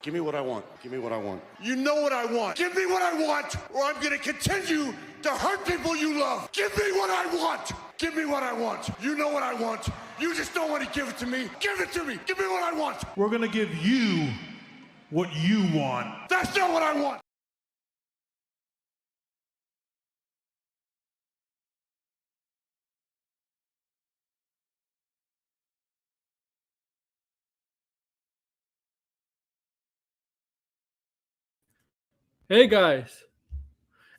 Give me what I want. Give me what I want. You know what I want. Give me what I want, or I'm gonna continue to hurt people you love. Give me what I want. Give me what I want. You know what I want. You just don't want to give it to me. Give it to me. Give me what I want. We're gonna give you what you want. That's not what I want. Hey guys,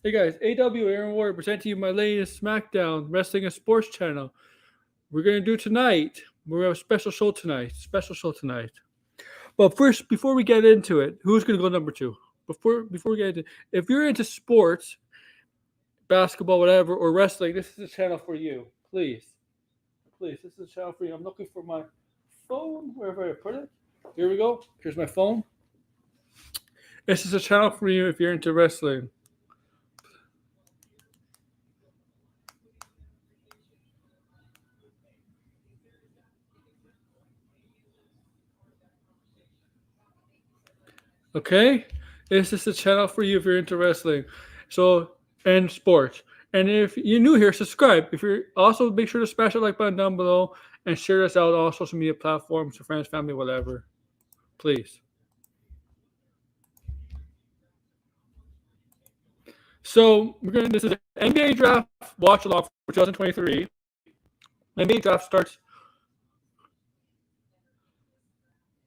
AW Aaron Warrior presenting you my latest SmackDown Wrestling and Sports channel. We're gonna do tonight. We have a special show tonight. But first, before we get into it, who's gonna go number two? Before we get into, if you're into sports, basketball, whatever, or wrestling, this is a channel for you. Please, this is a channel for you. I'm looking for my phone wherever I put it. Here we go. Here's my phone. This is a channel for you if you're into wrestling. Okay? This is the channel for you if you're into wrestling. So, and sports. And if you're new here, subscribe. If you're also, make sure to smash the like button down below and share us out on all social media platforms to friends, family, whatever. Please. So this is an NBA draft watch along for 2023. NBA draft starts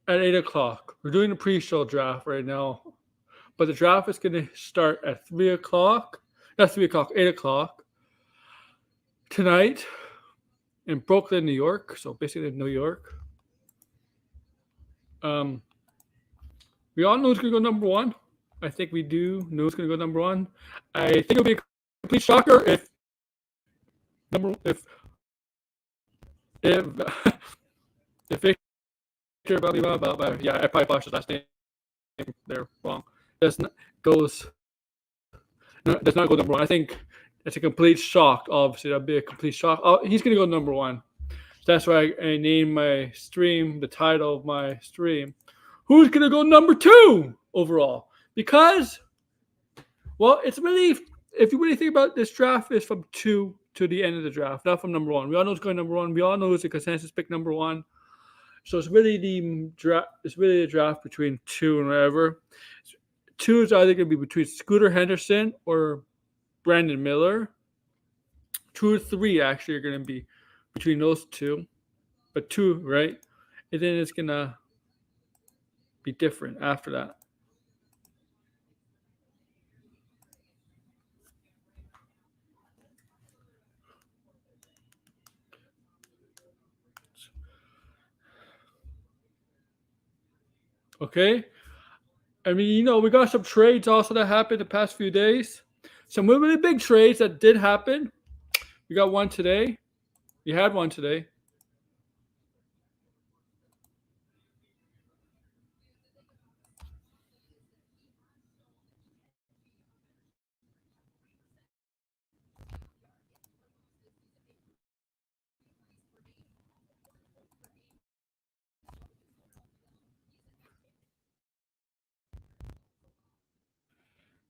at 8 o'clock. We're doing a pre-show draft right now. But the draft is going to start at 3 o'clock. Not 3 o'clock, 8 o'clock. Tonight in Brooklyn, New York. So basically in New York. We all know who's going to go number one. I think we do know who's going to go number one. I think it'll be a complete shocker if Victor Bobby, yeah, I probably botched his last name there wrong. Does not go number one. I think it's a complete shock. Obviously, that'll be a complete shock. He's going to go number one. So that's why I named my stream, the title of my stream, who's going to go number two overall? Because, well, it's really, if you really think about this draft, is from 2 to the end of the draft, not from number one. We all know who's going number one. We all know who's the consensus pick number one. So it's really the draft. It's really a draft between 2 and whatever. 2 is either going to be between Scooter Henderson or Brandon Miller. 2 or 3 actually are going to be between those two, but 2, right? And then it's going to be different after that. Okay. I mean, we got some trades also that happened the past few days. Some really big trades that did happen. We got one today. We had one today.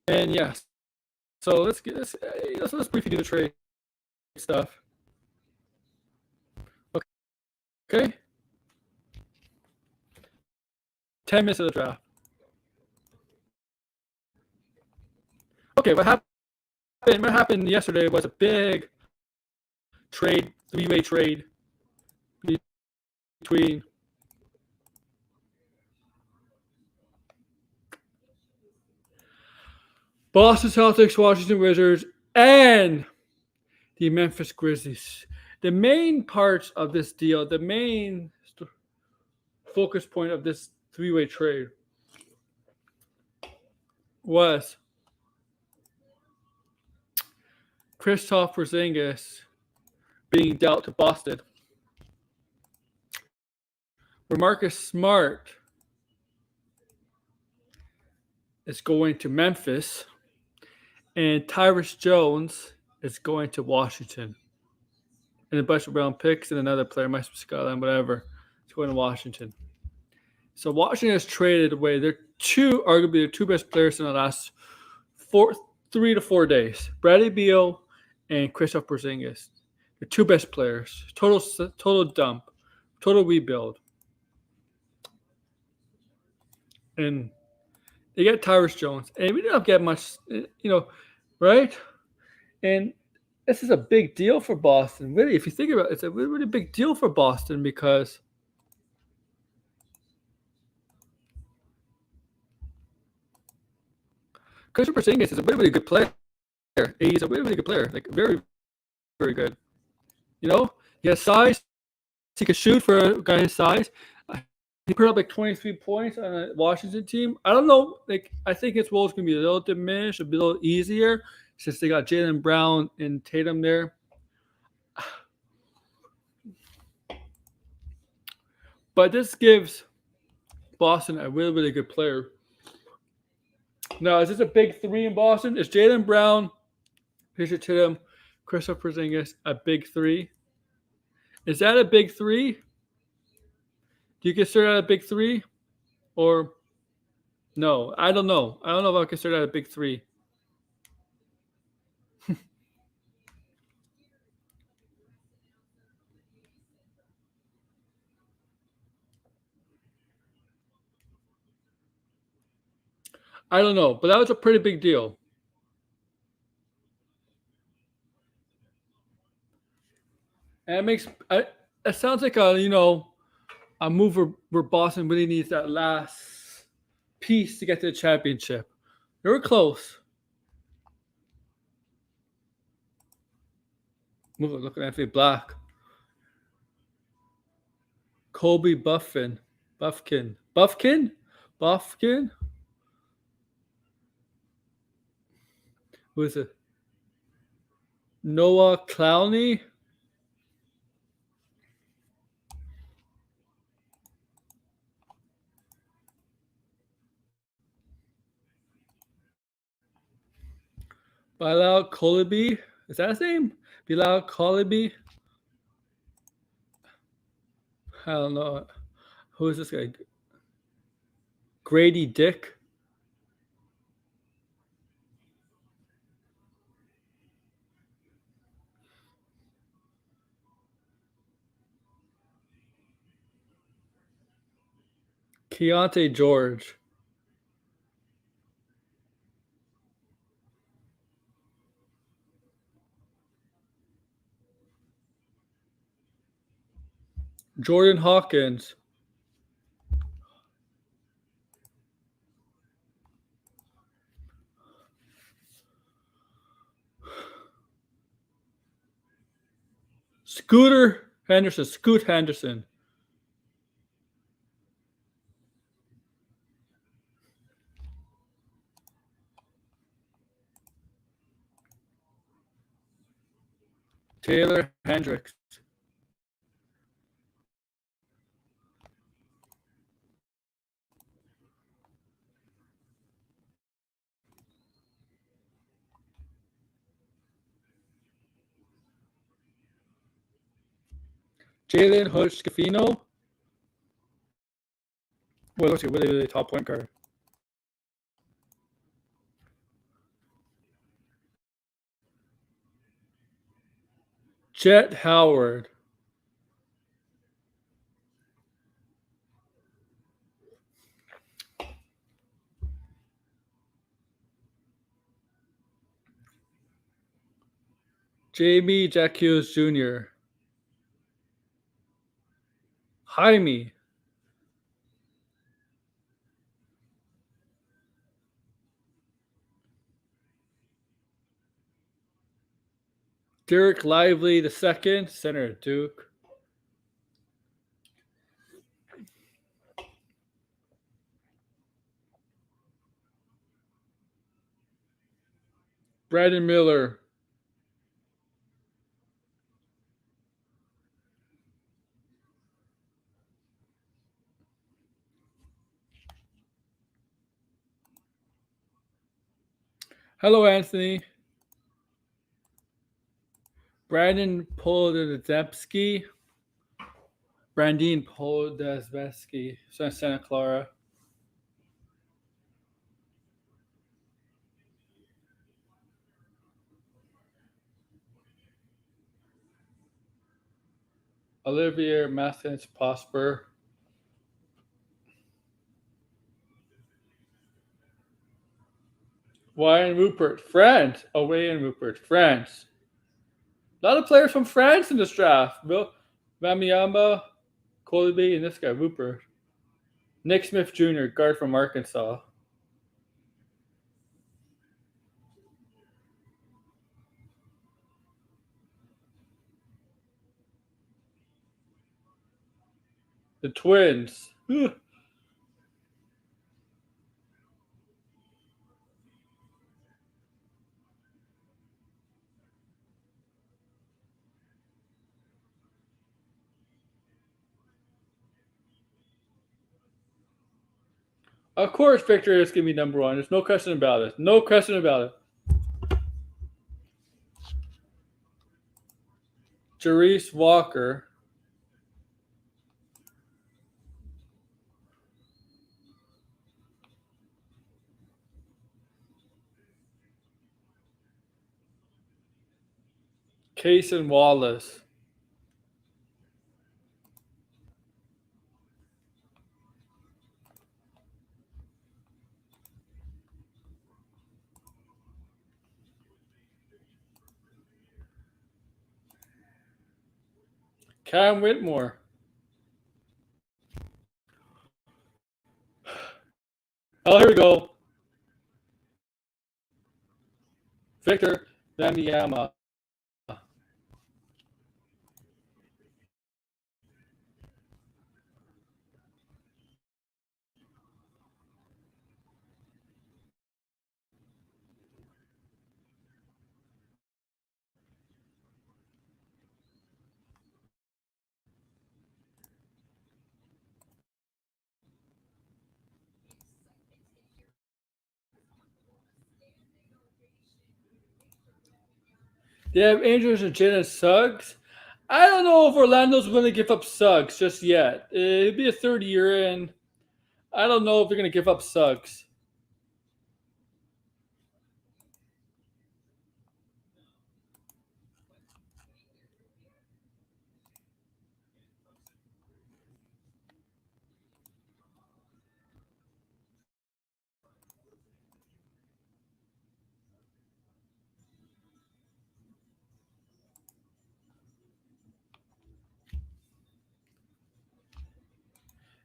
And yes, so let's briefly do the trade stuff. Okay. 10 minutes of the draft. Okay, what happened yesterday was a big trade, 3-way trade between Boston Celtics, Washington Wizards, and the Memphis Grizzlies. The main parts of this deal, the main focus point of this 3-way trade was Kristaps Porzingis being dealt to Boston, where Marcus Smart is going to Memphis, and Tyrus Jones is going to Washington. And a bunch of round picks and another player, Mike Skyline, whatever. It's going to Washington. So Washington has traded away arguably their two best players in the last 3 to 4 days. Bradley Beal and Kristaps Porzingis. They're two best players. Total dump. Total rebuild. And they get Tyrus Jones. And we didn't get much, right? And this is a big deal for Boston. Really, if you think about it, it's a really, really big deal for Boston because Kristaps Porzingis is a really, really good player. He's a really, really good player. Like, very, very good. He has size. He can shoot for a guy his size. He put up like 23 points on a Washington team. I don't know. I think his role is going to be a little diminished, a little easier since they got Jaylen Brown and Tatum there. But this gives Boston a really, really good player. Now, is this a big three in Boston? Is Jaylen Brown, Jason Tatum, Kristaps Porzingis a big three? Is that a big three? Do you consider that a big three? Or no? I don't know. I don't know if I consider that a big three. I don't know, but that was a pretty big deal. And it sounds like a move where Boston really needs that last piece to get to the championship. They were close. Look at Anthony Black. Kobe Buffkin. Who is it? Noah Clowney. Bilal Coulibaly. Is that his name? Bilal Coulibaly. I don't know. Who is this guy? Grady Dick. Keontae George. Jordan Hawkins. Scoot Henderson. Taylor Hendricks. Jalen Hood-Schifino. Well, looks like a really, really top point guard. Jet Howard. Jamie Jack Hughes Jr. Jaime. Derek Lively II, center at Duke. Brandon Miller. Hello, Anthony. Brandon Poldemski. Brandine Podesveski, Santa Clara. Olivier Mathens Prosper. Wayne Rupert, France. Wayne Rupert, France. A lot of players from France in this draft. Bill Wembanyama, Colby, and this guy, Rupert. Nick Smith Jr., guard from Arkansas. The Twins. Of course, Victor is going to be number one. There's no question about it. No question about it. Jerice Walker. Cason Wallace. Cam Whitmore. Oh, here we go. Victor Wembanyama. They have Andrews and Jalen Suggs. I don't know if Orlando's going to give up Suggs just yet. It'll be a third year in. I don't know if they're going to give up Suggs.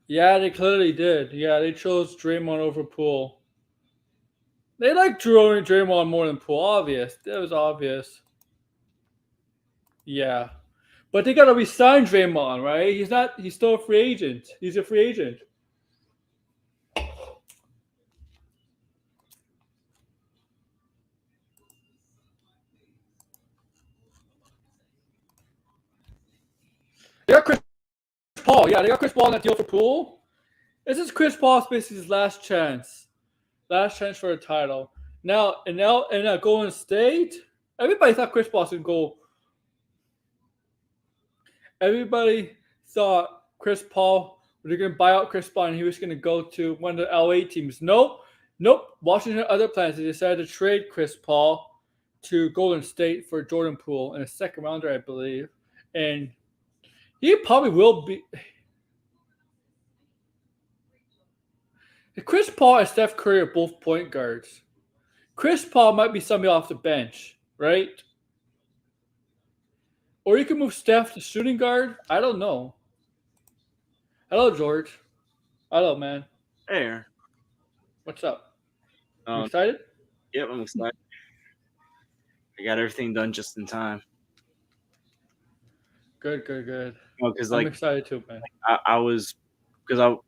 Yeah, they clearly did. Yeah, they chose Draymond over Poole. They like Draymond more than Poole. Obvious. That was obvious. Yeah. But they got to resign Draymond, right? He's still a free agent. He's a free agent. They got Chris Paul. Yeah, they got Chris Paul in that deal for Poole. This is Chris Paul's basically his last chance. Last chance for a title. Now Golden State, everybody thought Chris Paul was going to go. Everybody thought Chris Paul, they're going to buy out Chris Paul and he was going to go to one of the LA teams. Nope. Washington had other plans. They decided to trade Chris Paul to Golden State for Jordan Poole in a second rounder, I believe. And he probably will be. Chris Paul and Steph Curry are both point guards. Chris Paul might be somebody off the bench, right? Or you can move Steph to shooting guard. I don't know. Hello, George. Hello, man. Hey, Aaron. What's up? You excited? Yep, I'm excited. I got everything done just in time. Good. Because I'm excited too, man. I was I don't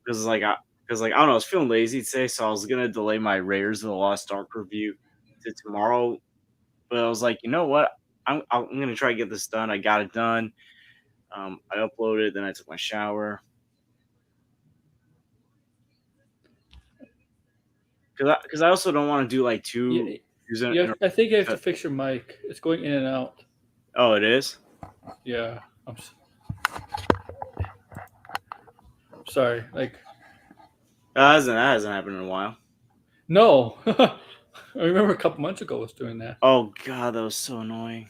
know, I was feeling lazy today, so I was gonna delay my Raiders of the Lost Ark review to tomorrow. But I was like, you know what? I'm gonna try to get this done. I got it done. I uploaded, then I took my shower. Because I also don't want to do like two. Yeah, I think you have to fix your mic. It's going in and out. Oh, it is? Yeah. Sorry, like That hasn't happened in a while. no. I remember a couple months ago was doing that. Oh god, that was so annoying.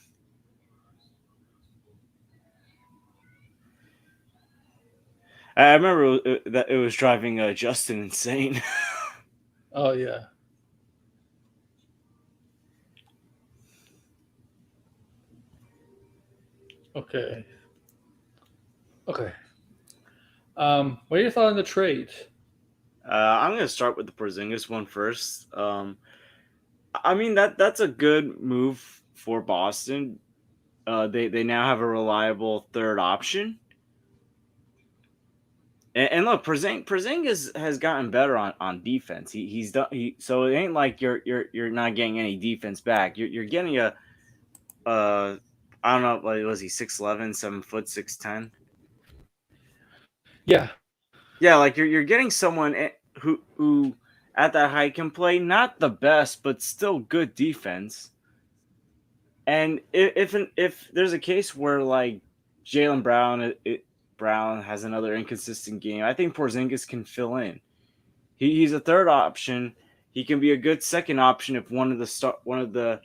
I remember that it was driving Justin insane. Oh yeah. Okay. Okay. What are your thoughts on the trades? I'm gonna start with the Porzingis one first. I mean that's a good move for Boston. They now have a reliable third option. And look, Porzingis has gotten better on defense. He's done so it ain't like you're not getting any defense back. You're getting a I don't know, like was he 6'11", 7 foot 6'10"? Yeah. Yeah, like you're getting someone who at that height can play not the best, but still good defense. And if there's a case where like Jaylen Brown has another inconsistent game, I think Porzingis can fill in. He's a third option. He can be a good second option if one of the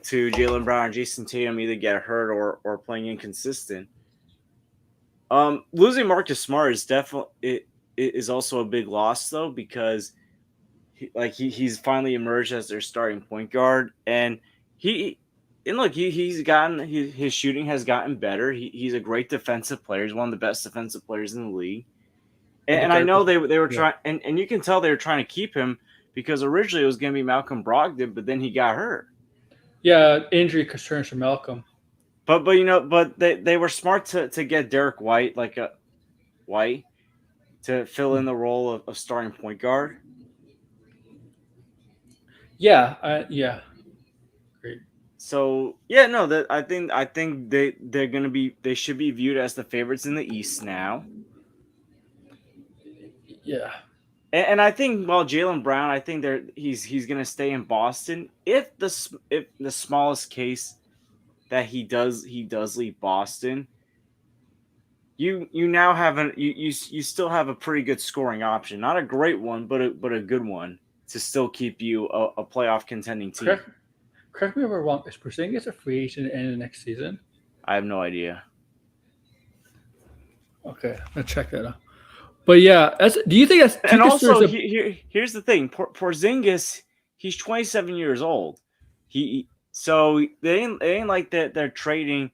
two, Jaylen Brown or Jason Tatum, either get hurt or playing inconsistent. Losing Marcus Smart is definitely it is also a big loss though, because he's finally emerged as their starting point guard, and he's gotten his shooting has gotten better. He's a great defensive player. He's one of the best defensive players in the league. And I know they were trying, and you can tell they were trying to keep him because originally it was going to be Malcolm Brogdon, but then he got hurt. Yeah, injury concerns for Malcolm. But they were smart to get Derek White White to fill in the role of starting point guard. Yeah, yeah. Great. So yeah, no, that I think they should be viewed as the favorites in the East now. Yeah. And I think Jaylen Brown, I think he's gonna stay in Boston. If the smallest case that he does leave Boston, you now have you still have a pretty good scoring option, not a great one, but a good one to still keep you a playoff contending team. Correct me if I'm wrong. Is Porzingis a free agent in the next season? I have no idea. Okay, I'm gonna check that out. But yeah, do you think that's? And also, here's the thing: Porzingis, he's 27 years old. So they ain't like that. They're trading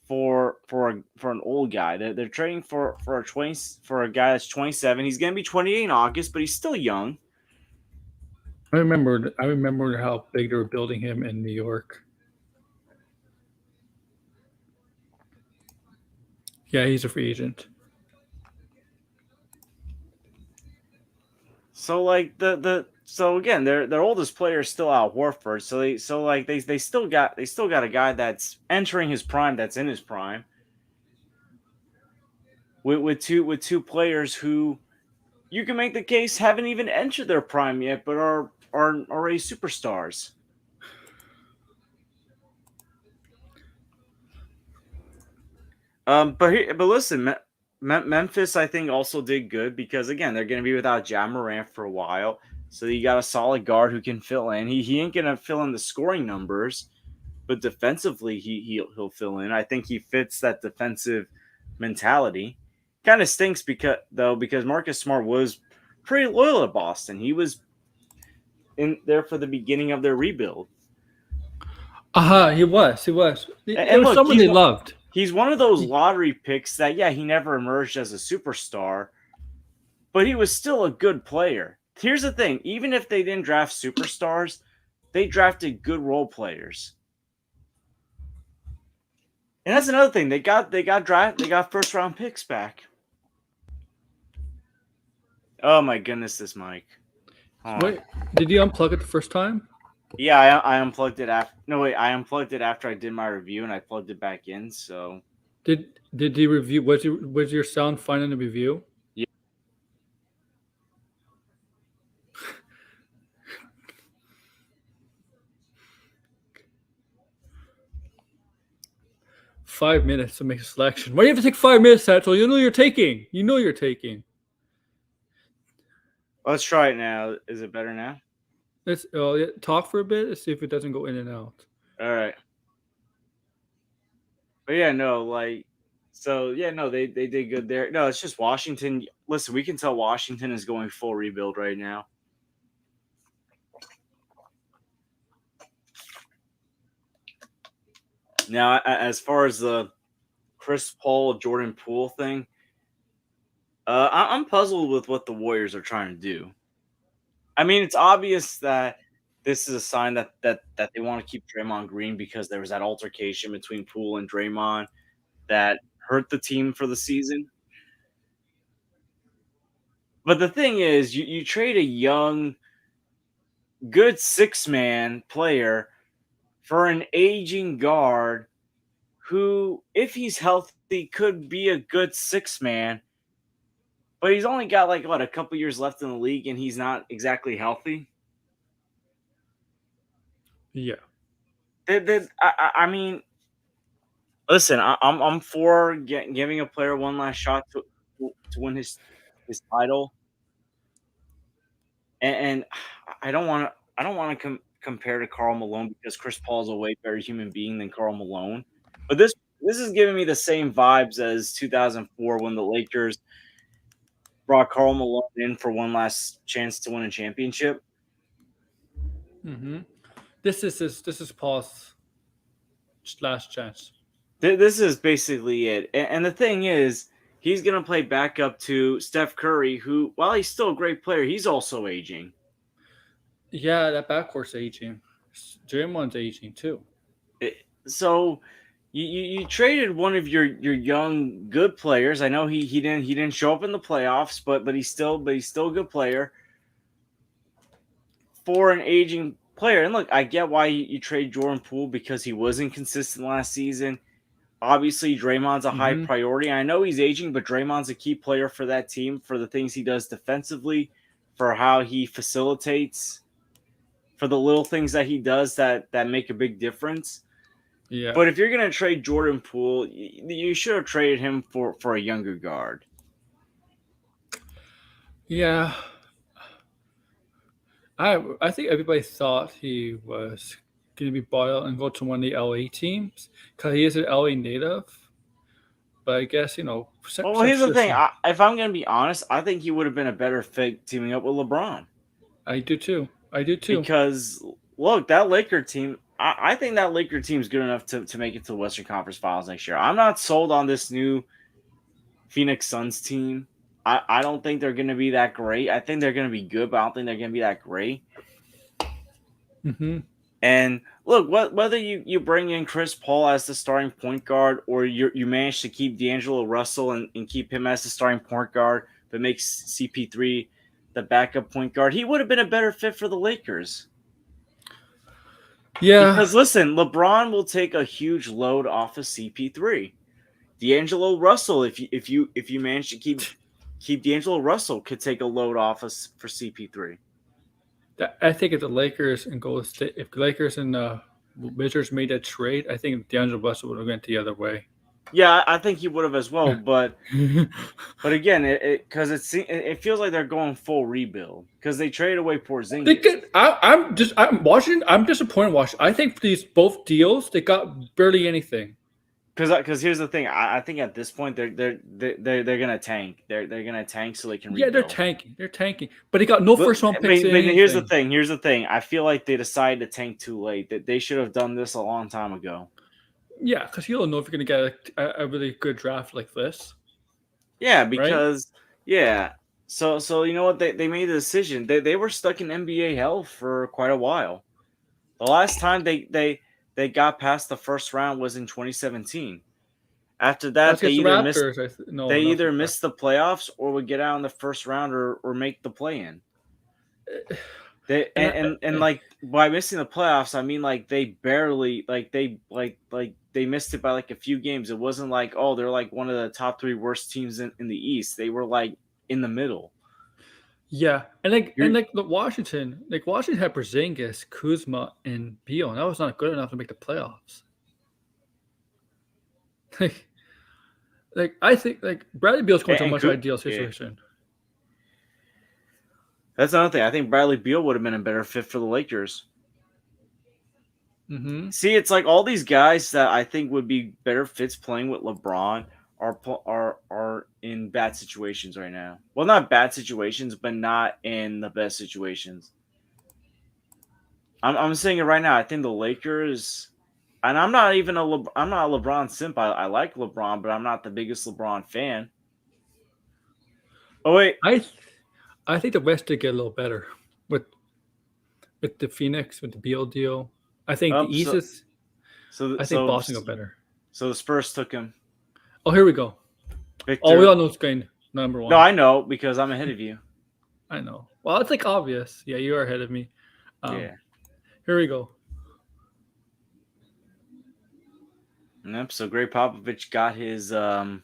for an old guy. They're trading for a guy that's 27. He's gonna be 28 in August, but he's still young. I remember how big they were building him in New York. Yeah, he's a free agent. So like so again, their oldest player is still Al Horford. They still got a guy that's entering his prime, that's in his prime. With two players who you can make the case haven't even entered their prime yet, but are already superstars. But listen, Memphis I think also did good because again they're going to be without Ja Morant for a while, so you got a solid guard who can fill in. He ain't going to fill in the scoring numbers, but defensively he'll fill in. I think he fits that defensive mentality. Kind of stinks because Marcus Smart was pretty loyal to Boston. He was in there for the beginning of their rebuild. He was. It was look, someone they loved. He's one of those lottery picks that, yeah, he never emerged as a superstar, but he was still a good player. Here's the thing. Even if they didn't draft superstars, they drafted good role players. And that's another thing. They got first round picks back. Oh my goodness, this mic. Wait, did you unplug it the first time? Yeah, I unplugged it after. No, wait, I unplugged it after I did my review, and I plugged it back in. So, did the review? Was your sound fine in the review? Yeah. 5 minutes to make a selection. Why do you have to take 5 minutes, Satchel? You know you're taking. You know you're taking. Let's try it now. Is it better now? Let's talk for a bit. Let's see if it doesn't go in and out. All right. But yeah, no, like, so yeah, no, they did good there. No, it's just Washington. Listen, we can tell Washington is going full rebuild right now. Now, as far as the Chris Paul, Jordan Poole thing, I'm puzzled with what the Warriors are trying to do. I mean, it's obvious that this is a sign that they want to keep Draymond Green because there was that altercation between Poole and Draymond that hurt the team for the season. But the thing is, you trade a young, good six-man player for an aging guard who, if he's healthy, could be a good six-man. But he's only got, like, what, a couple years left in the league, and he's not exactly healthy? Yeah. I mean, listen, I'm for giving a player one last shot to win his title, and I don't want to compare to Karl Malone because Chris Paul is a way better human being than Karl Malone, but this is giving me the same vibes as 2004 when the Lakers brought Karl Malone in for one last chance to win a championship. Mm-hmm. This is Paul's last chance. This is basically it. And the thing is, he's going to play backup to Steph Curry, who, while he's still a great player, he's also aging. Yeah, that backcourt's aging. Draymond's aging too. So you traded one of your young good players. I know he didn't show up in the playoffs, but he's still a good player for an aging player. And look, I get why you trade Jordan Poole because he wasn't consistent last season. Obviously, Draymond's a high priority. I know he's aging, but Draymond's a key player for that team, for the things he does defensively, for how he facilitates, for the little things that he does that make a big difference. Yeah. But if you're going to trade Jordan Poole, you should have traded him for a younger guard. Yeah. I think everybody thought he was going to be bought out and go to one of the LA teams because he is an LA native. But I guess, Well, here's the thing. If I'm going to be honest, I think he would have been a better fit teaming up with LeBron. I do too. Because, look, that Laker team, I think that Laker team is good enough to make it to the Western Conference Finals next year. I'm not sold on this new Phoenix Suns team. I don't think they're going to be that great. I think they're going to be good, but I don't think they're going to be that great. Mm-hmm. And look, whether you bring in Chris Paul as the starting point guard or you manage to keep D'Angelo Russell and keep him as the starting point guard, but makes CP3 the backup point guard, he would have been a better fit for the Lakers. Yeah. Because listen, LeBron will take a huge load off of CP3. D'Angelo Russell, if you manage to keep D'Angelo Russell, could take a load off us for CP3. I think if the Lakers and Golden State, if the Lakers and the Wizards made that trade, I think D'Angelo Russell would have went the other way. Yeah, I think he would have as well. But again, because it feels like they're going full rebuild because they traded away Porzingis. I'm watching. I'm disappointed watching. I think these both deals they got barely anything. Because here's the thing, I think at this point they're gonna tank. They're gonna tank so they can rebuild. Yeah, they're tanking. But he got no first round picks. But here's the thing. I feel like they decided to tank too late. That they should have done this a long time ago. Yeah, because you don't know if you're gonna get a really good draft like this. Yeah, because yeah. So you know what, they made the decision. They were stuck in NBA hell for quite a while. The last time they got past the first round was in 2017. After that, they either missed the playoffs or would get out in the first round or make the play-in. Like by missing the playoffs, I mean like they barely they missed it by like a few games. It wasn't like, oh, they're like one of the top 3 worst teams in the East. They were like in the middle. Yeah, and Washington had Porzingis, Kuzma, and Beal, and that was not good enough to make the playoffs. Like I think like Bradley Beal's going to a And much Coop- ideal yeah. situation. That's another thing. I think Bradley Beal would have been a better fit for the Lakers. Mm-hmm. See, it's like all these guys that I think would be better fits playing with LeBron are in bad situations right now. Well, not bad situations, but not in the best situations. I'm saying it right now. I think the Lakers, and I'm not even I'm not a LeBron simp. I like LeBron, but I'm not the biggest LeBron fan. Oh wait, I think the West did get a little better with the Phoenix with the Beal deal. I think the East is. I think Boston got better. So the Spurs took him. Oh, here we go. Victor. Oh, we all know it's going number one. No, I know because I'm ahead of you. I know. Well, it's like obvious. Yeah, you are ahead of me. Yeah. Here we go. Yep. So Greg Popovich got his. I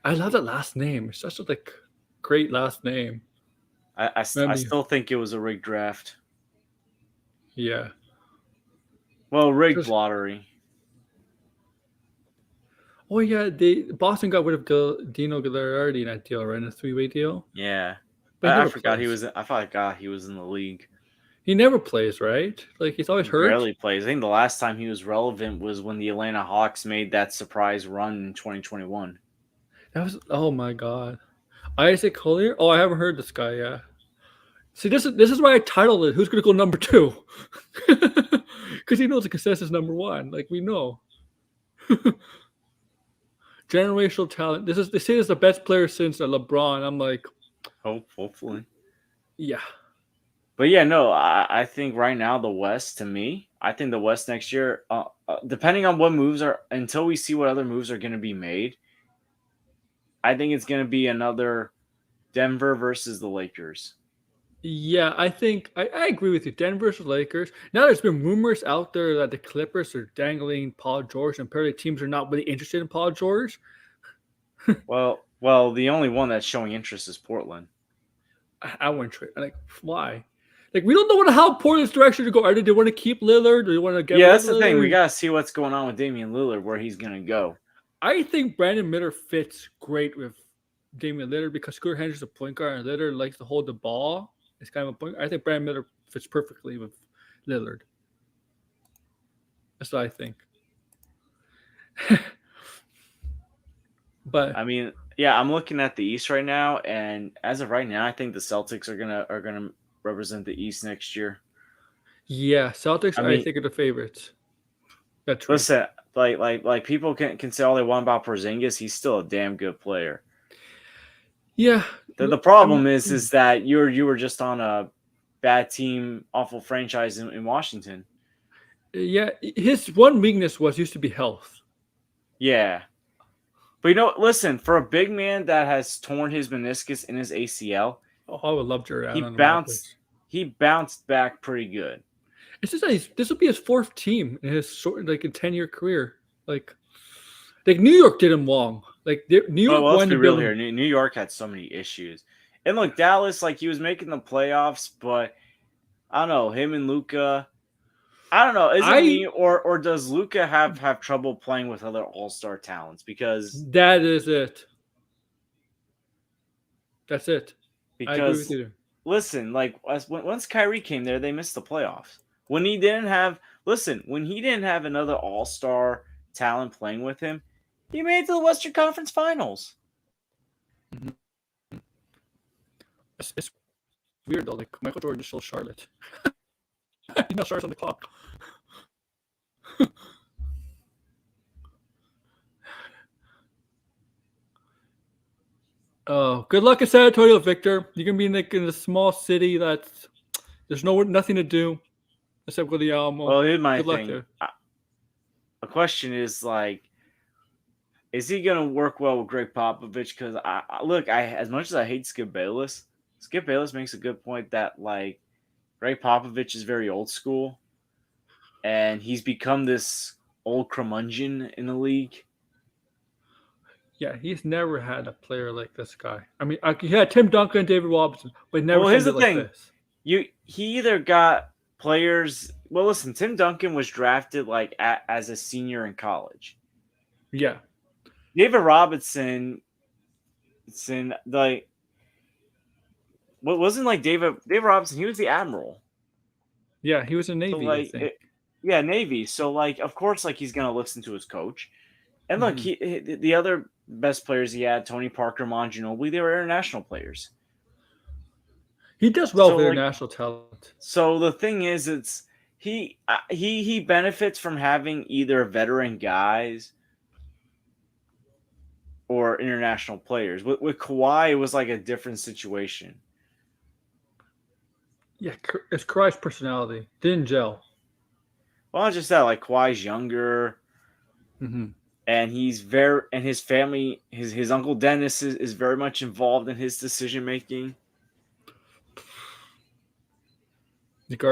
love that last name. It's such a like great last name. I still think it was a rigged draft. Yeah. Well, rigged lottery. Oh yeah, Boston got rid of Dino Gallardi in that deal, right? In a three-way deal. Yeah. But I forgot he was. I forgot he was in the league. He never plays, right? Like he's always hurt. Rarely plays. I think the last time he was relevant was when the Atlanta Hawks made that surprise run in 2021. That was oh my god, Isaac Collier. Oh, I haven't heard this guy yet. See, this is why I titled it. Who's gonna go number 2? Because he knows the consensus number 1. Like we know. Generational talent. They say this is the best player since LeBron. I'm like, Hopefully. yeah. But yeah, no, I think right now the West, to me, I think the West next year, depending on what moves are, until we see what other moves are going to be made, I think it's going to be another Denver versus the Lakers. Yeah, I think I agree with you. Denver versus Lakers. Now there's been rumors out there that the Clippers are dangling Paul George, and apparently teams are not really interested in Paul George. Well, the only one that's showing interest is Portland. I wouldn't trade. Like, why? Like, we don't know how Portland's direction to go. Are they want to keep Lillard? Do they want to get? Yeah, that's the Lillard? thing. We gotta see what's going on with Damian Lillard, where he's gonna go. I think Brandon Miller fits great with Damian Lillard because Scooter Henderson's a point guard and Lillard likes to hold the ball. It's kind of a point. I think Brandon Miller fits perfectly with Lillard. That's what I think. But I mean, yeah, I'm looking at the East right now, and as of right now, I think the Celtics are gonna represent the East next year. yeah, Celtics I think are the favorites. That's right. Listen, like people can say all they want about Porzingis, he's still a damn good player. Yeah. The problem is that you were just on a bad team, awful franchise in Washington. Yeah, his one weakness used to be health. Yeah. But listen, for a big man that has torn his meniscus in his ACL, I would love Jared Allen. He bounced back pretty good. It's just that this will be his 4th team in his a 10-year career. Like New York did him wrong. Like New York let's won be the real building. here. New York had so many issues, and look, Dallas, like he was making the playoffs, but I don't know him and Luka. I don't know. Is it me or does Luka have trouble playing with other all-star talents? Because that is it. That's it. Because I agree with you. Listen, like once Kyrie came there, they missed the playoffs. When he didn't have another all-star talent playing with him, he made it to the Western Conference Finals. Mm-hmm. It's weird though. Like Michael Jordan stole Charlotte. He's not Charlotte's on the clock. Oh, good luck in San Antonio, Victor. You're gonna be in a small city that's there's nothing to do except go to the Alamo. Well, here's my good thing. Luck there. The question is like, is he gonna work well with Greg Popovich? Because as much as I hate Skip Bayless makes a good point that like Greg Popovich is very old school, and he's become this old curmudgeon in the league. Yeah, he's never had a player like this guy. I mean, he had Tim Duncan and David Robinson, but never. Well, here's the thing: this. He either got players. Well, listen, Tim Duncan was drafted like as a senior in college. Yeah. David Robinson, like, what wasn't like David Robinson? He was the admiral. Yeah, he was in So Navy, I like, think. yeah, Navy. So like, of course, like he's gonna listen to his coach. And look, Mhm. the other best players he had, Tony Parker, Mon Ginobili, they were international players. He does well So with like, international talent. so the thing is, it's he benefits from having either veteran guys or international players. With Kawhi, it was like a different situation. Yeah, it's Kawhi's personality. Didn't gel. Well, not just that, like Kawhi's younger, Mm-hmm. and his family, his uncle Dennis is very much involved in his decision making. You could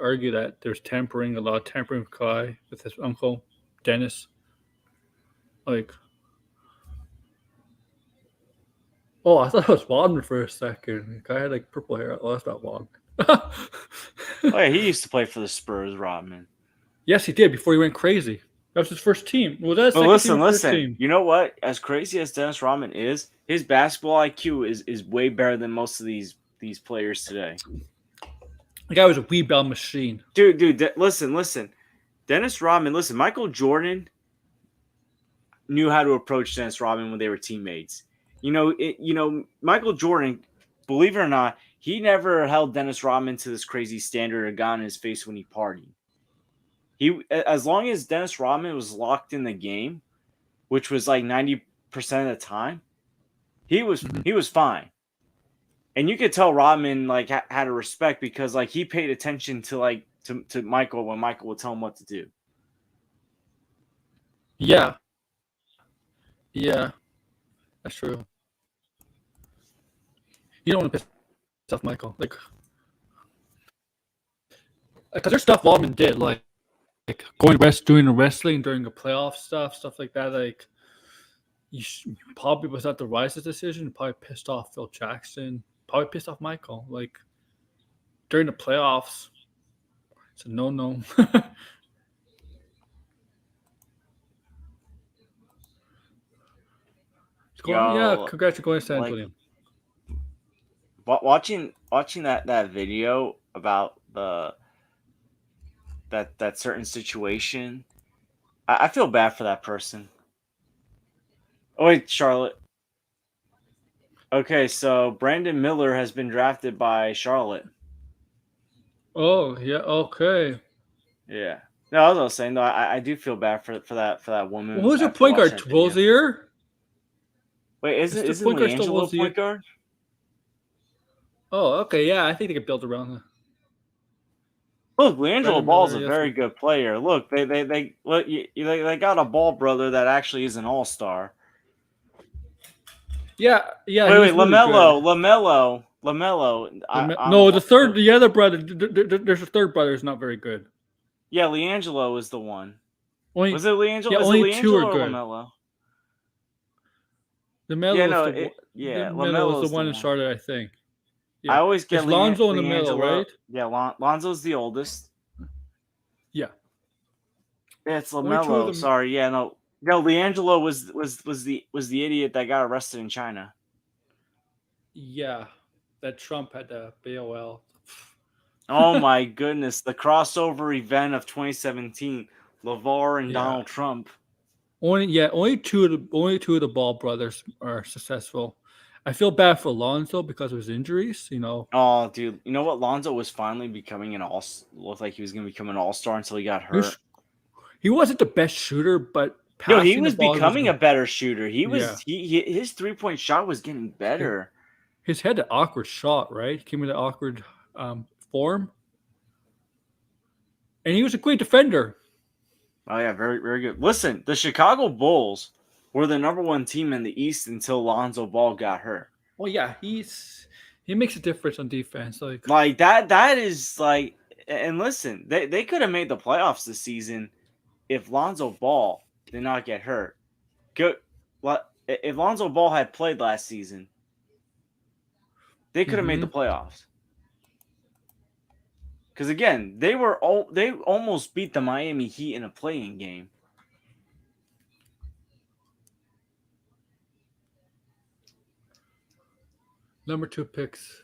argue that there's tampering, a lot of tampering with Kawhi with his uncle, Dennis. Like, oh, I thought it was Wadman for a second. The guy had like purple hair. Oh, that's not Wadman. Oh yeah, he used to play for the Spurs, Rodman. Yes, he did before he went crazy. That was his first team. Well, that's But second team, listen, first listen. team. You know what? As crazy as Dennis Rodman is, his basketball IQ is way better than most of these players today. The guy was a rebound machine. Dude, listen. Dennis Rodman, listen. Michael Jordan knew how to approach Dennis Rodman when they were teammates. Michael Jordan, believe it or not, he never held Dennis Rodman to this crazy standard or got in his face when he partied. As long as Dennis Rodman was locked in the game, which was like 90% of the time, he was fine. And you could tell Rodman like had a respect because like he paid attention to like to Michael when Michael would tell him what to do. Yeah. Yeah. That's true. You don't want to piss off Michael. Like, because there's stuff Waldman did, like doing the wrestling during the playoff stuff like that. Like, probably was not the wisest decision. Probably pissed off Phil Jackson. Probably pissed off Michael. Like, during the playoffs, it's a no. Yeah, congratulations to San Antonio. Watching that video about that certain situation, I feel bad for that person. Oh wait, Charlotte. Okay, so Brandon Miller has been drafted by Charlotte. Oh yeah, okay. Yeah. No, I was saying though, I do feel bad for that woman. Well, who's your point guard? Tavozier? Wait, isn't LiAngelo point guard? Oh, okay, yeah. I think they could build around that. Look, LiAngelo Ball is a very good player. Look, they got a Ball brother that actually is an all-star. Yeah. Wait, LaMelo. No, the other brother. There's a third brother who's not very good. Yeah, LiAngelo is the one. Was it LiAngelo? Yeah, only two are good. LaMelo? LaMelo is the one in Charlotte, I think. Yeah. I always get Lonzo in the middle, right? Yeah, Lonzo's the oldest. Yeah. It's LaMelo. Sorry, yeah, no, LiAngelo was the idiot that got arrested in China. Yeah, that Trump had to bail. Oh my goodness, the crossover event of 2017, LeVar and Donald Trump. Only two of the Ball brothers are successful. I feel bad for Lonzo because of his injuries, Oh, dude. You know what? Lonzo was finally becoming looked like he was going to become an all-star until he got hurt. He wasn't the best shooter, but he was becoming a better shooter. His three-point shot was getting better. His had an awkward shot, right? He came with an awkward form. And he was a great defender. Oh, yeah, very, very good. Listen, the Chicago Bulls were the number one team in the East until Lonzo Ball got hurt. Well, yeah, he makes a difference on defense. Like that is like, and listen, they could have made the playoffs this season if Lonzo Ball did not get hurt. If Lonzo Ball had played last season, they could have made the playoffs. Because again, they almost beat the Miami Heat in a play-in game. Number 2 picks.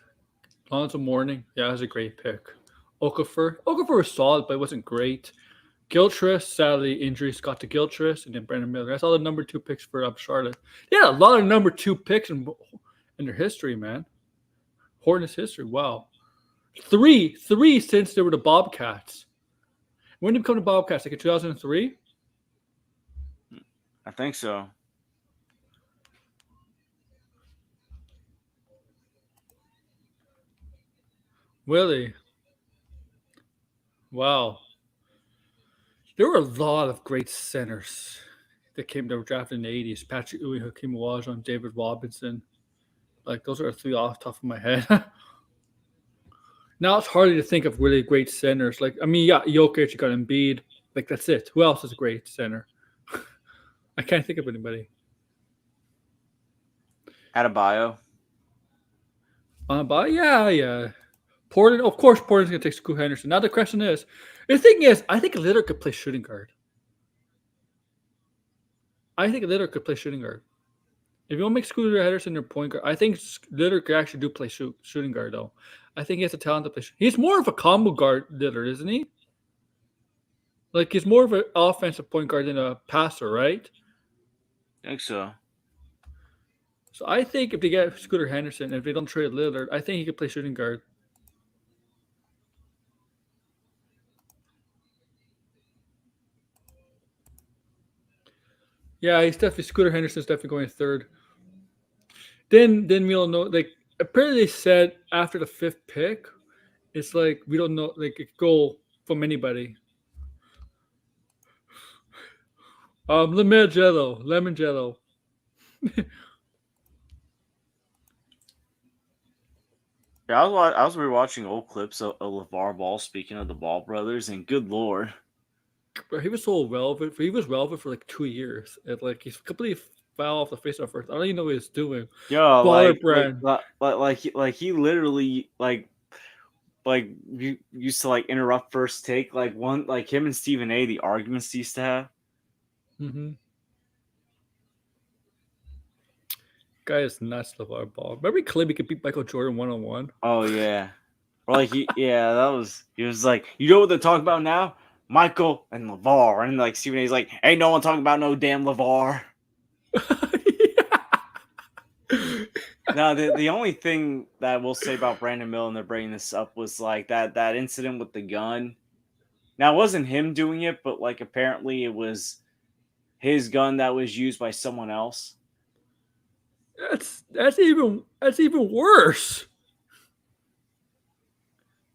Alonzo Mourning. Yeah, that was a great pick. Okafor. Okafor was solid, but it wasn't great. Gilchrist, sadly, injuries got to Gilchrist, and then Brandon Miller. That's all the number 2 picks for Charlotte. They had a lot of number 2 picks in their history, man. Hornets history. Wow. Three since they were the Bobcats. When did they become the Bobcats? Like in 2003? I think so. Really? Wow. There were a lot of great centers that came to draft in the 80s. Patrick Ewing, Hakeem Olajuwon, David Robinson. Like, those are 3 off the top of my head. Now it's harder to think of really great centers. Like, I mean, you got Jokic, you got Embiid. Like, that's it. Who else is a great center? I can't think of anybody. Adebayo. But yeah. Portland, of course, Portland's going to take Scoot Henderson. Now the question is, the thing is, I think Lillard could play shooting guard. If you want to make Scooter Henderson your point guard, I think Lillard could actually play shooting guard, though. I think he has the talent to play. He's more of a combo guard, Lillard, isn't he? Like, he's more of an offensive point guard than a passer, right? I think so. So I think if they get Scooter Henderson, if they don't trade Lillard, I think he could play shooting guard. Yeah, he's definitely Scooter Henderson's definitely going 3rd. Then we don't know. Like, apparently they said after the 5th pick, it's like we don't know. Like, it could go from anybody. Lemon Jello. Yeah, I was rewatching old clips of LeVar Ball speaking of the Ball brothers, and good lord. Bro, he was so relevant. He was relevant for like 2 years. And like, he's completely fell off the face of earth. I don't even know what he's doing. Yeah, Baller he literally you used to like interrupt first take, like one like him and Stephen A. The arguments he used to have. Mm-hmm. Guy is nuts, LeVar Ball. Remember he claimed he could beat Michael Jordan 1-on-1? Oh yeah, or like he was like, you know what they're talking about now? Michael and LeVar, and like Stephen A's like, ain't no one talking about no damn LeVar. Now the only thing that I will say about Brandon Miller, and they're bringing this up, was like that incident with the gun. Now it wasn't him doing it, but like apparently it was his gun that was used by someone else. That's even worse.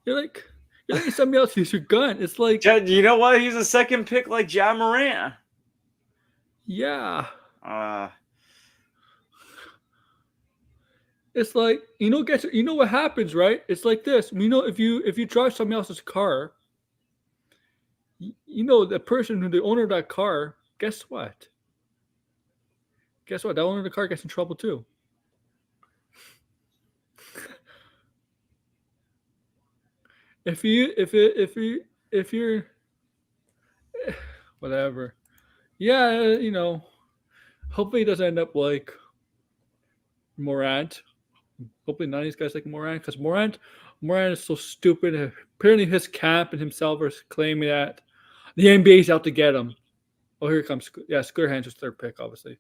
You're like somebody else use your gun. It's like, You know what? He's a second pick like Ja Morant. Yeah. It's like, you know what happens, right? It's like this. You know, if you drive somebody else's car, you know the person who the owner of that car, guess what? That owner of the car gets in trouble too. If you're whatever. Yeah, you know, hopefully it doesn't end up like Morant. Hopefully none of these guys like Morant, because Morant is so stupid. Apparently his camp and himself are claiming that the NBA's out to get him. Oh, here it comes. Yeah, Scooter Henderson's 3rd pick, obviously.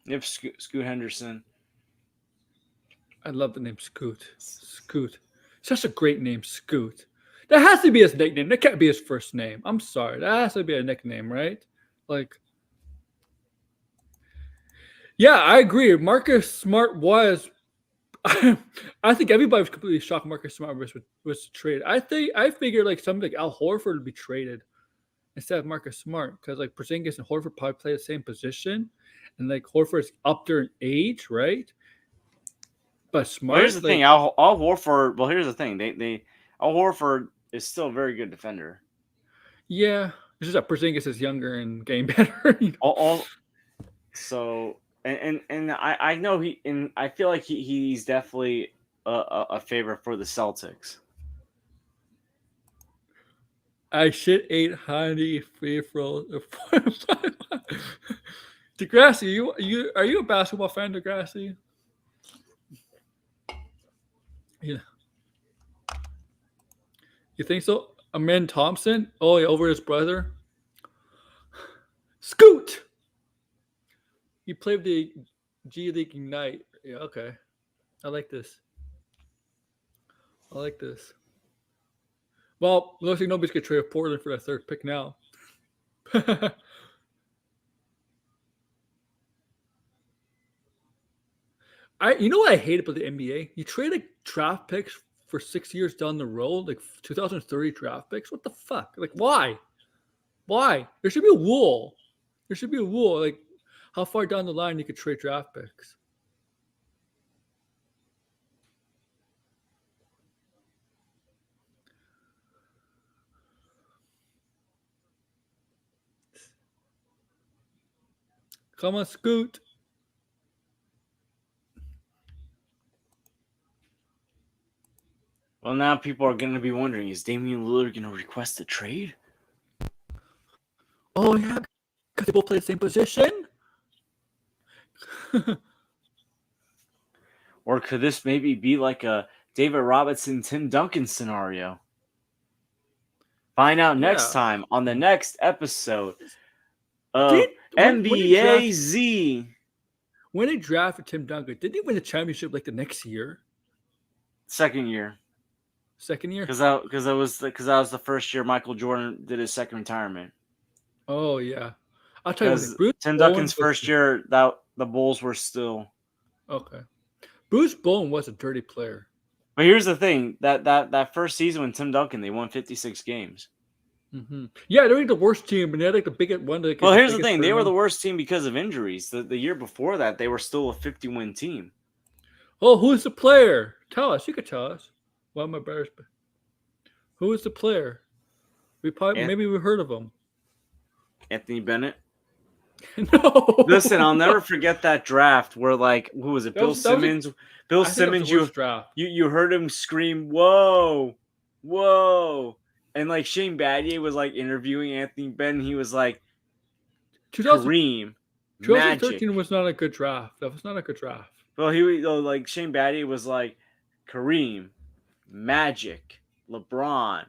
Yep, Scoot Henderson. I love the name Scoot. Such a great name, Scoot. That has to be his nickname. That can't be his first name. I'm sorry. That has to be a nickname, right? Like, yeah, I agree. Marcus Smart was. I think everybody was completely shocked Marcus Smart was traded. I figured like something like Al Horford would be traded instead of Marcus Smart, because like Porzingis and Horford probably play the same position, and like Horford's up there in age, right? But Smart. Well, here's the thing. Al Horford. Well, here's the thing. Al Horford is still a very good defender. Yeah, it's just that Porzingis is younger and getting better. You know? So I know I feel like he's definitely a favorite for the Celtics. I shit 800 free throws. Degrassi, you are you a basketball fan, Degrassi? Yeah. You think so? Amen Thompson? Oh, yeah, over his brother. Scoot. He played the G League Ignite. Yeah, okay. I like this. I like this. Well, looks like nobody's gonna trade Portland for that third pick now. You know what I hate about the NBA? You trade like draft picks for 6 years down the road, like 2030 draft picks. What the fuck? Like, why? Why? There should be a rule. There should be a rule, like how far down the line you could trade draft picks. Come on, Scoot. Well, now people are going to be wondering: is Damian Lillard going to request a trade? Oh yeah, because they both play the same position. Or could this maybe be like a David Robinson, Tim Duncan scenario? Find out next time on the next episode of NBA Z. When they drafted Tim Duncan, didn't he win the championship like the next year? Second year. Second year? Because that was the first year Michael Jordan did his second retirement. Oh yeah, I'll tell you. Because Tim Duncan's first year, that the Bulls were still okay. Bruce Bowen was a dirty player. But here's the thing: that first season when Tim Duncan, they won 56 games. Mm-hmm. Yeah, they were the worst team, but they had like the biggest one. Well, here's the thing: they were the worst team because of injuries. The year before that, they were still a 50-win team. Oh, who's the player? Tell us. You could tell us. Well, I'm embarrassed. Who is the player? Maybe we heard of him. Anthony Bennett. No. Listen, I'll never forget that draft where, like, who was it? Bill Simmons. Bill Simmons. You heard him scream, "Whoa, whoa!" And like Shane Battier was like interviewing Anthony Bennett. He was like, "Kareem, 2013 was not a good draft. That was not a good draft." Well, like Shane Battier was like, Kareem, Magic, LeBron,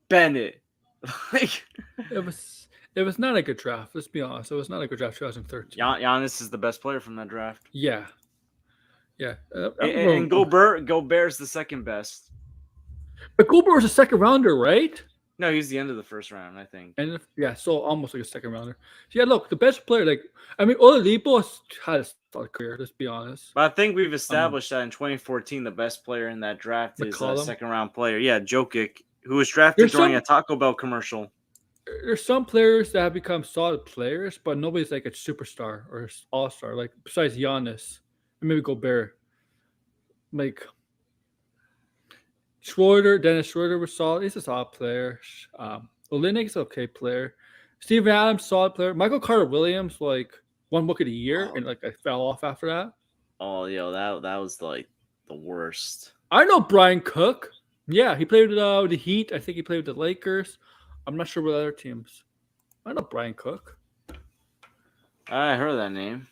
Bennett. Like it was not a good draft. Let's be honest. It was not a good draft. 2013. Giannis is the best player from that draft. Yeah. And Gobert's the second best. But Gobert was a second rounder, right? No, he's the end of the first round, I think. And so almost like a second rounder. So yeah, look, the best player, Oladipo had a solid career. Let's be honest. But I think we've established that in 2014, the best player in that draft is a second round player. Yeah, Jokic, who was drafted during a Taco Bell commercial. There's some players that have become solid players, but nobody's like a superstar or all-star. Like besides Giannis and maybe Gobert. Like Dennis Schroeder was solid. He's a solid player. Olynyk's an okay player. Steven Adams, solid player. Michael Carter Williams, like one book of the year, and like I fell off after that. Oh, that was like the worst. I know Brian Cook. Yeah, he played with the Heat. I think he played with the Lakers. I'm not sure what other teams. I know Brian Cook. I heard that name.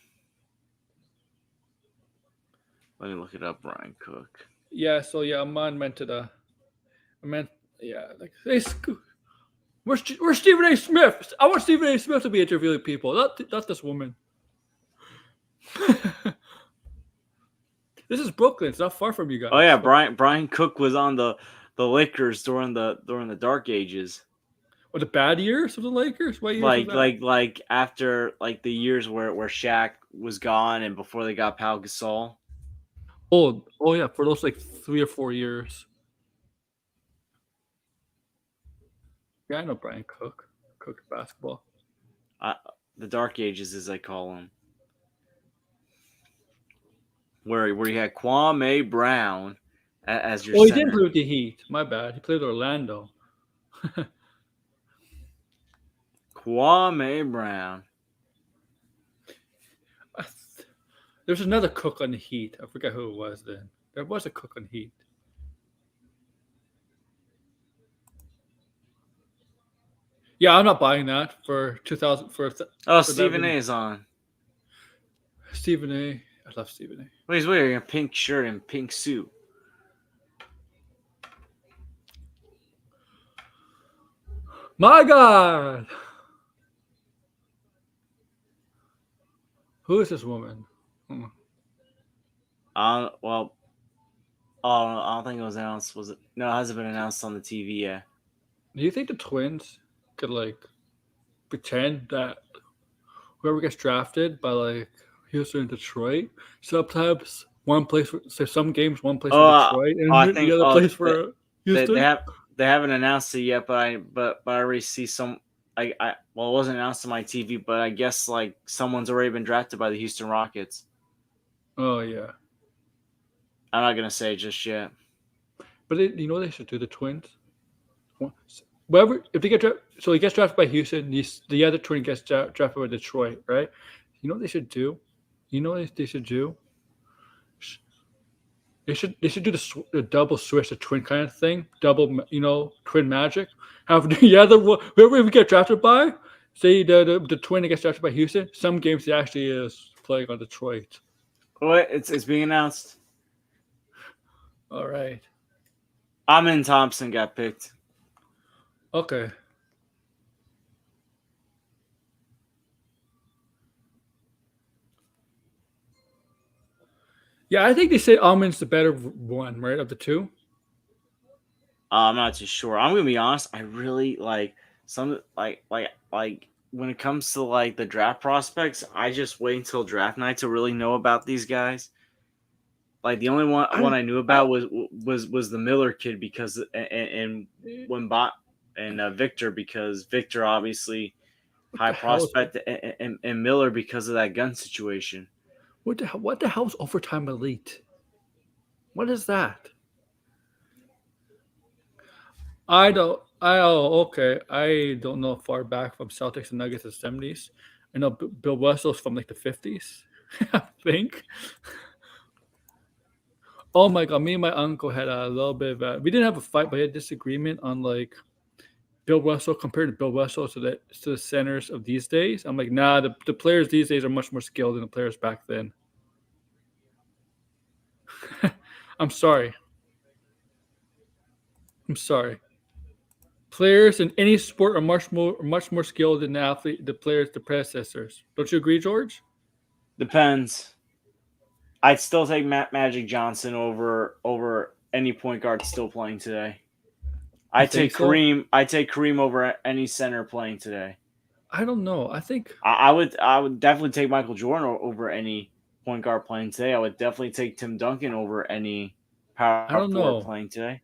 Let me look it up, Brian Cook. Yeah, so yeah, hey, where's Stephen A. Smith? I want Stephen A. Smith to be interviewing people, not this woman. This is Brooklyn. It's not far from you guys. Oh yeah, Brian Cook was on the Lakers during the dark ages. Or the bad years of the Lakers? What years like after like the years where Shaq was gone and before they got Pau Gasol. Oh yeah, for those like 3 or 4 years. Yeah, I know Brian Cook. Cook basketball. The dark ages, as I call them. Where you had Kwame Brown as your center. He didn't play with the Heat. My bad. He played with Orlando. Kwame Brown. There's another Cook on the Heat. I forget who it was then. There was a Cook on the Heat. Yeah, I'm not buying that for 2000 Oh, for Stephen A that. is on. Stephen A. I love Stephen A. Well, he's wearing a pink shirt and pink suit. My God, who is this woman? Hmm. Well, I don't think it was announced. Was it? No, it hasn't been announced on the TV yet. Do you think the Twins could like pretend that whoever gets drafted by like Houston and Detroit sometimes one place for so some games one place for Detroit I and the think other place for they Houston? they haven't announced it yet, but I already see some. Well, it wasn't announced on my TV, but I guess like someone's already been drafted by the Houston Rockets. Oh yeah, I'm not gonna say just yet. but you know what they should do, the Twins. Whoever if they get drafted, so he gets drafted by Houston, the other twin gets drafted by Detroit, right? You know what they should do? You know what they should do? They should do the double switch, the twin kind of thing, double twin magic. Have the other whoever we get drafted by, say the twin that gets drafted by Houston. Some games he actually is playing on Detroit. What? It's being announced. All right. Amin Thompson got picked. Okay. Yeah, I think they say Almond's the better one, right, of the two. I'm not too sure. I'm gonna be honest. I really like some like when it comes to like the draft prospects. I just wait until draft night to really know about these guys. Like the only one I knew about was the Miller kid because and when bot and Victor because Victor obviously high the hell is- prospect and Miller because of that gun situation. What the hell's overtime elite? What is that? Okay. I don't know far back from Celtics and Nuggets in the 70s. I know Bill Russell's from like the 50s, I think. Oh my God, me and my uncle had a little bit of we didn't have a fight, but we had disagreement on like Bill Russell compared to Bill Russell to the centers of these days. I'm like, nah, the players these days are much more skilled than the players back then. I'm sorry. Players in any sport are much more skilled than the players, the predecessors. Don't you agree, George? Depends. I'd still take Magic Johnson over any point guard still playing today. I take Kareem. I take Kareem over any center playing today. I don't know. I think I would definitely take Michael Jordan over any point guard playing today. I would definitely take Tim Duncan over any power forward playing today.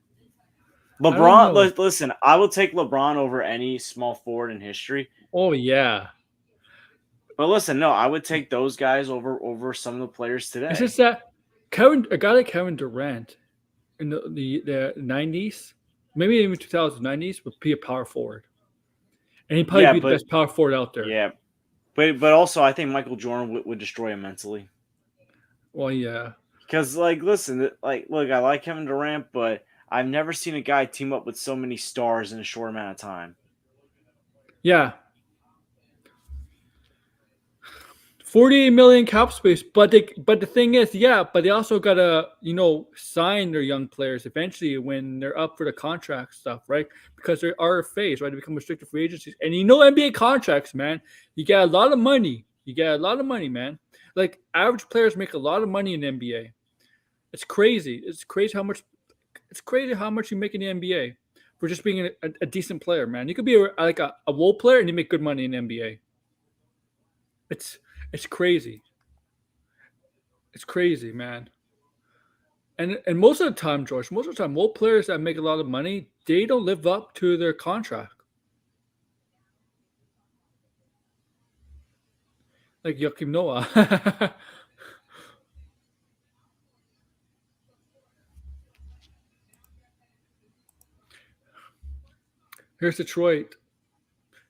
LeBron, listen, I will take LeBron over any small forward in history. Oh yeah. But listen, no, I would take those guys over some of the players today. It's just that a guy like Kevin Durant in the 90s, maybe even 2090s, would be a power forward, and he'd probably be the best power forward out there. Yeah, but also I think Michael Jordan would destroy him mentally. Well, yeah, because listen, look, I like Kevin Durant, but I've never seen a guy team up with so many stars in a short amount of time. Yeah. 48 million cap space, but the thing is, but they also gotta sign their young players eventually when they're up for the contract stuff, right? Because they're RFAs, right? They become restricted free agencies, and NBA contracts, man, you get a lot of money. Man. Like average players make a lot of money in the NBA. It's crazy. It's crazy how much you make in the NBA for just being a decent player, man. You could be a role player and you make good money in the NBA. It's crazy. It's crazy, man. And most of the time, George, role players that make a lot of money, they don't live up to their contract. Like Joakim Noah. Here's Detroit.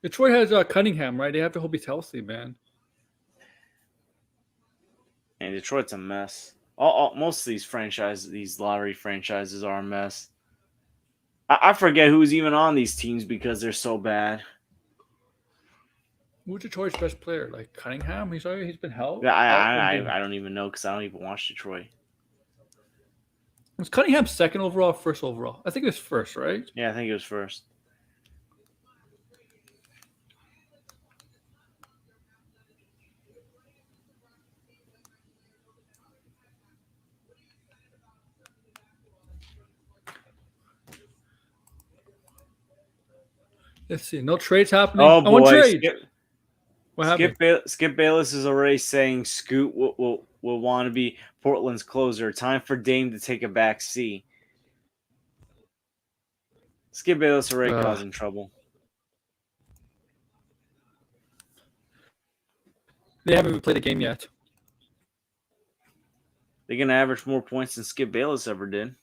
Detroit has Cunningham, right? They have to hope he's healthy, man. And Detroit's a mess. Most of these lottery franchises are a mess. I forget who's even on these teams because they're so bad. Who's Detroit's best player? Like Cunningham? He's been held. Yeah, out. I don't even know because I don't even watch Detroit. Was Cunningham second overall, first overall? I think it was first, right? Yeah, I think it was first. Let's see. No trades happening. Oh I want boy, trade. What happened? Skip Bayless is already saying Scoot will want to be Portland's closer. Time for Dame to take a back seat. Skip Bayless already causing trouble. They haven't even played a game yet. They're gonna average more points than Skip Bayless ever did.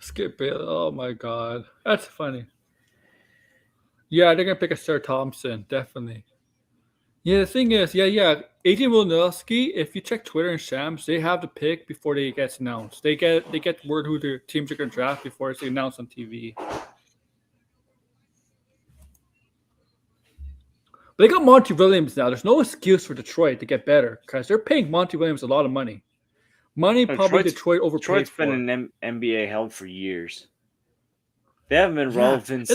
Skip Bayless. Oh my god, that's funny. Yeah, they're gonna pick a Sir Thompson, definitely. Yeah, the thing is, Adrian Wojnarowski, if you check Twitter and Shams, they have the pick before they get announced. They get word who their teams are gonna draft before it's announced on TV. But they got Monty Williams now. There's no excuse for Detroit to get better because they're paying Monty Williams a lot of money. Probably Detroit overpaid. Detroit's for. been an NBA held for years. They haven't been relevant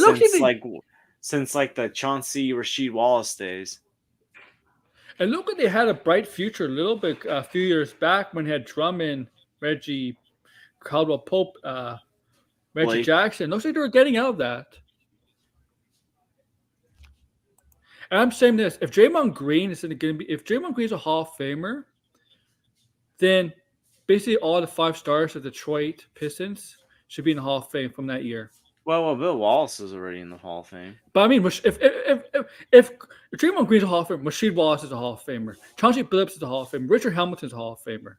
since the Chauncey Rasheed Wallace days. And look at they had a bright future a little bit a few years back when they had Drummond, Reggie, Caldwell Pope, Reggie Blake. Jackson. Looks like they were getting out of that. And I'm saying this: if Draymond Green if Draymond Green's a Hall of Famer, then basically all the 5 stars of Detroit Pistons should be in the Hall of Fame from that year. Well, Bill Wallace is already in the Hall of Fame. But I mean, if Draymond Green's a Hall of Famer, Rasheed Wallace is a Hall of Famer, Chauncey Billups is a Hall of Famer, Richard Hamilton's a Hall of Famer,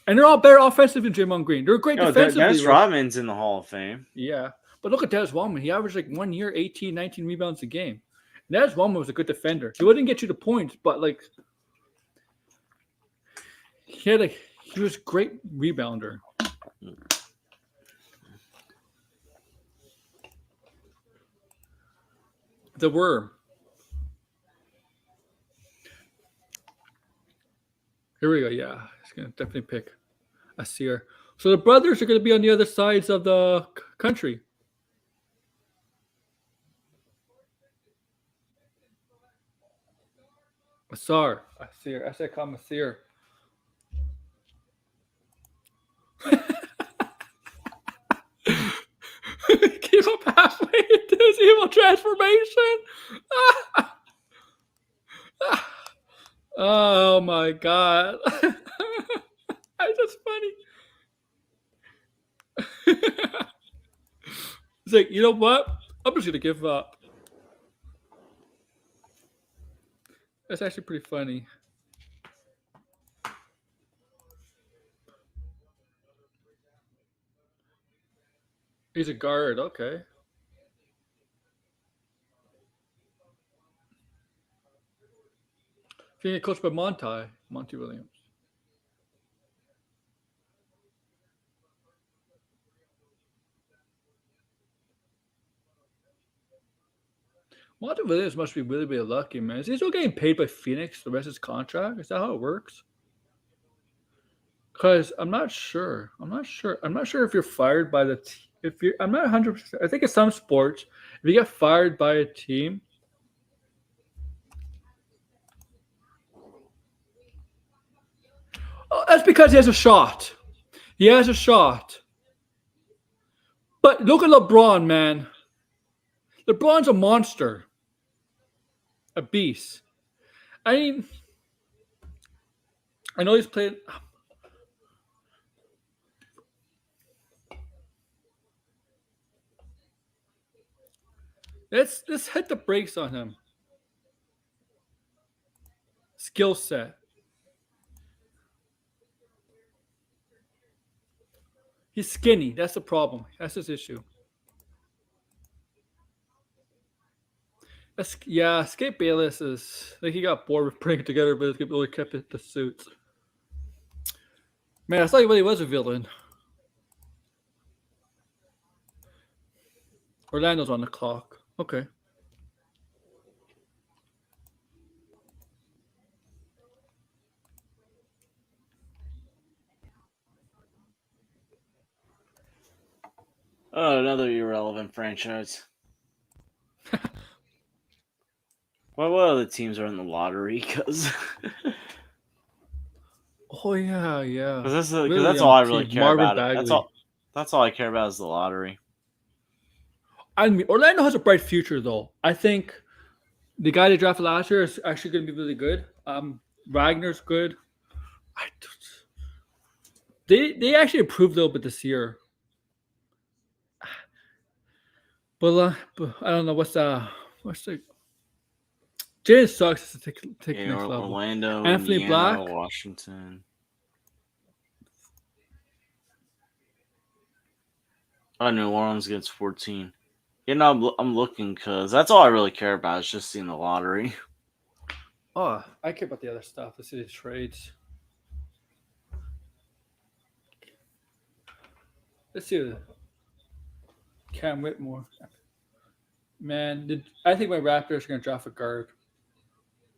and they're all better offensive than Draymond Green. They're great defensively. Dennis Rodman's in the Hall of Fame. Yeah, but look at Dennis Rodman. He averaged 1 year, 18, 19 rebounds a game. And Dennis Rodman was a good defender. He wouldn't get you the points, but he was a great rebounder. The Worm. Here we go. Yeah, he's going to definitely pick a seer. So the brothers are going to be on the other sides of the country. Asar. A seer. I said come a seer. Keep up halfway into his evil transformation. Oh my god. That's just funny. He's like, you know what? I'm just gonna give up. That's actually pretty funny. He's a guard, okay. Being coached by Monty Williams. Monty Williams must be really, really lucky, man. Is he still getting paid by Phoenix the rest of his contract? Is that how it works? Because I'm not sure. I'm not sure if you're fired by the team. I'm not 100%. I think in some sports, if you get fired by a team, that's because he has a shot. He has a shot. But look at LeBron, man. LeBron's a monster. A beast. I mean, I know he's played. Let's hit the brakes on him. Skill set. He's skinny. That's the problem. That's his issue. Skip Bayless is he got bored with putting it together, but he really kept it the suits. Man, I thought he really was a villain. Orlando's on the clock. Okay. Oh, another irrelevant franchise. What other teams are in the lottery? Because Oh yeah. that's Really that's all young I really team. care Marvin about. It. Bagley. That's all I care about is the lottery. I mean, Orlando has a bright future, though. I think the guy they drafted last year is actually going to be really good. Wagner's good. They actually improved a little bit this year. But I don't know what's the Jaden sucks to take the next level. Orlando, Anthony Indiana, Black. Washington. Oh, New Orleans gets 14. You know, I'm looking because that's all I really care about is just seeing the lottery. Oh, I care about the other stuff. Let's see the trades. Let's see. Cam Whitmore. Man, I think my Raptors are going to draft a guard.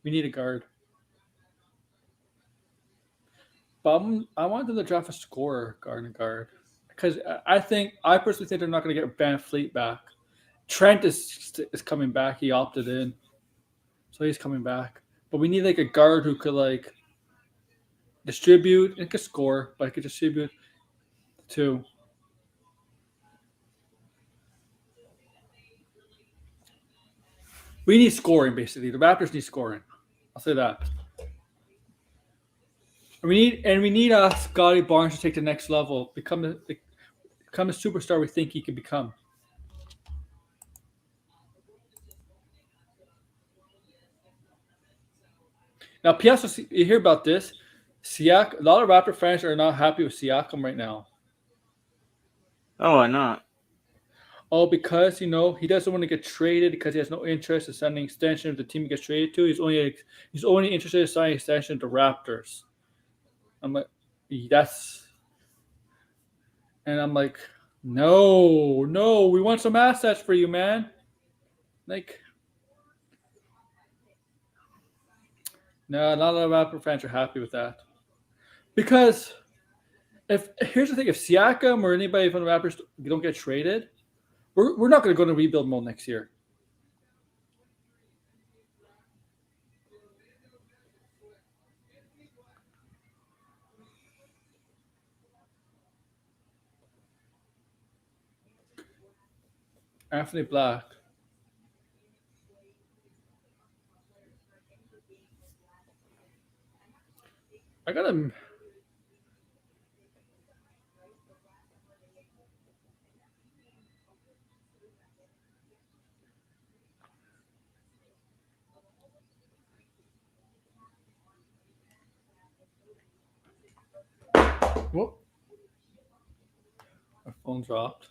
We need a guard. But I want them to draft a scorer, guard. Because I personally think they're not going to get Van Fleet back. Trent is coming back. He opted in. So he's coming back. But we need like a guard who could like distribute and could score, but could distribute too. We need scoring, basically. The Raptors need scoring. I'll say that. We need Scotty Barnes to take the next level, become the superstar we think he could become. Now, P.S. You hear about this? Siak. A lot of Raptor fans are not happy with Siakam right now. Oh, why not? Oh, because he doesn't want to get traded because he has no interest in signing an extension if the team he gets traded to. He's only interested in signing an extension to Raptors. I'm like, no, we want some assets for you, man. Like, no, not a lot of Raptor fans are happy with that. Because here's the thing, if Siakam or anybody from the Raptors don't get traded, we're not going to go into rebuild mode next year. Anthony Black. I got him. Whoop. My phone dropped.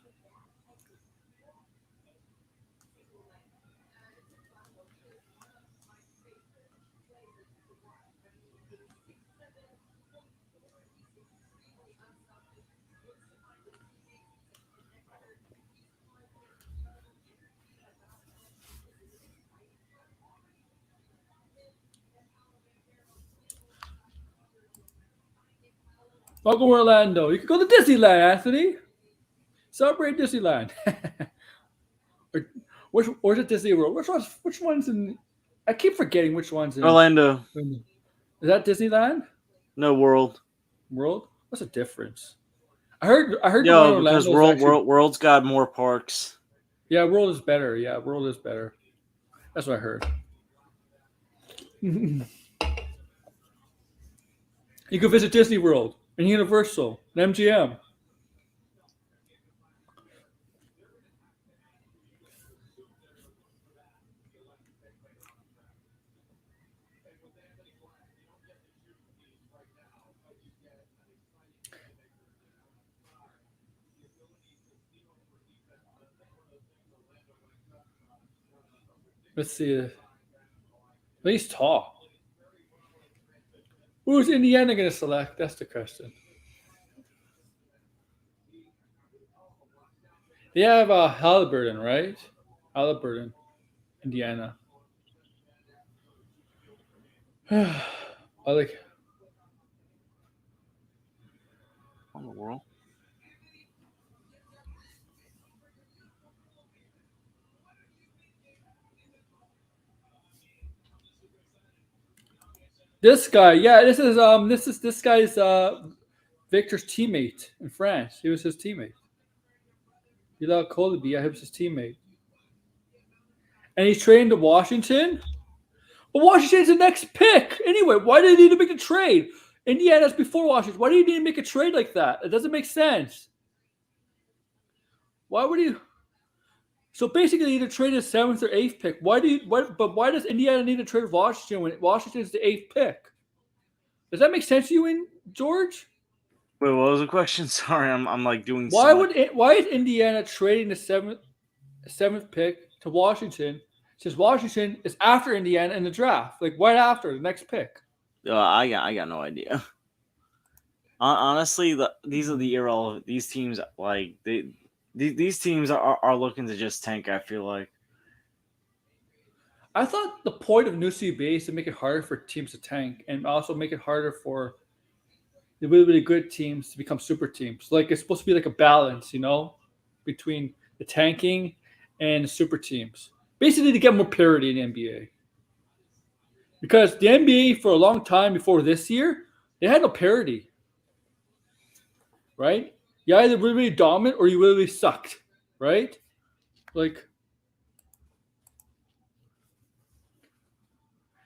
Welcome to Orlando. You can go to Disneyland, Anthony. Celebrate Disneyland. or is it Disney World? Which one's in? I keep forgetting which one's in Orlando. Is that Disneyland? No, World. World? What's the difference? I heard. Yo, because World's got more parks. Yeah, World is better. Yeah, World is better. That's what I heard. You can visit Disney World and Universal and MGM. Let's see. At least tall. Who's Indiana going to select? That's the question. They have Halliburton, right? Halliburton, Indiana. I like. On the world. This guy, yeah, this guy's Victor's teammate in France. He was his teammate. Bilal Koulibaly, yeah, he was his teammate. And he's trading to Washington. But Washington's the next pick. Anyway, why do you need to make a trade? Indiana's before Washington. Why do you need to make a trade like that? It doesn't make sense. Why would you? So basically, you need to trade a 7th or 8th pick. But why does Indiana need to trade Washington when Washington's the 8th pick? Does that make sense to you, George? Wait, what was the question? Sorry, I'm like doing. Why is Indiana trading the seventh pick to Washington? Since Washington is after Indiana in the draft, like right after the next pick. I got no idea. Honestly, these are the irrelevant. These teams like these teams are looking to just tank. I feel like. I thought the point of new CBA is to make it harder for teams to tank and also make it harder for the really, really good teams to become super teams. Like it's supposed to be like a balance, between the tanking and the super teams. Basically to get more parity in the NBA. Because the NBA for a long time before this year, they had no parity. Right? You either really, really dominant or you really sucked. Right? Like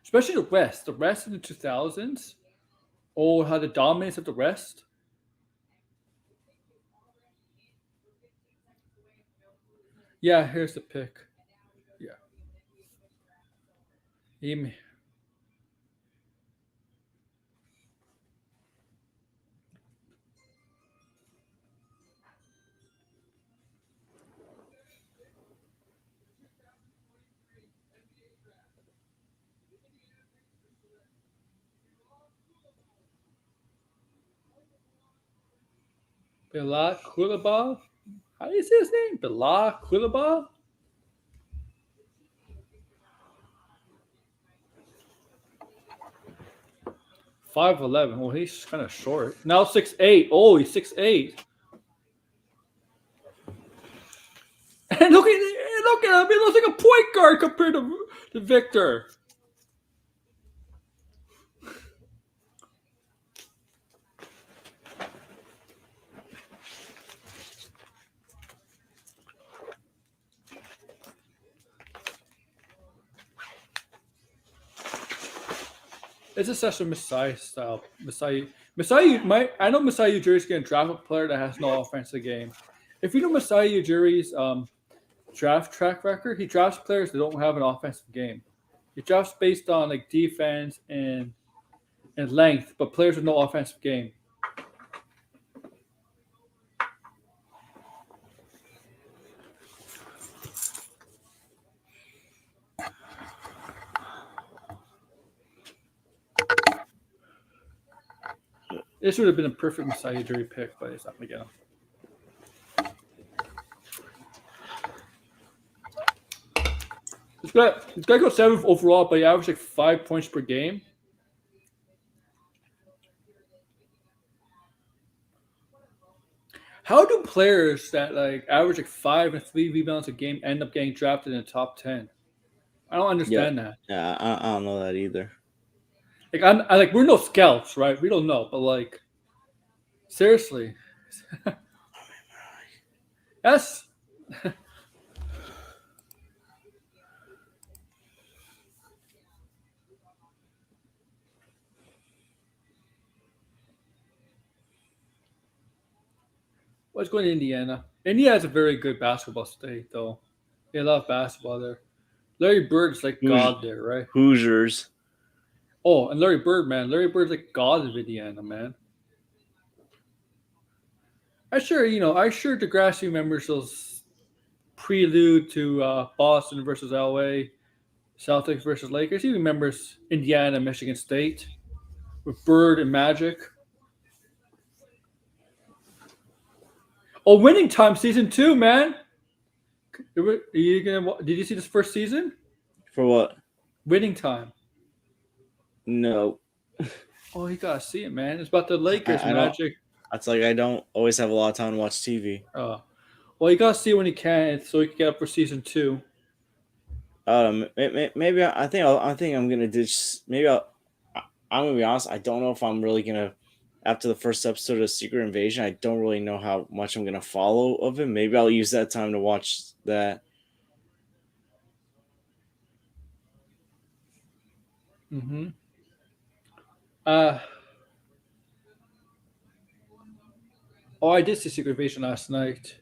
especially the West. The West in the 2000s. Oh, how the dominance of the West. Yeah, here's the pick. Yeah. Bilal Koulibaly. How do you say his name? Bilal Koulibaly? $5'11". Well, he's kind of short. Now 6'8". Oh, he's 6'8". And look at him. He looks like a point guard compared to Victor. It's a such a Masai style. I know Masai Ujiri's going to draft a player that has no offensive game. If you know Masai Ujiri's draft track record, he drafts players that don't have an offensive game. He drafts based on like defense and length, but players with no offensive game. This would have been a perfect Masai Ujiri pick, but it's not going to get him. This guy got 7th overall, but he averaged like 5 points per game. How do players that like average like 5 and 3 rebounds a game end up getting drafted in the top 10? I don't understand that. Yeah, I don't know that either. Like we're no scouts, right? We don't know, but like seriously, that's. What's going to Indiana? Indiana has a very good basketball state, though. They love basketball there. Larry Bird's like God there, right? Hoosiers. Oh, and Larry Bird, man. Larry Bird's like God of Indiana, man. I'm sure Degrassi remembers those prelude to Boston versus LA, Celtics versus Lakers. He remembers Indiana, Michigan State with Bird and Magic. Oh, Winning Time Season 2, man. Did you see this first season? For what? Winning Time. No. Oh, you gotta see it, man. It's about the Lakers I don't. Magic. It's like I don't always have a lot of time to watch TV. Well, you gotta see it when you can, so you can get up for season 2. Maybe I think I'm gonna ditch. I'm gonna be honest. I don't know if I'm really gonna. After the first episode of Secret Invasion, I don't really know how much I'm gonna follow of it. Maybe I'll use that time to watch that. Mm-hmm. I did see Secret Invasion last night.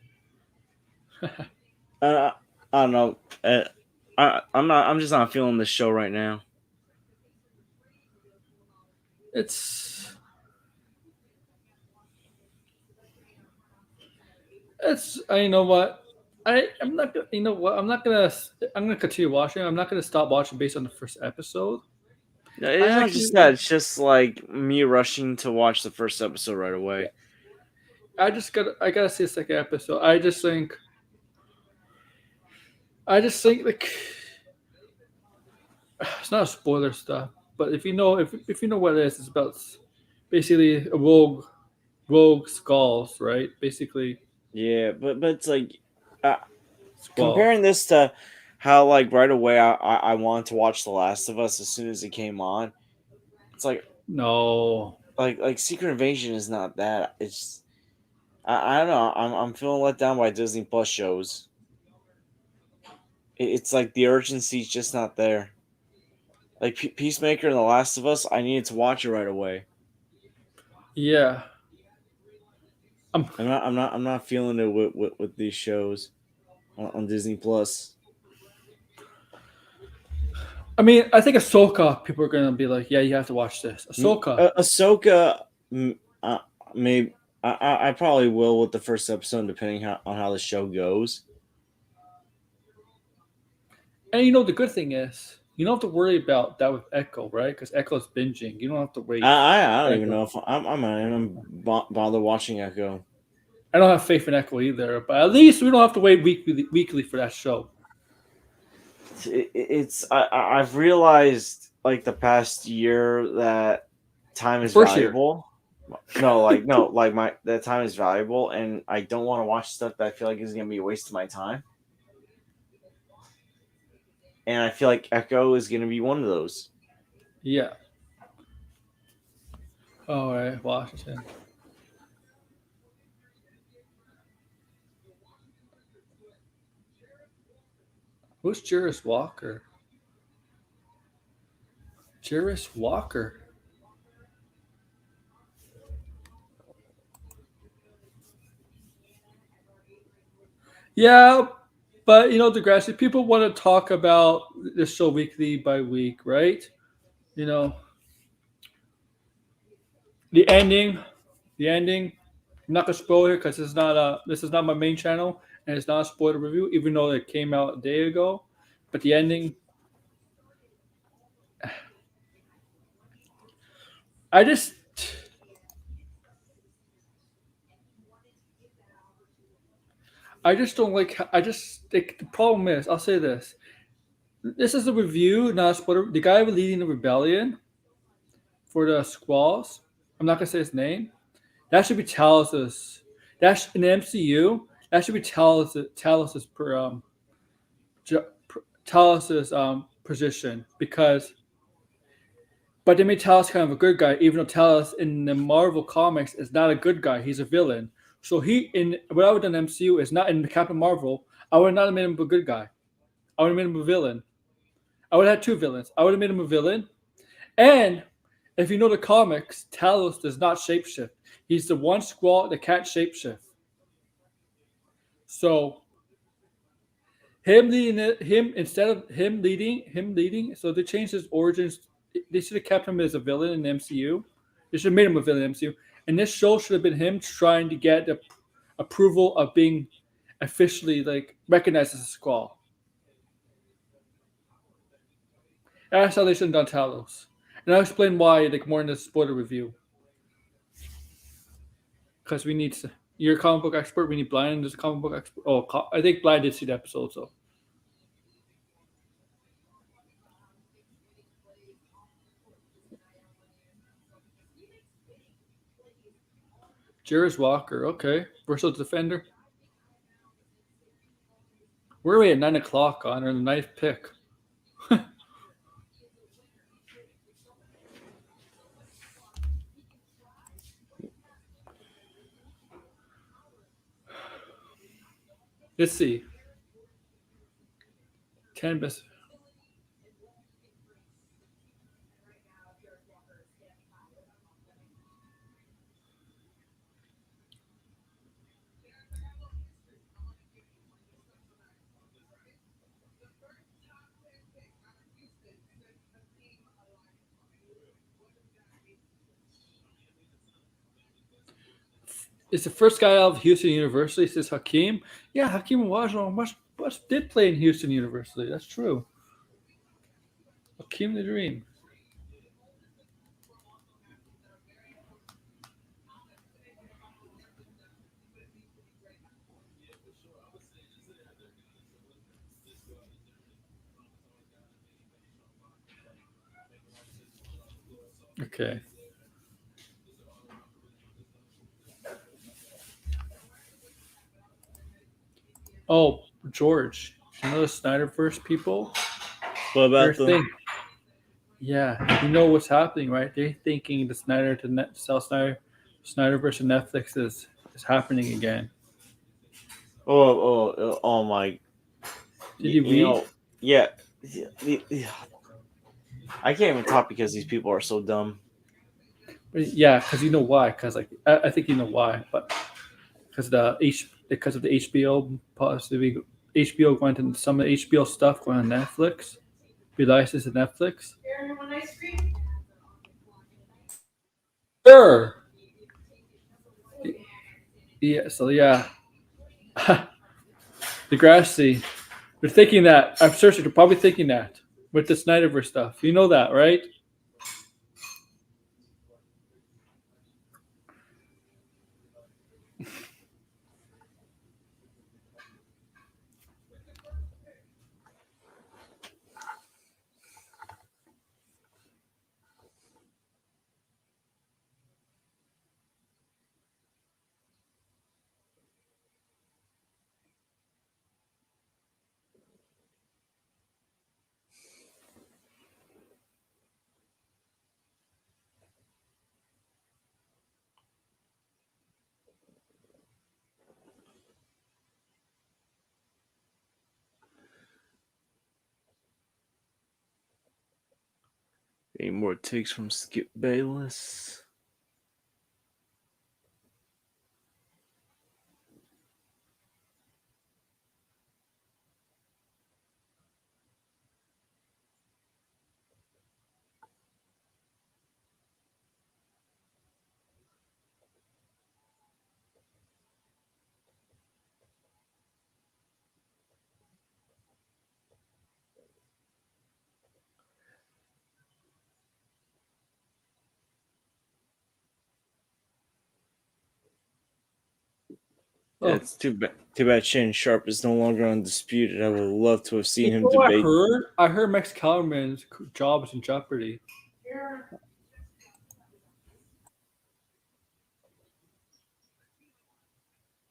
I don't know. I'm just not feeling this show right now. You know what? I'm not gonna. You know what? I'm gonna continue watching. I'm not gonna stop watching based on the first episode. No, it's not just that. It's just like me rushing to watch the first episode right away. I gotta see the second episode. I just think like it's not a spoiler stuff, but if you know what it is, it's about basically a rogue skulls, right? Basically, Yeah, but it's like skulls. comparing this to how like right away I wanted to watch The Last of Us as soon as it came on. It's like No, like Secret Invasion is not that. It's I don't know. I'm feeling let down by Disney Plus shows. It's like the urgency's just not there. Like Peacemaker and The Last of Us, I needed to watch it right away. yeah. I'm not feeling it with these shows on Disney Plus. I mean, I think Ahsoka. People are gonna be like, "Yeah, you have to watch this." Ahsoka. Ahsoka, maybe I probably will with the first episode, depending on how the show goes. And you know the good thing is, you don't have to worry about that with Echo, right? Because Echo's binging. You don't have to wait. I don't even know if I'm not even bother watching Echo. I don't have faith in Echo either, but at least we don't have to wait weekly for that show. I've realized like the past year that time is valuable. That time is valuable, and I don't want to watch stuff that I feel like is going to be a waste of my time. And I feel like Echo is going to be one of those. Yeah. All right, Washington. Who's Jarvis Walker? Jarvis Walker. Yeah, but you know, Degrassi, people want to talk about this show weekly by week, right? You know, the ending. I'm not gonna spoil it because this is not my main channel and it's not a spoiler review, even though it came out a day ago. But the ending, I just don't like. The problem is, I'll say this: this is a review, not a spoiler. The guy leading the rebellion for the Squalls. I'm not gonna say his name. That should be Talos's. That's in the MCU. That should be Talos's position because. But they made Talos kind of a good guy, even though Talos in the Marvel comics is not a good guy. He's a villain. So what I would have done in MCU is not in Captain Marvel. I would not have made him a good guy. I would have made him a villain. I would have had two villains. I would have made him a villain. And if you know the comics, Talos does not shapeshift. He's the one Squall that can't shapeshift. So him leading. So they changed his origins. They should have kept him as a villain in the MCU. They should have made him a villain in the MCU. And this show should have been him trying to get the approval of being officially like recognized as a Squall. That's how they should have done Talos. And I'll explain why like more in the spoiler review. Because we need to. You're a comic book expert. We need Blind as a comic book expert. Oh, I think Blind did see the episode, so. Jarvis Walker, okay. Versatile defender. Where are we at 9 o'clock on our ninth pick? Let's see. 10 best. It's the first guy out of Houston University, says Hakeem. Yeah, Hakeem Olajuwon did play in Houston University. That's true. Hakeem the Dream. Okay. Oh, George. You know the Snyderverse people? What They're about them? think, yeah, you know what's happening, right? They're thinking the Snyder to sell Snyderverse and Netflix is happening again. Oh my! Did you read? know, yeah. I can't even talk because these people are so dumb. Yeah, because you know why? Because like I think you know why, but because of the HBO possibly HBO going to some of the HBO stuff going on Netflix, be licensed to Netflix. Sure. Yeah. So yeah, Degrassi. They're thinking that. I'm sure they're probably thinking that with the Snyderverse stuff. You know that, right? Any more takes from Skip Bayless? Oh. Yeah, it's too bad. Too bad Shannon Sharp is no longer undisputed. I would love to have seen You him know what debate. I heard Max Kellerman's job is in jeopardy.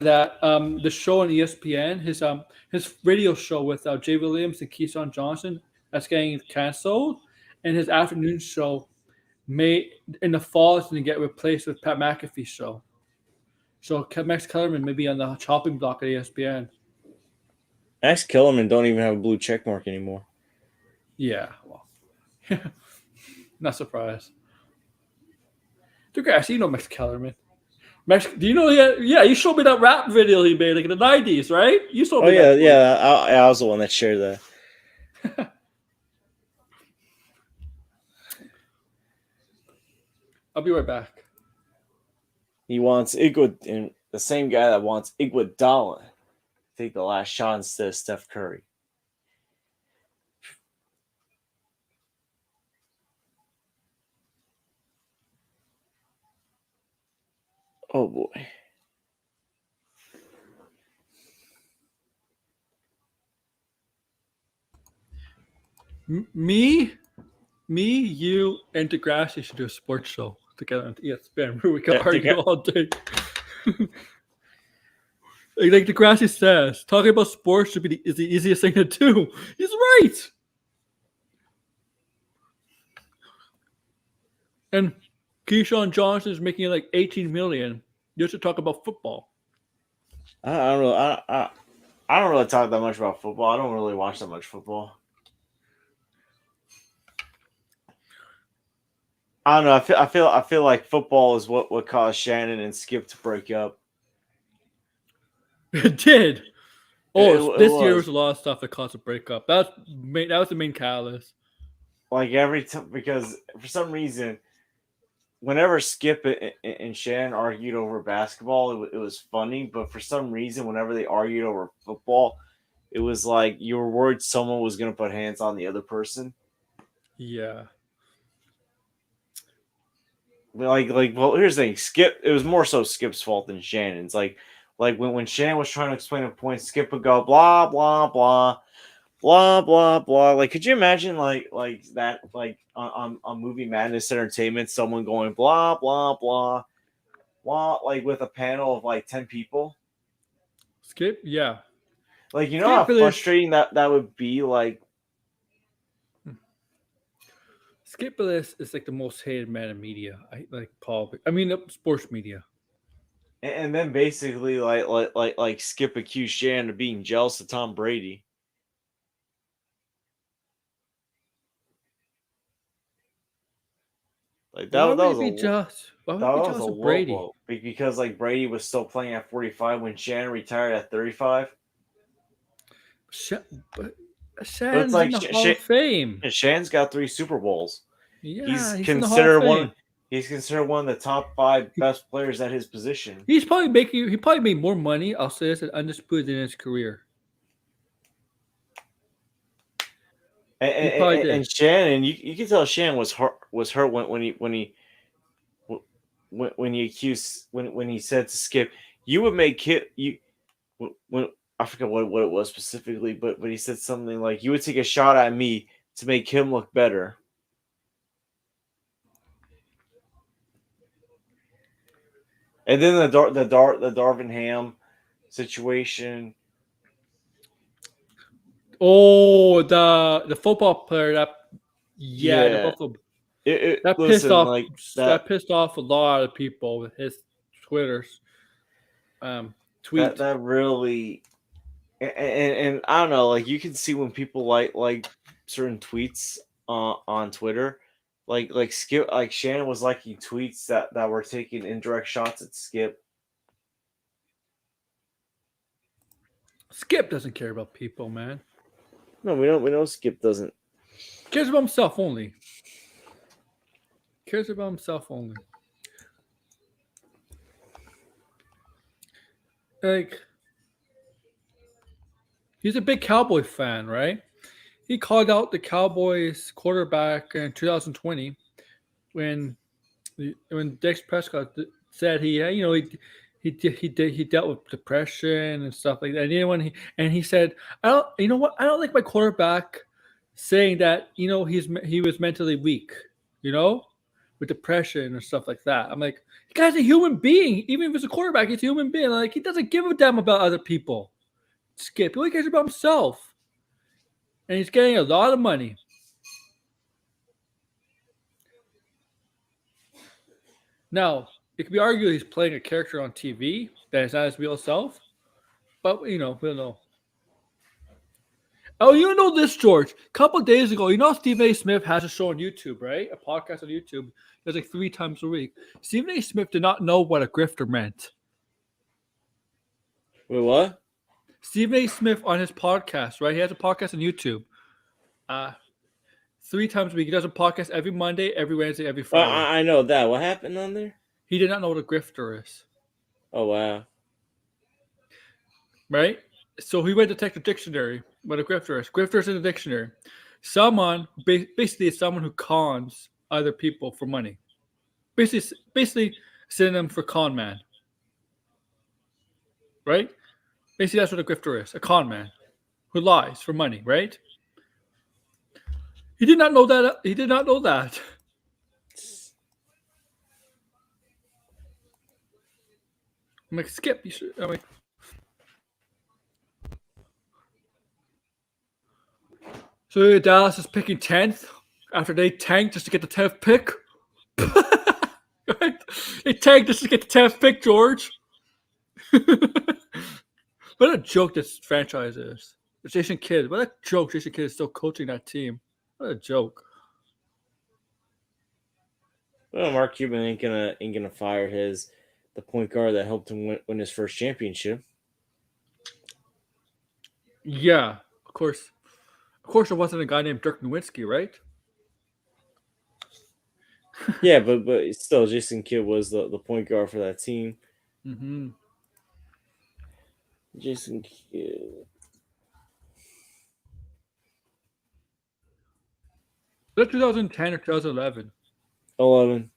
That the show on ESPN, his radio show with Jay Williams and Keyshawn Johnson, that's getting canceled, and his afternoon show may in the fall is going to get replaced with Pat McAfee's show. So Max Kellerman may be on the chopping block at ESPN. Max Kellerman don't even have a blue check mark anymore. Yeah, well, not surprised. Dude, you know Max Kellerman. Max, do you know? Yeah, you showed me that rap video he made like in the '90s, right? You showed Oh me. yeah, that yeah. I was the one that shared that. I'll be right back. He wants and the same guy that wants Iguodala to take the last shot instead of Steph Curry. Oh boy. Me, you, and Degrassi should do a sports show together on ESPN where we can Yeah, argue all day. Like Degrassi says, talking about sports should be is the easiest thing to do. He's right. And Keyshawn Johnson is making like 18 million just to talk about football. I don't really, I don't really talk that much about football. I don't really watch that much football. I don't know. I feel like football is what caused Shannon and Skip to break up. It did. Oh, It this year was. was a lot of stuff that caused a breakup. That was the main catalyst. Like every time, because for some reason, whenever Skip and Shannon argued over basketball, it was funny. But for some reason, whenever they argued over football, it was like you were worried someone was going to put hands on the other person. Yeah. Well, here's the thing. Skip, it was more so Skip's fault than Shannon's. Like when Shannon was trying to explain a point, Skip would go blah blah blah blah blah blah. Like, could you imagine like that on Movie Madness Entertainment, someone going blah blah blah blah, like with a panel of like 10 people? Skip, yeah. Like, you know how frustrating that would be. Like, Skip Bayless is like the most hated man in media. Sports media. and then basically like Skip accused Shannon of being jealous of Tom Brady. Like that was a just. Why would be jealous of Brady? blow. Because like Brady was still playing at 45 when Shannon retired at 35. But Shannon's like in the Hall of Fame. Shannon's got 3 Super Bowls. Yeah, he's in the Hall considered of Fame. one. He's considered one of the top 5 best players at his position. He probably made more money, I'll say this, than Undisputed in his career. And Shannon, you can tell Shannon was hurt when he said to Skip, you would make when I forget what it was specifically, but he said something like, you would take a shot at me to make him look better. And then the Darvin Ham situation. Oh, the football player that the Buffalo that pissed off a lot of people with his Twitters tweet. That really and I don't know, like you can see when people like certain tweets on Twitter, like Skip, like Shannon was liking tweets that were taking indirect shots at Skip. Skip doesn't care about people, man. No, we know Skip doesn't. Cares about himself only. Cares about himself only. Like, he's a big Cowboy fan, right? He called out the Cowboys quarterback in 2020 when Dak Prescott said he dealt with depression and stuff like that. And he said, I don't like my quarterback saying that, he was mentally weak, with depression and stuff like that. I'm like, the guy's a human being. Even if he's a quarterback, he's a human being. Like, he doesn't give a damn about other people. Skip, he only cares about himself. And he's getting a lot of money. Now, it could be argued he's playing a character on TV that is not his real self. But, we don't know. Oh, you know this, George. A couple of days ago, Stephen A. Smith has a show on YouTube, right? A podcast on YouTube. There's like 3 times a week. Stephen A. Smith did not know what a grifter meant. Wait, what? Stephen A. Smith on his podcast, right? He has a podcast on YouTube. 3 times a week. He does a podcast every Monday, every Wednesday, every Friday. I know that. What happened on there? He did not know what a grifter is. Oh, wow. Right? So he went to take the dictionary. What a grifter is. Grifter is in the dictionary. Someone, basically, it's someone who cons other people for money. Basically, synonym for con man. Right? Basically, that's what a grifter is. A con man who lies for money, right? He did not know that. He did not know that. I'm like, Skip, you should. I'm like, so Dallas is picking 10th after they tanked just to get the 10th pick. Right? They tanked just to get the 10th pick, George. What a joke this franchise is. Jason Kidd. What a joke Jason Kidd is still coaching that team. What a joke. Well, Mark Cuban ain't gonna fire the point guard that helped him win his first championship. Yeah, of course. Of course, there wasn't a guy named Dirk Nowitzki, right? Yeah, but still, Jason Kidd was the point guard for that team. Mm-hmm. Jason Kidd. Was that 2010 or 2011? 11.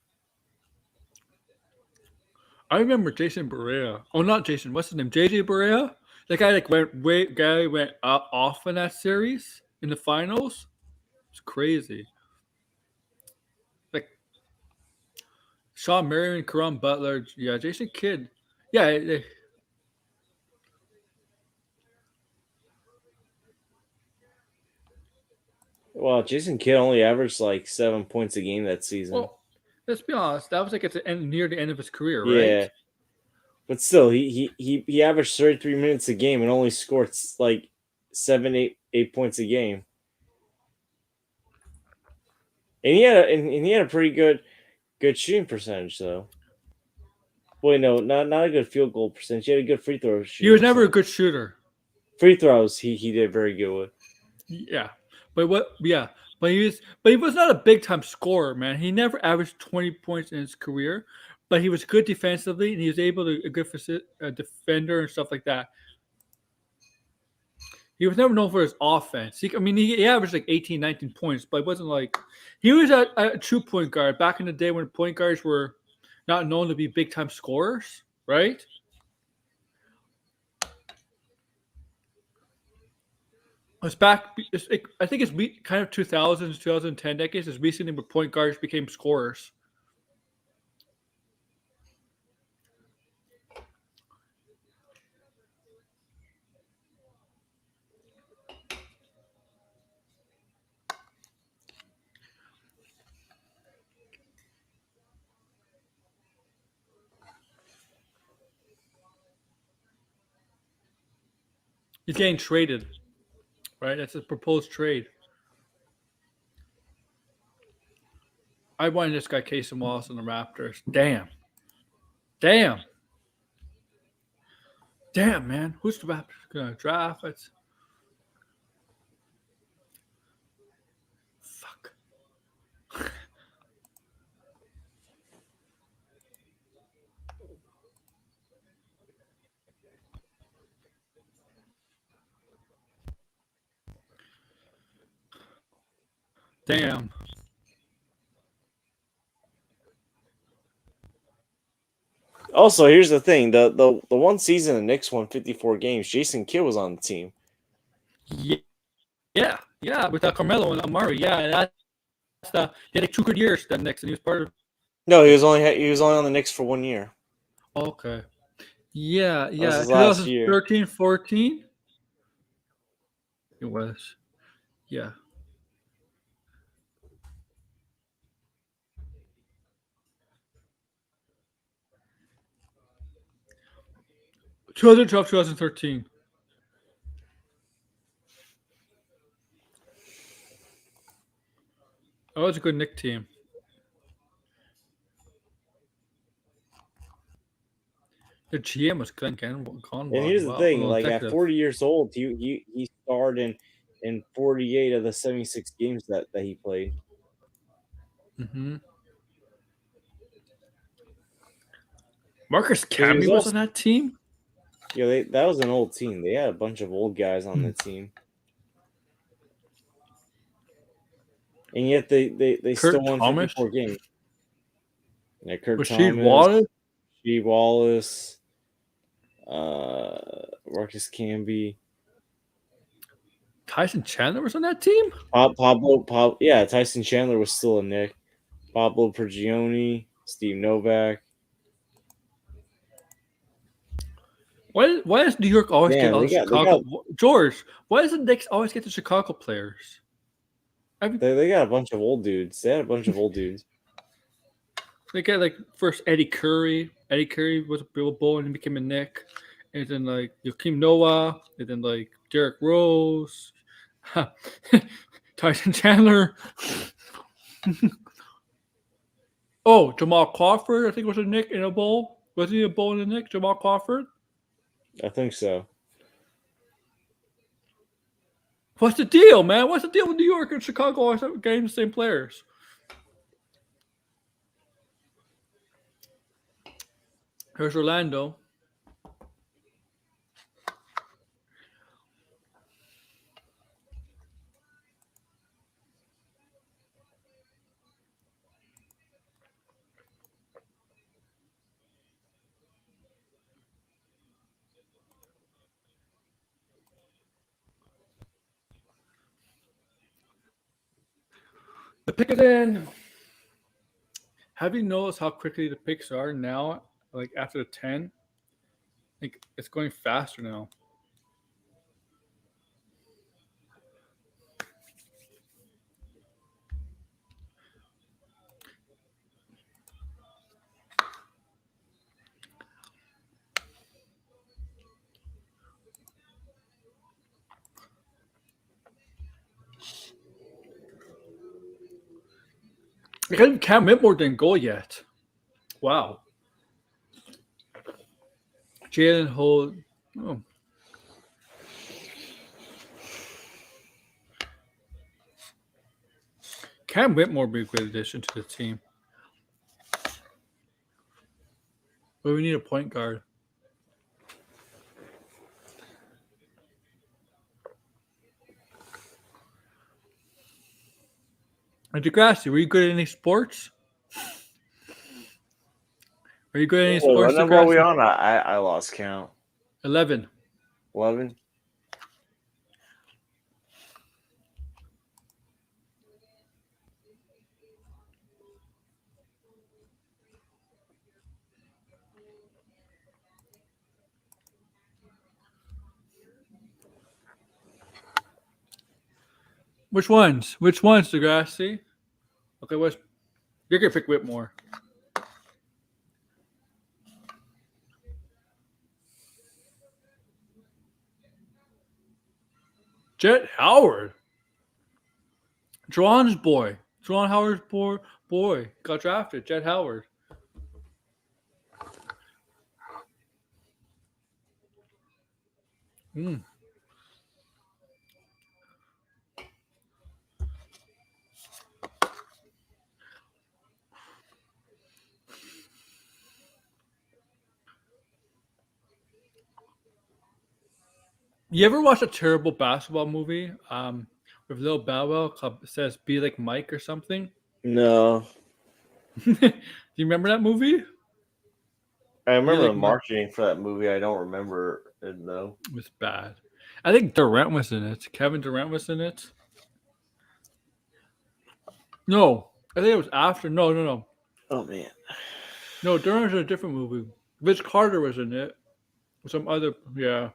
I remember Jason Barea. Oh, not Jason. What's his name? JJ Barea. That guy went off in that series in the finals. It's crazy. Like Sean Marion, Karan Butler. Yeah, Jason Kidd. Yeah. Well, Jason Kidd only averaged like 7 points a game that season. Well, let's be honest. That was like at the end, near the end of his career, right? Yeah, but still, he averaged 33 minutes a game and only scored like 8 points a game. And he had a pretty good shooting percentage though. Wait, no, not a good field goal percentage. He had a good free throw shooting. He was never a percentage. good shooter. Free throws. He did very good with. Yeah, but what? Yeah, but he was not a big time scorer, man. He never averaged 20 points in his career, but he was good defensively, and he was able to a good defender and stuff like that. He was never known for his offense. He averaged like 18, 19 points, but it wasn't like he was a true point guard back in the day when point guards were not known to be big time scorers, right? It's back. I think it's kind of 2000s, 2010 decades. It's recently where point guards became scorers. He's getting traded, right? That's a proposed trade. I wanted this guy, Casey Wallace, in the Raptors. Damn, man. Who's the Raptors gonna draft? It's fuck. Damn. Also, here's the thing: the one season the Knicks won 54 games. Jason Kidd was on the team. Yeah, with Carmelo and Amari. Yeah, that's he had like 2 good years that Knicks, and he was part of. No, he was only on the Knicks for 1 year. Okay. Yeah. was his last year. 2013, 14. It was. Yeah. – 2012, 2013. That was a good Knicks team. The GM was Glenn Conwell. And here's the thing: like at 40 years old, he starred in 48 of the 76 games that he played. Mm-hmm. Marcus Camby was on that team. Yeah, that was an old team. They had a bunch of old guys on the team, and yet they still won 54 games. Yeah, Kurt Thomas, Rasheed Wallace, Marcus Camby. Tyson Chandler was on that team? Yeah, Tyson Chandler was still a Knick. Pablo Prigioni, Steve Novak. Why does New York always get Man, all the they got- Chicago? George, why does the Knicks always get the Chicago players? They got a bunch of old dudes. They had a bunch of old dudes. They get like first Eddie Curry. Eddie Curry was a Bill Bull and he became a Knick. And then like Joakim Noah. And then like Derrick Rose. Tyson Chandler. Oh, Jamal Crawford, I think was a Knick in a bowl. Was he a bowl in a Knick, Jamal Crawford? I think so. What's the deal, man? What's the deal with New York and Chicago always getting the same players? Here's Orlando. The pick is in. Have you noticed how quickly the picks are now? Like after the 10? Like it's going faster now. Cam Whitmore didn't go yet. Wow. Jalen Holt. Oh. Cam Whitmore would be a great addition to the team. But we need a point guard. And Degrassi, were you good at any sports? Are you good at any sports? What number are we on? I lost count. 11. 11? Which ones? Which ones, Degrassi? Okay, you're gonna pick Whitmore. Jet Howard. Juwan's boy. Juwan Howard's boy got drafted. Jet Howard. You ever watch a terrible basketball movie with Lil Bow Wow called says "Be Like Mike" or something? No. Do you remember that movie? I remember like the marketing for that movie. I don't remember it, though. It was bad. I think Durant was in it. Kevin Durant was in it. No, I think it was after. No. Oh, man. No, Durant was in a different movie. Vince Carter was in it. Some other, yeah.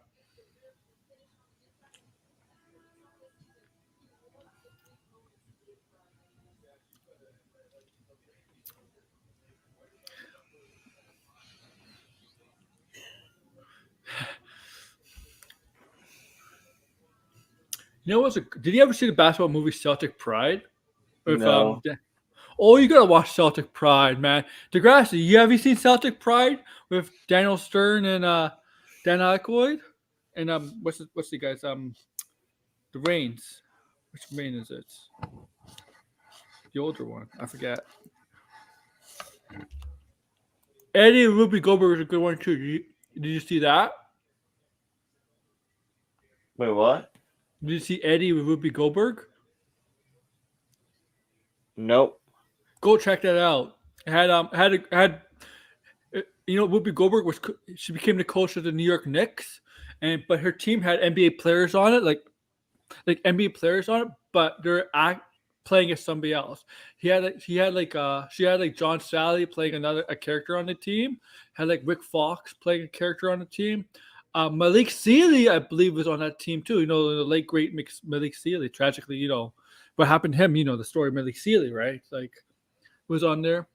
You know what's did you ever see the basketball movie Celtic Pride? With, No. Oh, you gotta watch Celtic Pride, man. Degrassi, have you seen Celtic Pride with Daniel Stern and Dan Aykroyd? And what's the guys? The Reigns. Which Reign is it? The older one. I forget. Eddie and Ruby Goldberg is a good one too. Did you see that? Wait, what? Did you see Eddie with Ruby Goldberg? Nope. Go check that out. It had you know, Whoopi Goldberg she became the coach of the New York Knicks, but her team had NBA players on it, like like NBA players on it, but they're playing as somebody else. She had like John Sally playing a character on the team. Had like Rick Fox playing a character on the team. Malik Sealy, I believe, was on that team too. You know, the late great Malik Sealy. Tragically, you know, what happened to him. You know, the story of Malik Sealy, right? Like, was on there.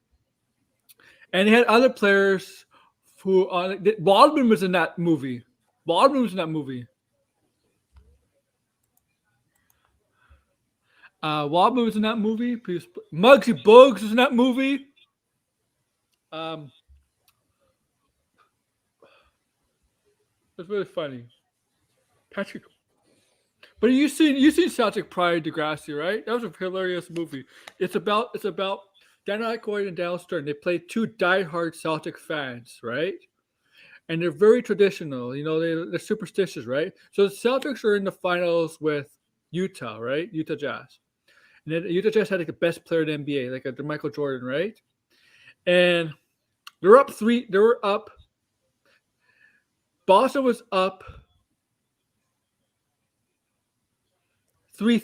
And he had other players who Waldman was in that movie. Waldman was in that movie. Waldman was in that movie. Muggsy Bogues was in that movie. It's really funny. Patrick. But you seen Celtic Pride Degrassi, right? That was a hilarious movie. It's about Dan Aykroyd and Dale Stern. They play two diehard Celtic fans, right? And they're very traditional. You know, they're superstitious, right? So the Celtics are in the finals with Utah, right? Utah Jazz. And then Utah Jazz had like the best player in the NBA, like a Michael Jordan, right? And they're up 3. They were up. Boston was up 3-2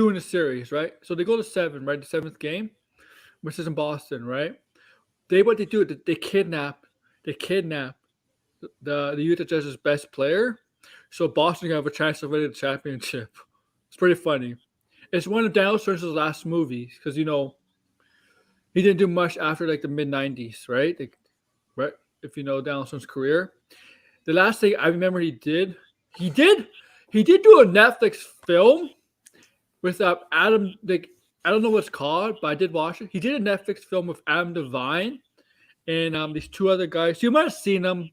in the series, right? So they go to 7, right? The 7th game, which is in Boston, right? What they do, they kidnap the Utah Jazz's best player, so Boston can have a chance to win the championship. It's pretty funny. It's one of Daniel Stern's last movies because, you know, he didn't do much after like the mid '90s, right? Right? If you know Daniel Stern's career, the last thing I remember he did do a Netflix film with Adam. Like, I don't know what it's called, but I did watch it. He did a Netflix film with Adam Devine and these two other guys. You might have seen them.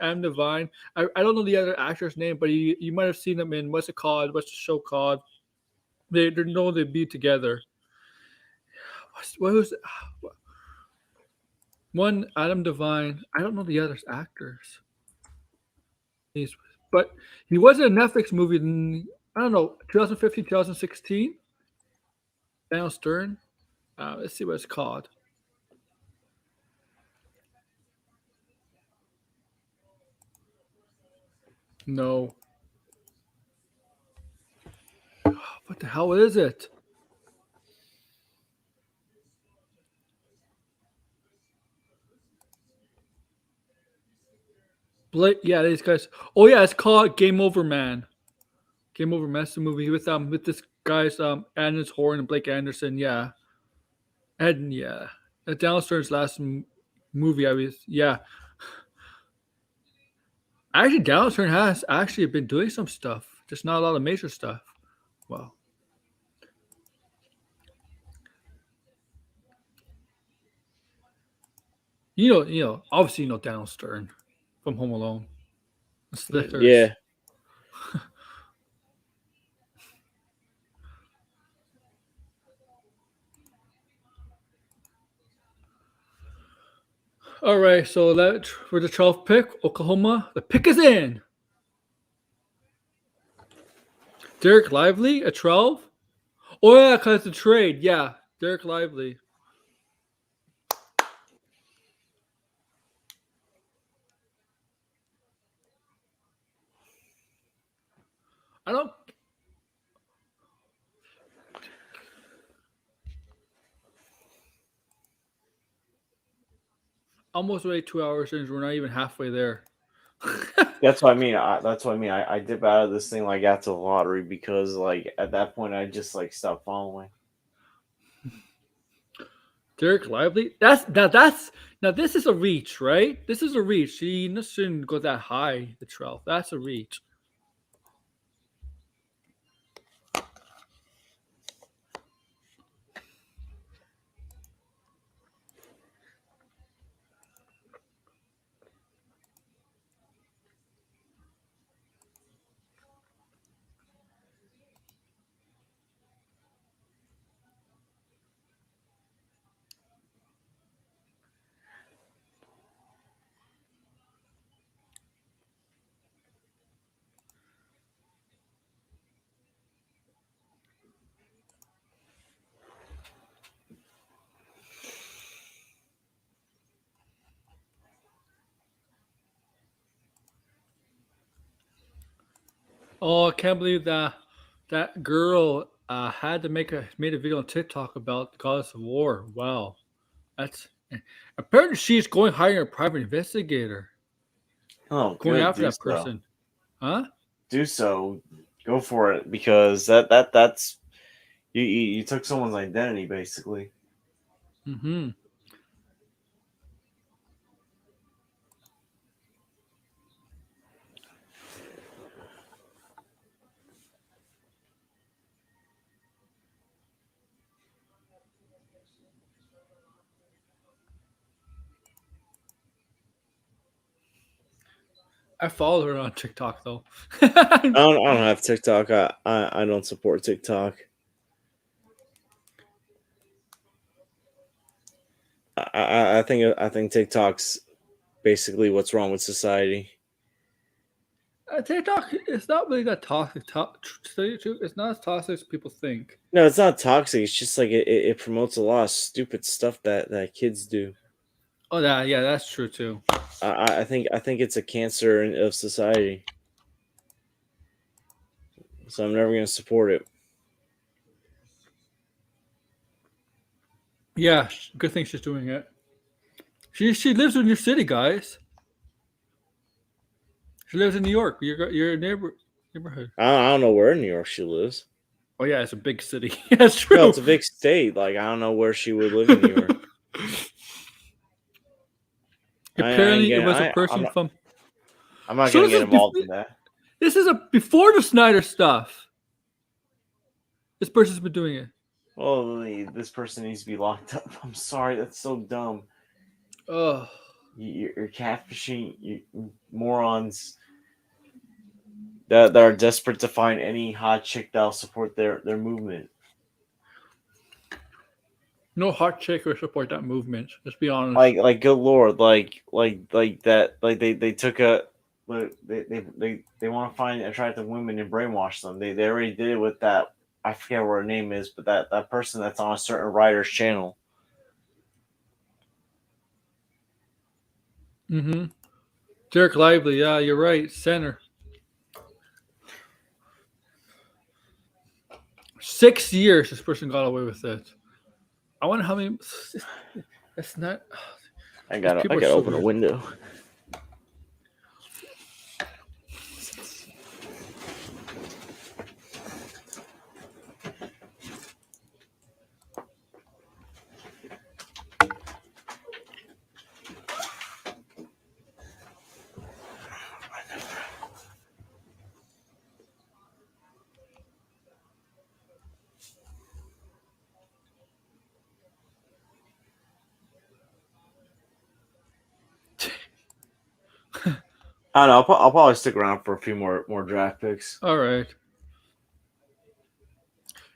Adam Devine. I don't know the other actor's name, but you might have seen them in what's it called? What's the show called? They're known to be together. What was it? One Adam Devine. I don't know the other actors. But he was in a Netflix movie in, I don't know, 2015, 2016. Daniel Stern. Let's see what it's called. No. What the hell is it? Yeah, these guys. Oh yeah, it's called Game Over Man. Game Over Man. That's the movie with this guys Anders Horn and Blake Anderson. Yeah, and yeah, Daniel Stern's last movie. Actually, Daniel Stern has actually been doing some stuff, just not a lot of major stuff. Wow. You know, obviously, you know Daniel Stern from Home Alone. Slickers. Yeah. All right, so for the 12th pick, Oklahoma. The pick is in. Derek Lively at 12. Oh yeah, because the trade. Yeah, Derek Lively. I don't. Almost already 2 hours in. We're not even halfway there. That's what I mean. I dip out of this thing like after the lottery because like at that point I just like stopped following. Derek Lively. Now this is a reach, right? This is a reach. He shouldn't go that high. The 12th. That's a reach. Oh, I can't believe that That girl had to made a video on TikTok about the cause of war. Wow, that's apparently she's going hire a private investigator, Oh, going good. after Do that so. person. Huh? Do so. Go for it because that's you took someone's identity basically. Mm-hmm. I follow her on TikTok though. I don't have TikTok. I don't support TikTok. I think TikTok's basically what's wrong with society. TikTok it's not really that toxic. To tell you the truth, it's not as toxic as people think. No, it's not toxic. It's just like it promotes a lot of stupid stuff that kids do. Oh yeah, that's true too. I think it's a cancer of society. So I'm never gonna support it. Yeah, good thing she's doing it. She lives in your city, guys. She lives in New York. Your neighborhood. I don't know where in New York she lives. Oh yeah, it's a big city. That's true. No, it's a big state. Like I don't know where she would live in New York. Apparently, it was a person from. I'm not So gonna this get is involved in that. This is before the Snyder stuff. This person's been doing it. Oh, this person needs to be locked up. I'm sorry, that's so dumb. Oh, You're catfishing you morons that are desperate to find any hot chick that'll support their movement. no hot chick or support that movement. Let's be honest. Like good lord, like that, like they took a. They want to find attractive women and brainwash them. They already did it with that. I forget what her name is, but that person that's on a certain writer's channel. Mm-hmm. Derek Lively. Yeah, you're right. Center. 6 years this person got away with it. I wonder how many. That's not. I gotta people are so open a weird. window. I don't know. I'll probably stick around for a few more draft picks. All right.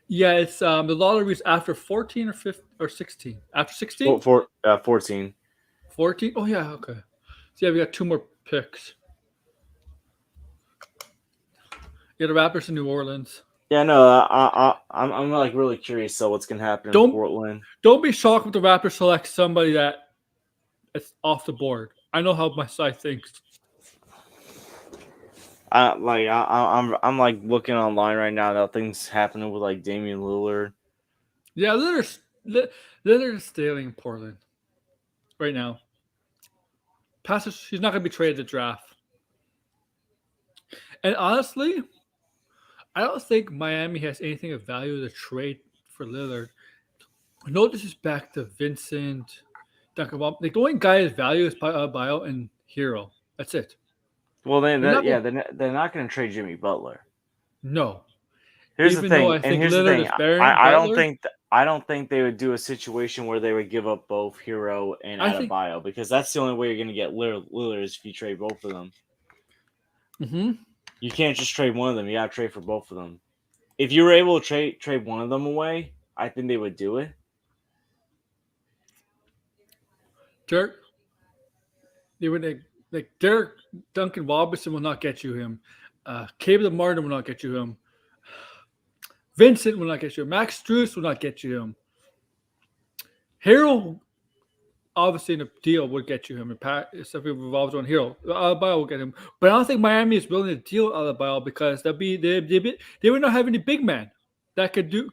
Yeah, it's the lottery's after 14 or 15 or 16. After 16? 14. 14? Oh yeah, okay. So yeah, we got 2 more picks. Yeah, the Raptors in New Orleans. Yeah, no, I'm like really curious. So what's gonna happen in Portland? Don't be shocked if the Raptors select somebody that's off the board. I know how my side thinks. I'm like looking online right now that things happening with like Damian Lillard. Yeah, Lillard is staying in Portland right now. He's not going to be traded to draft. And honestly, I don't think Miami has anything of value to trade for Lillard. No disrespect to Vincent, Duncan. Like the only guy of value is Bio and Hero. That's it. Well, they're not going to trade Jimmy Butler. No. Here's the thing. I don't think they would do a situation where they would give up both Hero and Adebayo because that's the only way you're going to get Lillard is if you trade both of them. Mm-hmm. You can't just trade one of them. You got to trade for both of them. If you were able to trade one of them away, I think they would do it. Dirk, they would like Derek Duncan Robinson will not get you him. Caleb Martin will not get you him. Vincent will not get you him. Max Strus will not get you him. Harold obviously the deal would get you him. If it revolves around Hero, Adebayo will get him. But I don't think Miami is willing to deal with Adebayo because they would not have any big man that could do.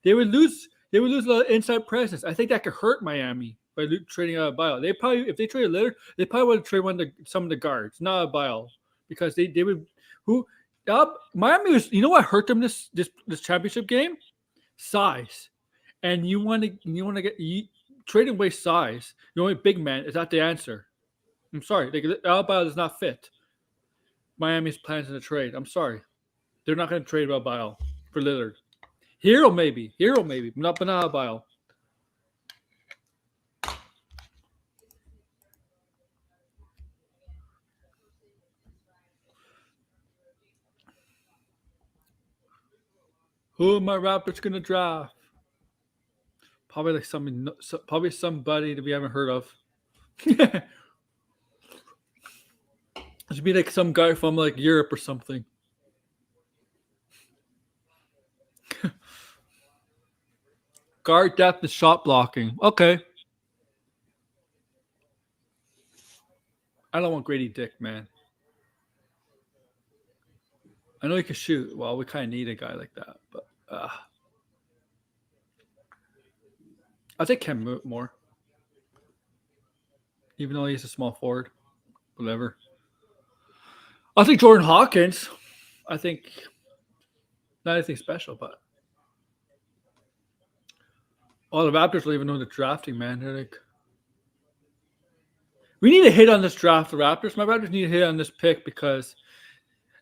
They would lose. They would lose a lot of inside presence. I think that could hurt Miami by trading Adebayo. They probably, if they traded Lillard, they probably would trade some of the guards, not Adebayo, because they would Miami was. You know what hurt them this championship game? Size. And you want to get trading away size. The only big man is not the answer. I'm sorry, Adebayo does not fit Miami's plans in the trade. I'm sorry, they're not going to trade Adebayo for Lillard. Hero maybe, but not Adebayo. Who are my Raptors going to draft? Probably somebody that we haven't heard of. It should be like some guy from like Europe or something. Guard depth and shot blocking. Okay. I don't want Grady Dick, man. I know he can shoot. Well, we kind of need a guy like that, but I think Ken Moore. Even though he's a small forward. Whatever. I think Jordan Hawkins. I think not anything special, but all the Raptors don't even know the drafting, man. They're like, we need a hit on this draft, the Raptors. My Raptors need a hit on this pick because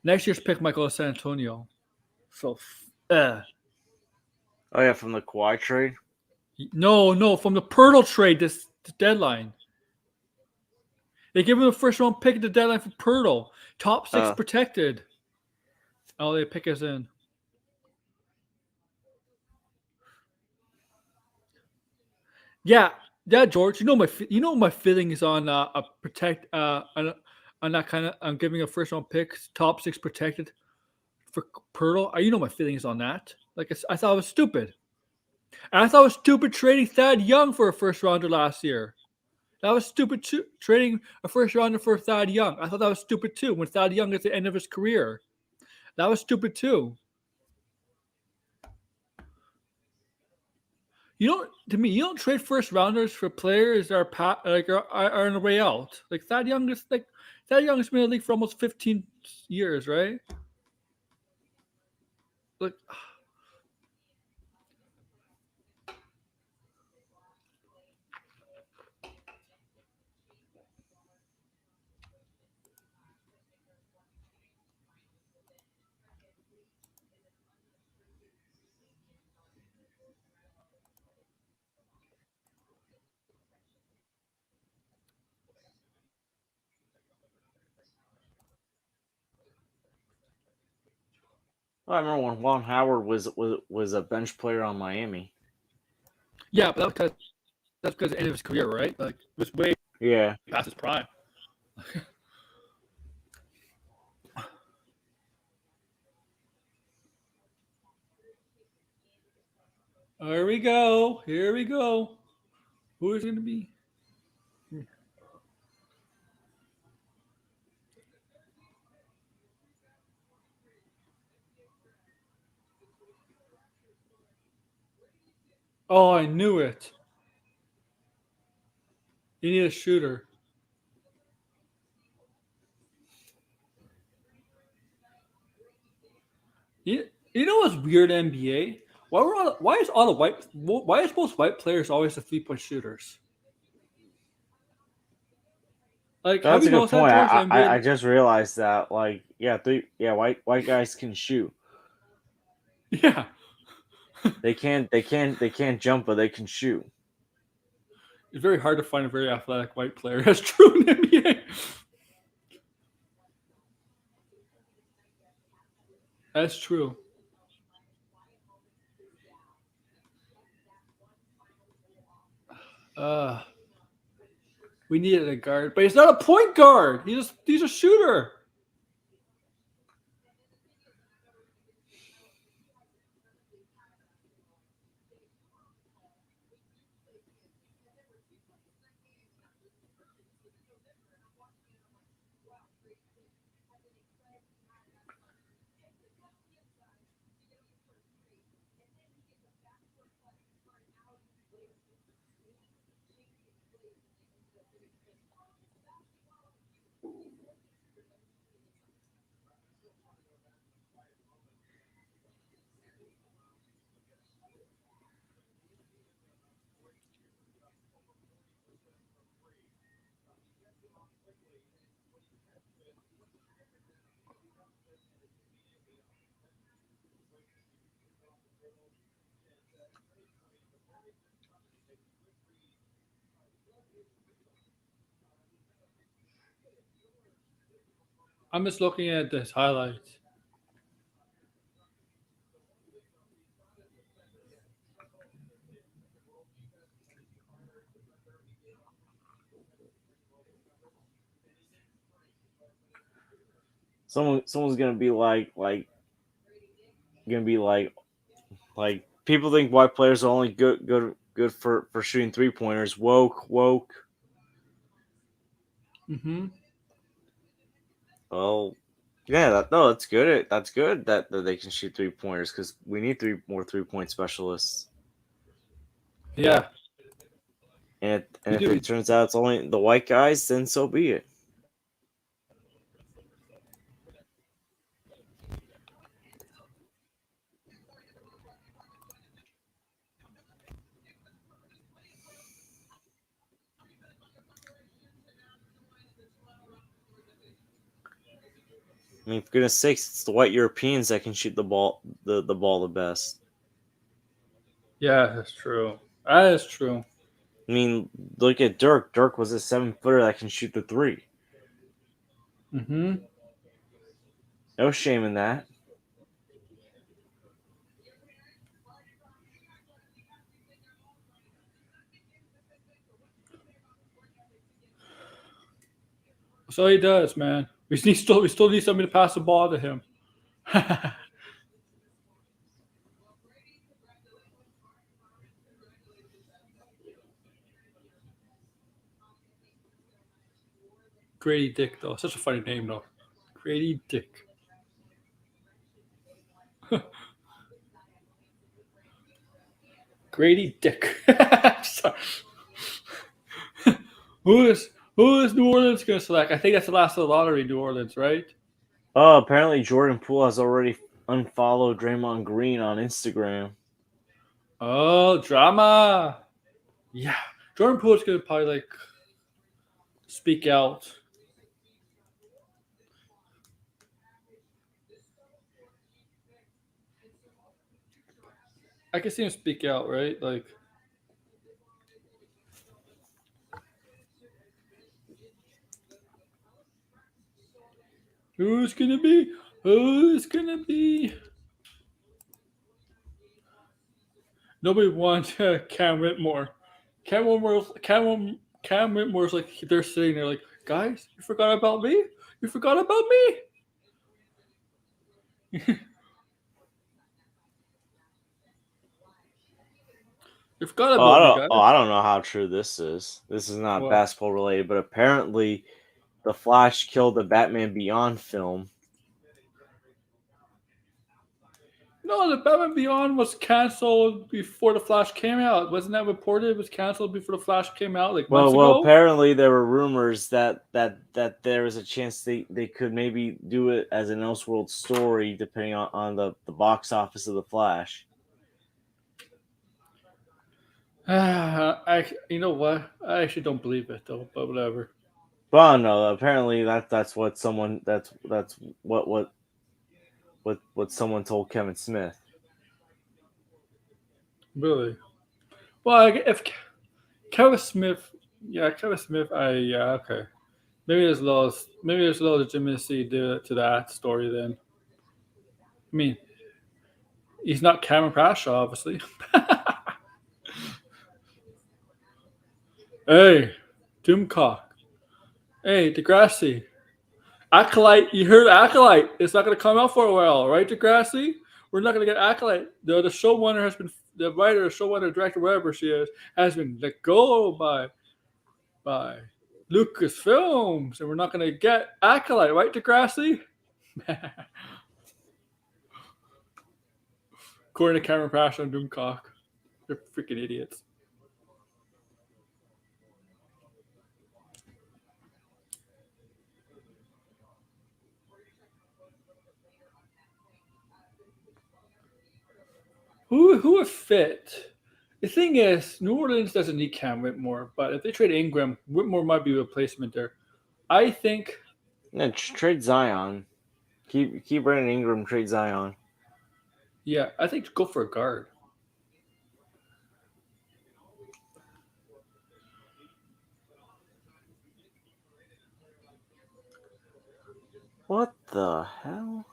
next year's pick might go to San Antonio. So, Oh yeah, from the Kawhi trade. No, from the Pirtle trade this deadline. They give him the first round pick at the deadline for Pirtle. Top 6 protected. Oh, they pick us in. Yeah, George. You know my feelings on protect on that kind of. I'm giving a first round pick, top 6 protected for Pirtle. You know my feelings on that. Like I thought it was stupid. And I thought it was stupid trading Thad Young for a first rounder last year. That was stupid too. Trading a first rounder for Thad Young. I thought that was stupid too. When Thad Young at the end of his career, that was stupid too. To me, you don't trade first rounders for players that are on the way out. Like Thad Young has been in the league for almost 15 years, right? Like. I remember when Juan Howard was a bench player on Miami. Yeah, but that's because of the end of his career, right? Like it was way past his prime. Here we go. Who is it going to be? Oh, I knew it. You need a shooter. You know what's weird, NBA? Why is most white players always the 3-point shooters? Like, That's a good noticed that, point. George? I just realized that. Like, white guys can shoot. Yeah. They can't jump, but they can shoot. It's very hard to find a very athletic white player. That's true in the NBA. That's true. We needed a guard, but he's not a point guard. He's a shooter. I'm just looking at this highlights. Someone's gonna be gonna be like people think white players are only good for shooting 3-pointers. Woke. Mm-hmm. Well, yeah, that's good. That's good that they can shoot 3-pointers because we need more 3-point specialists. Yeah. And We if do. it turns out it's only the white guys, then so be it. I mean, for goodness sakes, it's the white Europeans that can shoot the ball the ball the best. Yeah, that's true. That is true. I mean, look at Dirk. Dirk was a 7-footer that can shoot the 3. Mm-hmm. No shame in that. So he does, man. We still need somebody to pass the ball to him. Grady Dick, though. Such a funny name, though. Grady Dick. Grady Dick. Sorry. Who is New Orleans going to select? I think that's the last of the lottery, New Orleans, right? Oh, apparently Jordan Poole has already unfollowed Draymond Green on Instagram. Oh, drama. Yeah. Jordan Poole's going to probably, speak out. I can see him speak out, right? Who's gonna be? Who's gonna be? Nobody wants Cam Whitmore. Cam Whitmore's like they're sitting there like, guys, you forgot about me? You forgot about me? You forgot about me, guys. I don't know how true this is. This is not What? basketball related, but apparently the Flash killed the Batman Beyond film. No, the Batman Beyond was canceled before the Flash came out. Wasn't that reported? It was canceled before the Flash came out, months Well, ago. apparently there were rumors that there was a chance they could maybe do it as an Elseworld story, depending on the box office of the Flash. You know what? I actually don't believe it though, but whatever. Well, no, apparently that's what someone told Kevin Smith. Really? Well, if Kevin Smith, okay. Maybe there's a little legitimacy to that story then. I mean, he's not Cameron Bradshaw, obviously. Hey, Doomcock. Hey, Degrassi. Acolyte, you heard Acolyte. It's not going to come out for a while, right, Degrassi? We're not going to get Acolyte. The showrunner has been, the writer, showrunner, director, whatever she is, has been let go by Lucasfilms, and we're not going to get Acolyte, right, Degrassi? According to Cameron Bradshaw and Doomcock. They're freaking idiots. Who would fit? The thing is, New Orleans doesn't need Cam Whitmore, but if they trade Ingram, Whitmore might be a replacement there. I think. Yeah, trade Zion. Keep Brandon Ingram. Trade Zion. Yeah, I think go for a guard. What the hell?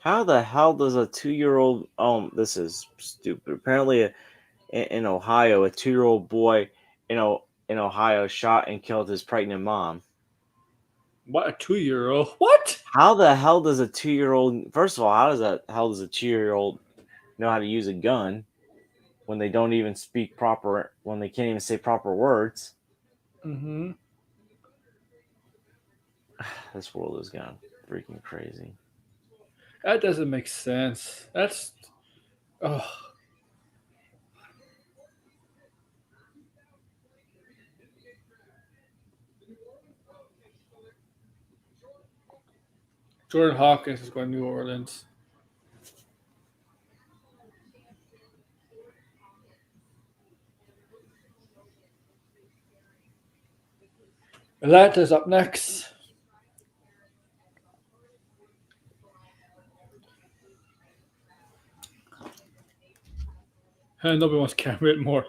How the hell does a 2-year-old? This is stupid. Apparently, in Ohio, a 2-year-old boy in Ohio shot and killed his pregnant mom. What, a 2-year-old? What? How the hell does a 2-year-old? First of all, how does a 2-year-old know how to use a gun when they don't even speak proper? When they can't even say proper words? Mm-hmm. This world is gone freaking crazy. That doesn't make sense. That's oh. Jordan Hawkins is going to New Orleans. Atlanta's up next. And nobody wants Cam Whitmore.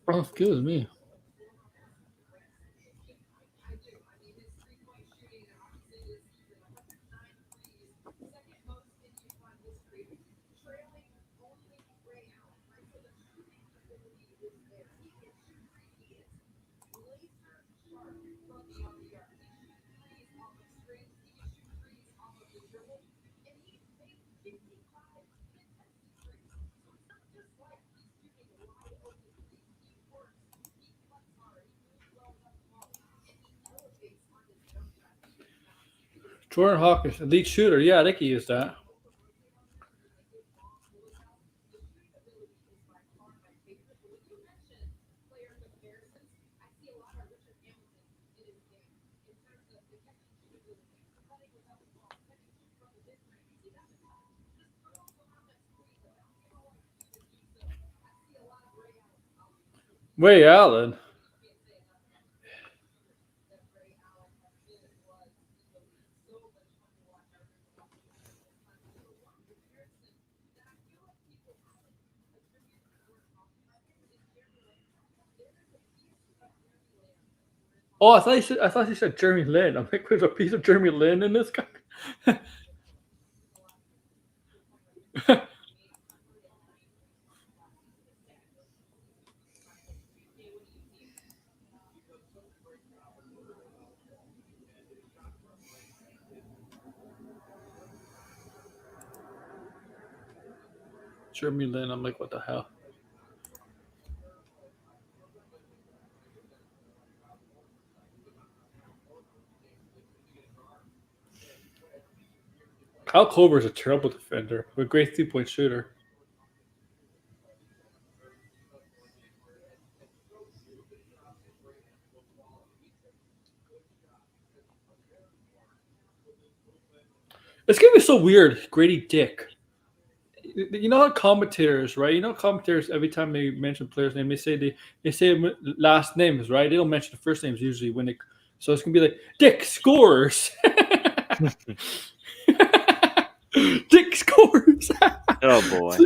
Oh, excuse me. Jordan Hawkins, elite shooter. Yeah, I think he is that. Ray Allen. Oh, I thought you said Jeremy Lin. I'm like, there's a piece of Jeremy Lin in this guy. Jeremy Lin. I'm like, what the hell? Kyle Korver is a terrible defender, but a great 3-point shooter. It's gonna be so weird. Grady Dick. You know how commentators, right? You know commentators every time they mention players' name, they say last names, right? They don't mention the first names usually when they. So it's gonna be like Dick scores. Dick scores. Oh boy.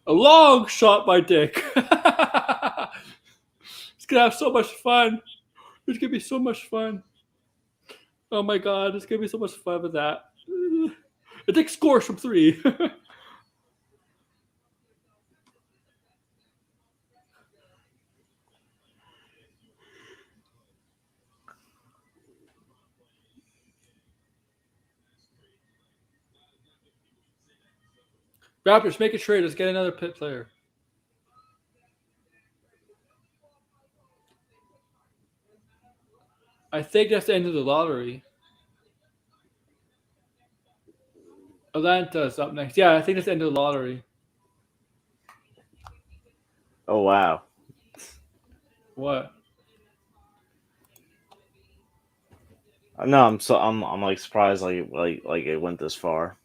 A long shot by Dick. It's gonna have so much fun. It's gonna be so much fun. Oh my god, it's gonna be so much fun with that. A Dick scores from 3. Raptors, make a trade. Let's get another pit player. I think that's the end of the lottery. Atlanta's up next. Yeah, I think that's the end of the lottery. Oh wow. What? No, I'm like surprised like it went this far.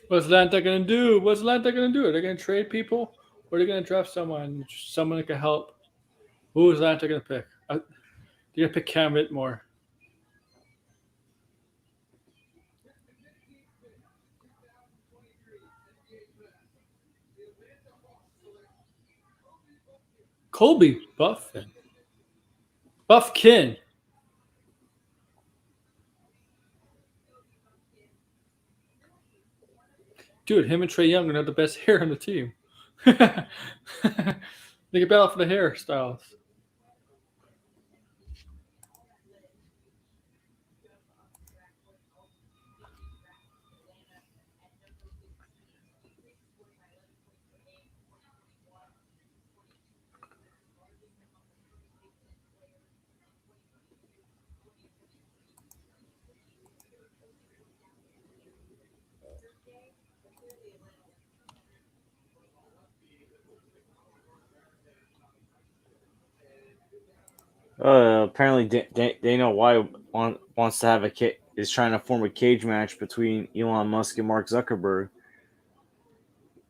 What's Atlanta gonna do? What's Atlanta gonna do? Are they gonna trade people, or are they gonna draft someone that can help? Who is Atlanta gonna pick? They're gonna pick Cam Whitmore. Colby Buffkin. Buffkin. Dude, him and Trey Young are gonna have the best hair on the team. They can battle for the hairstyles. Apparently Dana White wants to have is trying to form a cage match between Elon Musk and Mark Zuckerberg.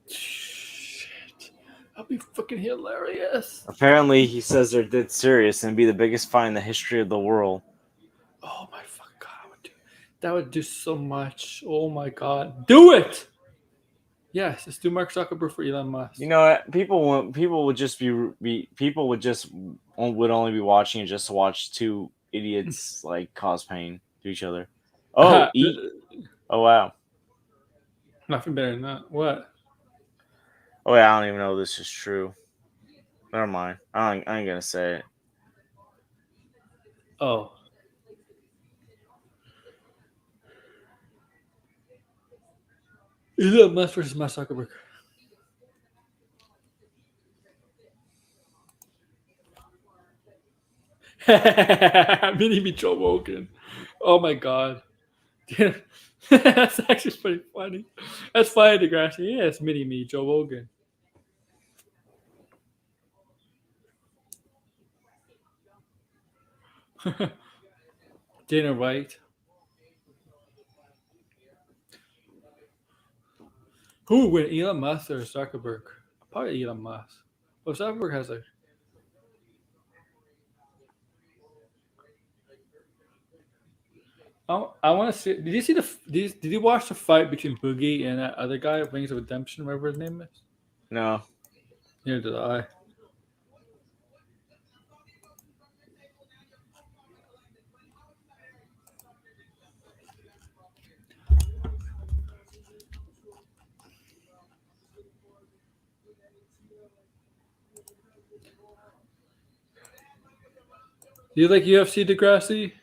Shit. That'd be fucking hilarious. Apparently, he says they're dead serious and be the biggest fight in the history of the world. Oh my fucking god, that would do so much. Oh my god, do it! Yes, let's do Mark Zuckerberg for Elon Musk. You know what? People would just would only be watching it just to watch two idiots like cause pain to each other. Oh, oh wow. Nothing better than that. What? Oh yeah, I don't even know if this is true. Never mind. I ain't gonna say it. Oh. Elon Musk versus Mark Zuckerberg. Mini me Joe Rogan. Oh my god. That's actually pretty funny. That's funny, Degrassi. Yeah, it's mini me Joe Rogan. Dana White. Who would win, Elon Musk or Zuckerberg? Probably Elon Musk. Well, Zuckerberg has a. I want to see. Did you see the? Did you watch the fight between Boogie and that other guy, Wings of Redemption, whatever his name is? No. Neither did I. Do you like UFC, Degrassi?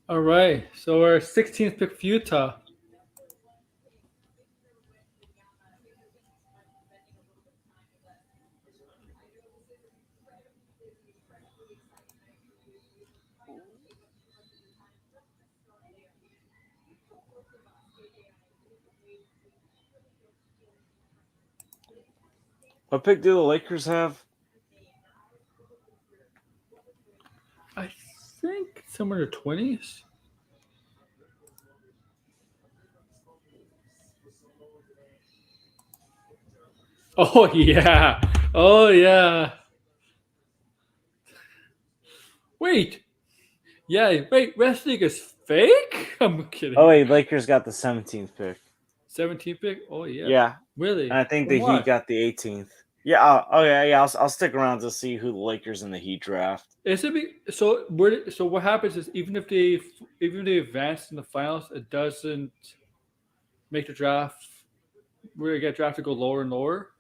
All right. So our 16th pick for Utah. What pick do the Lakers have? I think somewhere in the 20s. Oh yeah. Oh yeah. Wait. Yeah. Wait. Wrestling is fake. I'm kidding. Oh wait, Lakers got the 17th pick. 17th pick. Oh yeah. Yeah, Really? and I think From the Heat what? got the 18th. Yeah. Yeah. I'll stick around to see who the Lakers and the Heat draft. Is it so? So what happens is even if they advance in the finals, it doesn't make the draft. Where they get drafted go lower and lower.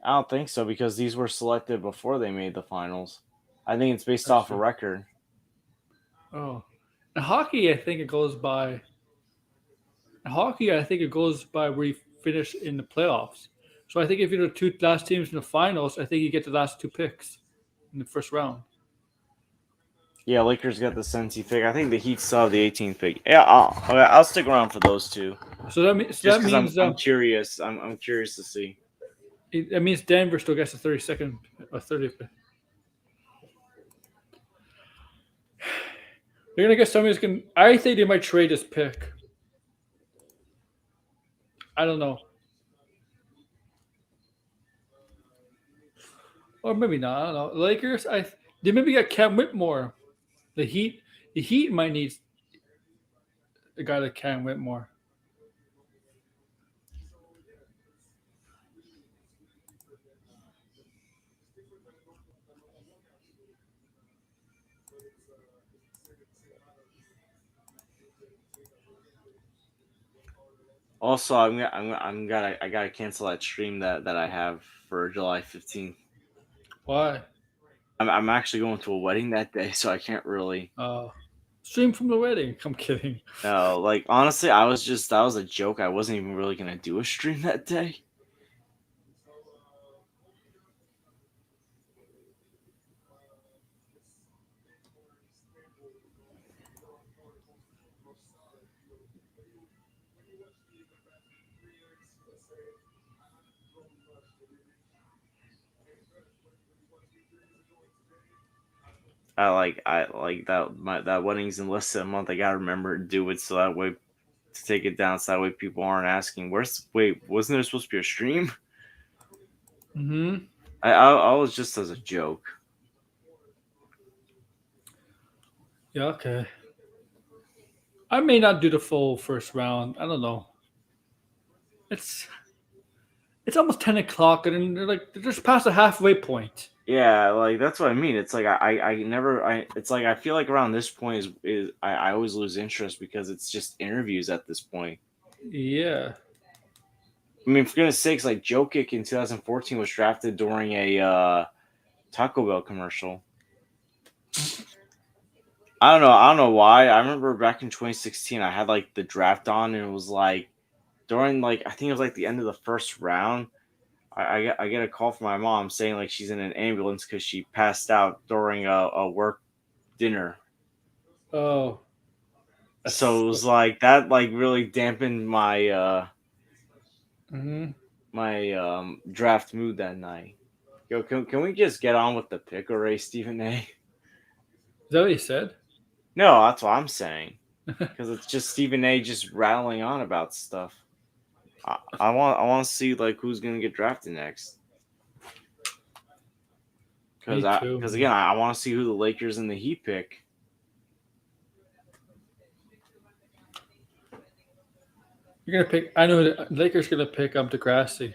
I don't think so because these were selected before they made the finals. I think it's based off a Actually. record. Oh, in hockey, I think it goes by. In hockey, I think it goes by where you finish in the playoffs. So I think if you're the two last teams in the finals, I think you get the last two picks in the first round. Yeah, Lakers got the 17th pick. I think the Heat still have the 18th pick. Yeah, I'll stick around for those two. So that means Just because I'm curious. I'm curious to see. that means Denver still gets the 32nd or 30th pick. They're gonna get somebody who's gonna. I think they might trade this pick. I don't know. Or maybe not. I don't know. Lakers, they maybe got Cam Whitmore. The Heat might need a guy like Cam Whitmore. Also, I gotta cancel that stream that I have for July 15th. Why? I'm actually going to a wedding that day, so I can't really. Stream from the wedding. I'm kidding. No, like honestly, that was a joke. I wasn't even really gonna do a stream that day. I like that wedding's in less than a month. I gotta remember to do it so that way to take it down so that way people aren't asking wasn't there supposed to be a stream? Mm-hmm. I was just as a joke. Yeah. Okay. I may not do the full first round. I don't know. It's almost 10 o'clock, and they're just past the halfway point. Yeah, like that's what I mean. It's like I never it's like I feel like around this point is I always lose interest because it's just interviews at this point. Yeah. I mean, for goodness sakes, like Jokic in 2014 was drafted during a Taco Bell commercial. I don't know why. I remember back in 2016, I had like the draft on, and it was like during like I think it was like the end of the first round. I get a call from my mom saying like she's in an ambulance because she passed out during a work dinner. Oh. So it was like that like really dampened my Mm-hmm. my draft mood that night. Yo, can we just get on with the pick already, Stephen A? Is that what you said? No, that's what I'm saying. Because it's just Stephen A just rattling on about stuff. I want to see like who's gonna get drafted next. Because again, I want to see who the Lakers and the Heat pick. You're gonna pick. I know the Lakers gonna pick Degrassi.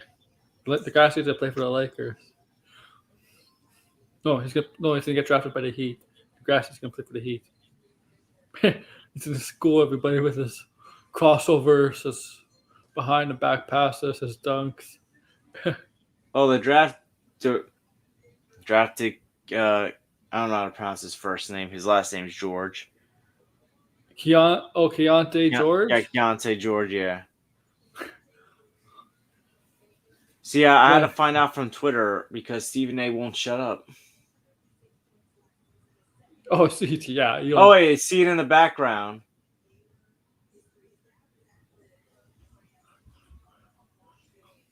Degrassi's gonna play for the Lakers. No, he's gonna get drafted by the Heat. Degrassi's gonna play for the Heat. He's gonna school everybody with his crossovers, his behind the back passes, his dunks. Oh, the drafted. I don't know how to pronounce his first name. His last name is George. Keontae George. Yeah, Keontae George. Yeah. See, I had to find out from Twitter because Stephen A. won't shut up. Oh, see, yeah. Oh, wait, see it in the background.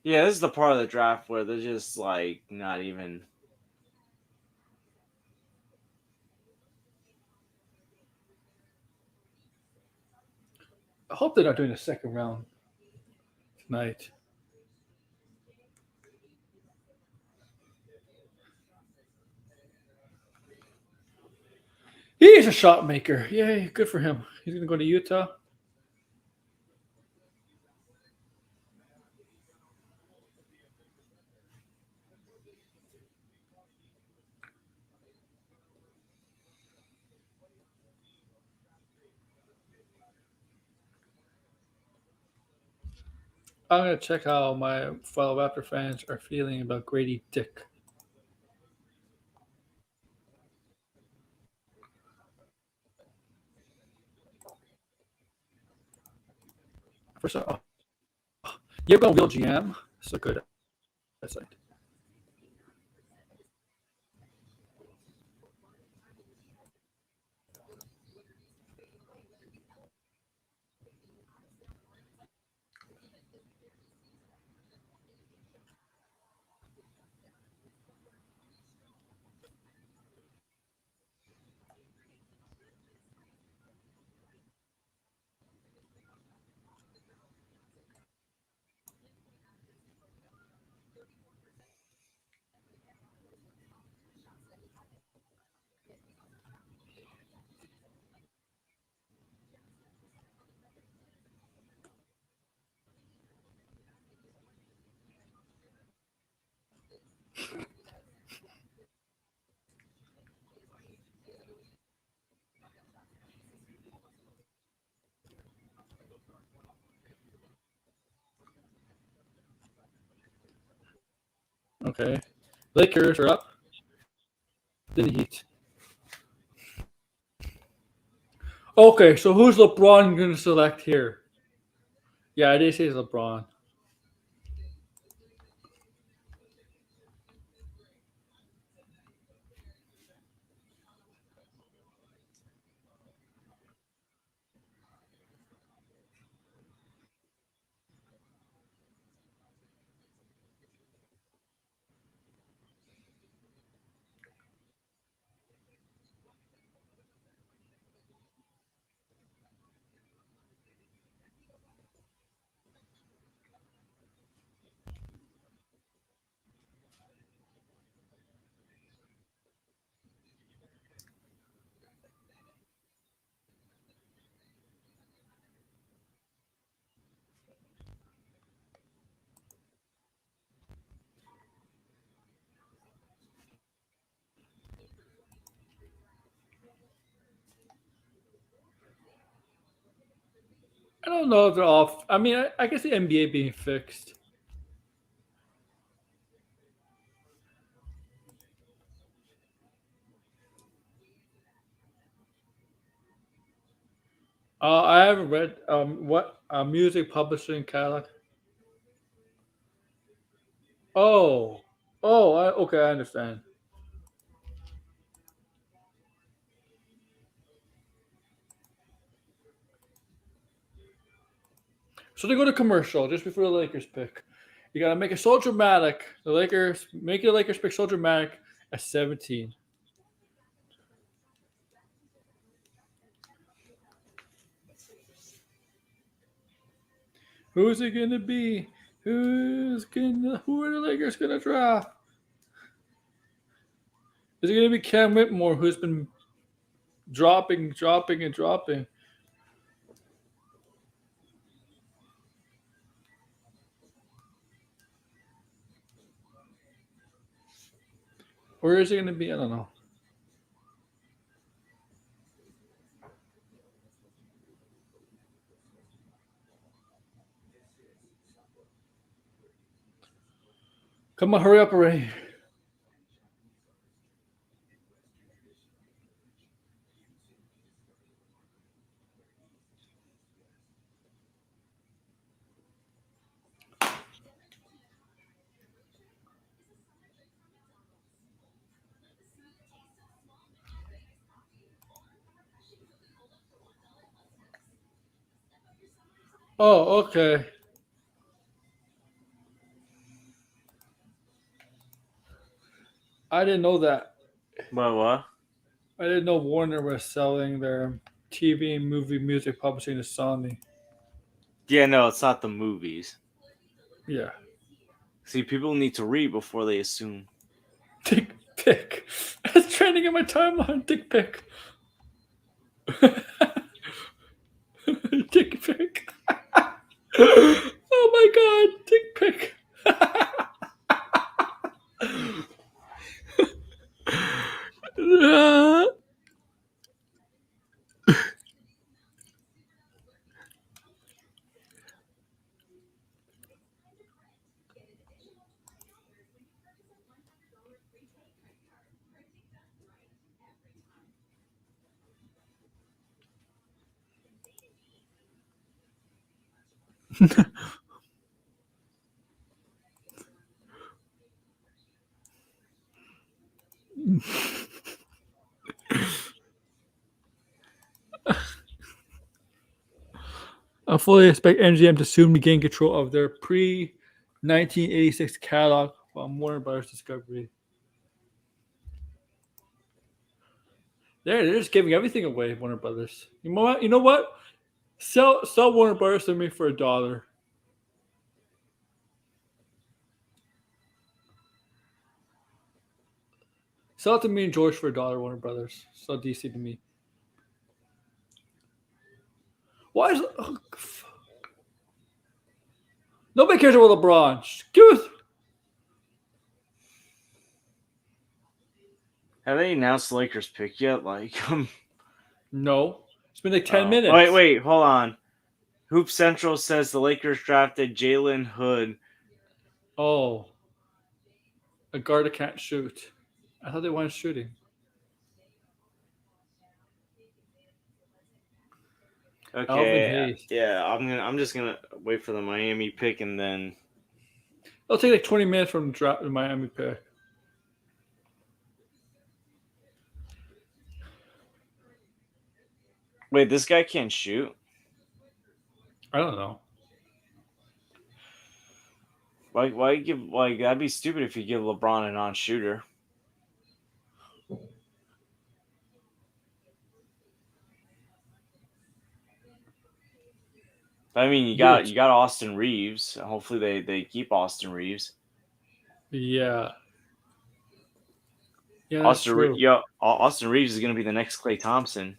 Yeah, this is the part of the draft where they're just like not even. I hope they're not doing a second round tonight. He is a shot maker. Yay, good for him. He's going to go to Utah. I'm going to check how my fellow Raptor fans are feeling about Grady Dick. First off, you've got Real GM. So good. That's like. Okay. Lakers are up. Then the Heat. Okay, so who's LeBron going to select here? Yeah, they say it's LeBron. I don't know if they're off. I mean, I guess the NBA being fixed. I haven't read what music publishing catalog. Oh, okay, I understand. So they go to commercial just before the Lakers pick. You got to make it so dramatic. The Lakers pick so dramatic at 17. Who's it gonna be? Who are the Lakers gonna draft? Is it gonna be Cam Whitmore, who's been dropping? Or is it gonna be? I don't know. Come on, hurry up already. Oh, okay. I didn't know that. What? I didn't know Warner was selling their TV and movie music publishing to Sony. Yeah, no, it's not the movies. Yeah. See, people need to read before they assume. Dick pic. That's trending in my timeline. Dick pic. Dick pic. Oh my god. Dick pic. I fully expect MGM to soon regain control of their pre 1986 catalog from Warner Brothers Discovery. They're just giving everything away, Warner Brothers. You know what? You know what? Sell Warner Brothers to me for $1. Sell it to me and George for $1, Warner Brothers. Sell DC to me. Why is nobody cares about LeBron? Give us Have they announced the Lakers pick yet? Like, no. It's been like 10 oh. minutes. Wait, hold on. Hoop Central says the Lakers drafted Jalen Hood. Oh, a guard that can't shoot. I thought they wanted shooting. Alvin Okay, Hayes. yeah, I'm just gonna wait for the Miami pick and then. It'll take like 20 minutes from the Miami pick. Wait, this guy can't shoot. I don't know. Why give that'd be stupid if you give LeBron a non-shooter. I mean, you got Austin Reeves. Hopefully they keep Austin Reeves. Yeah. Yeah, that's true. Austin Reeves is gonna be the next Klay Thompson.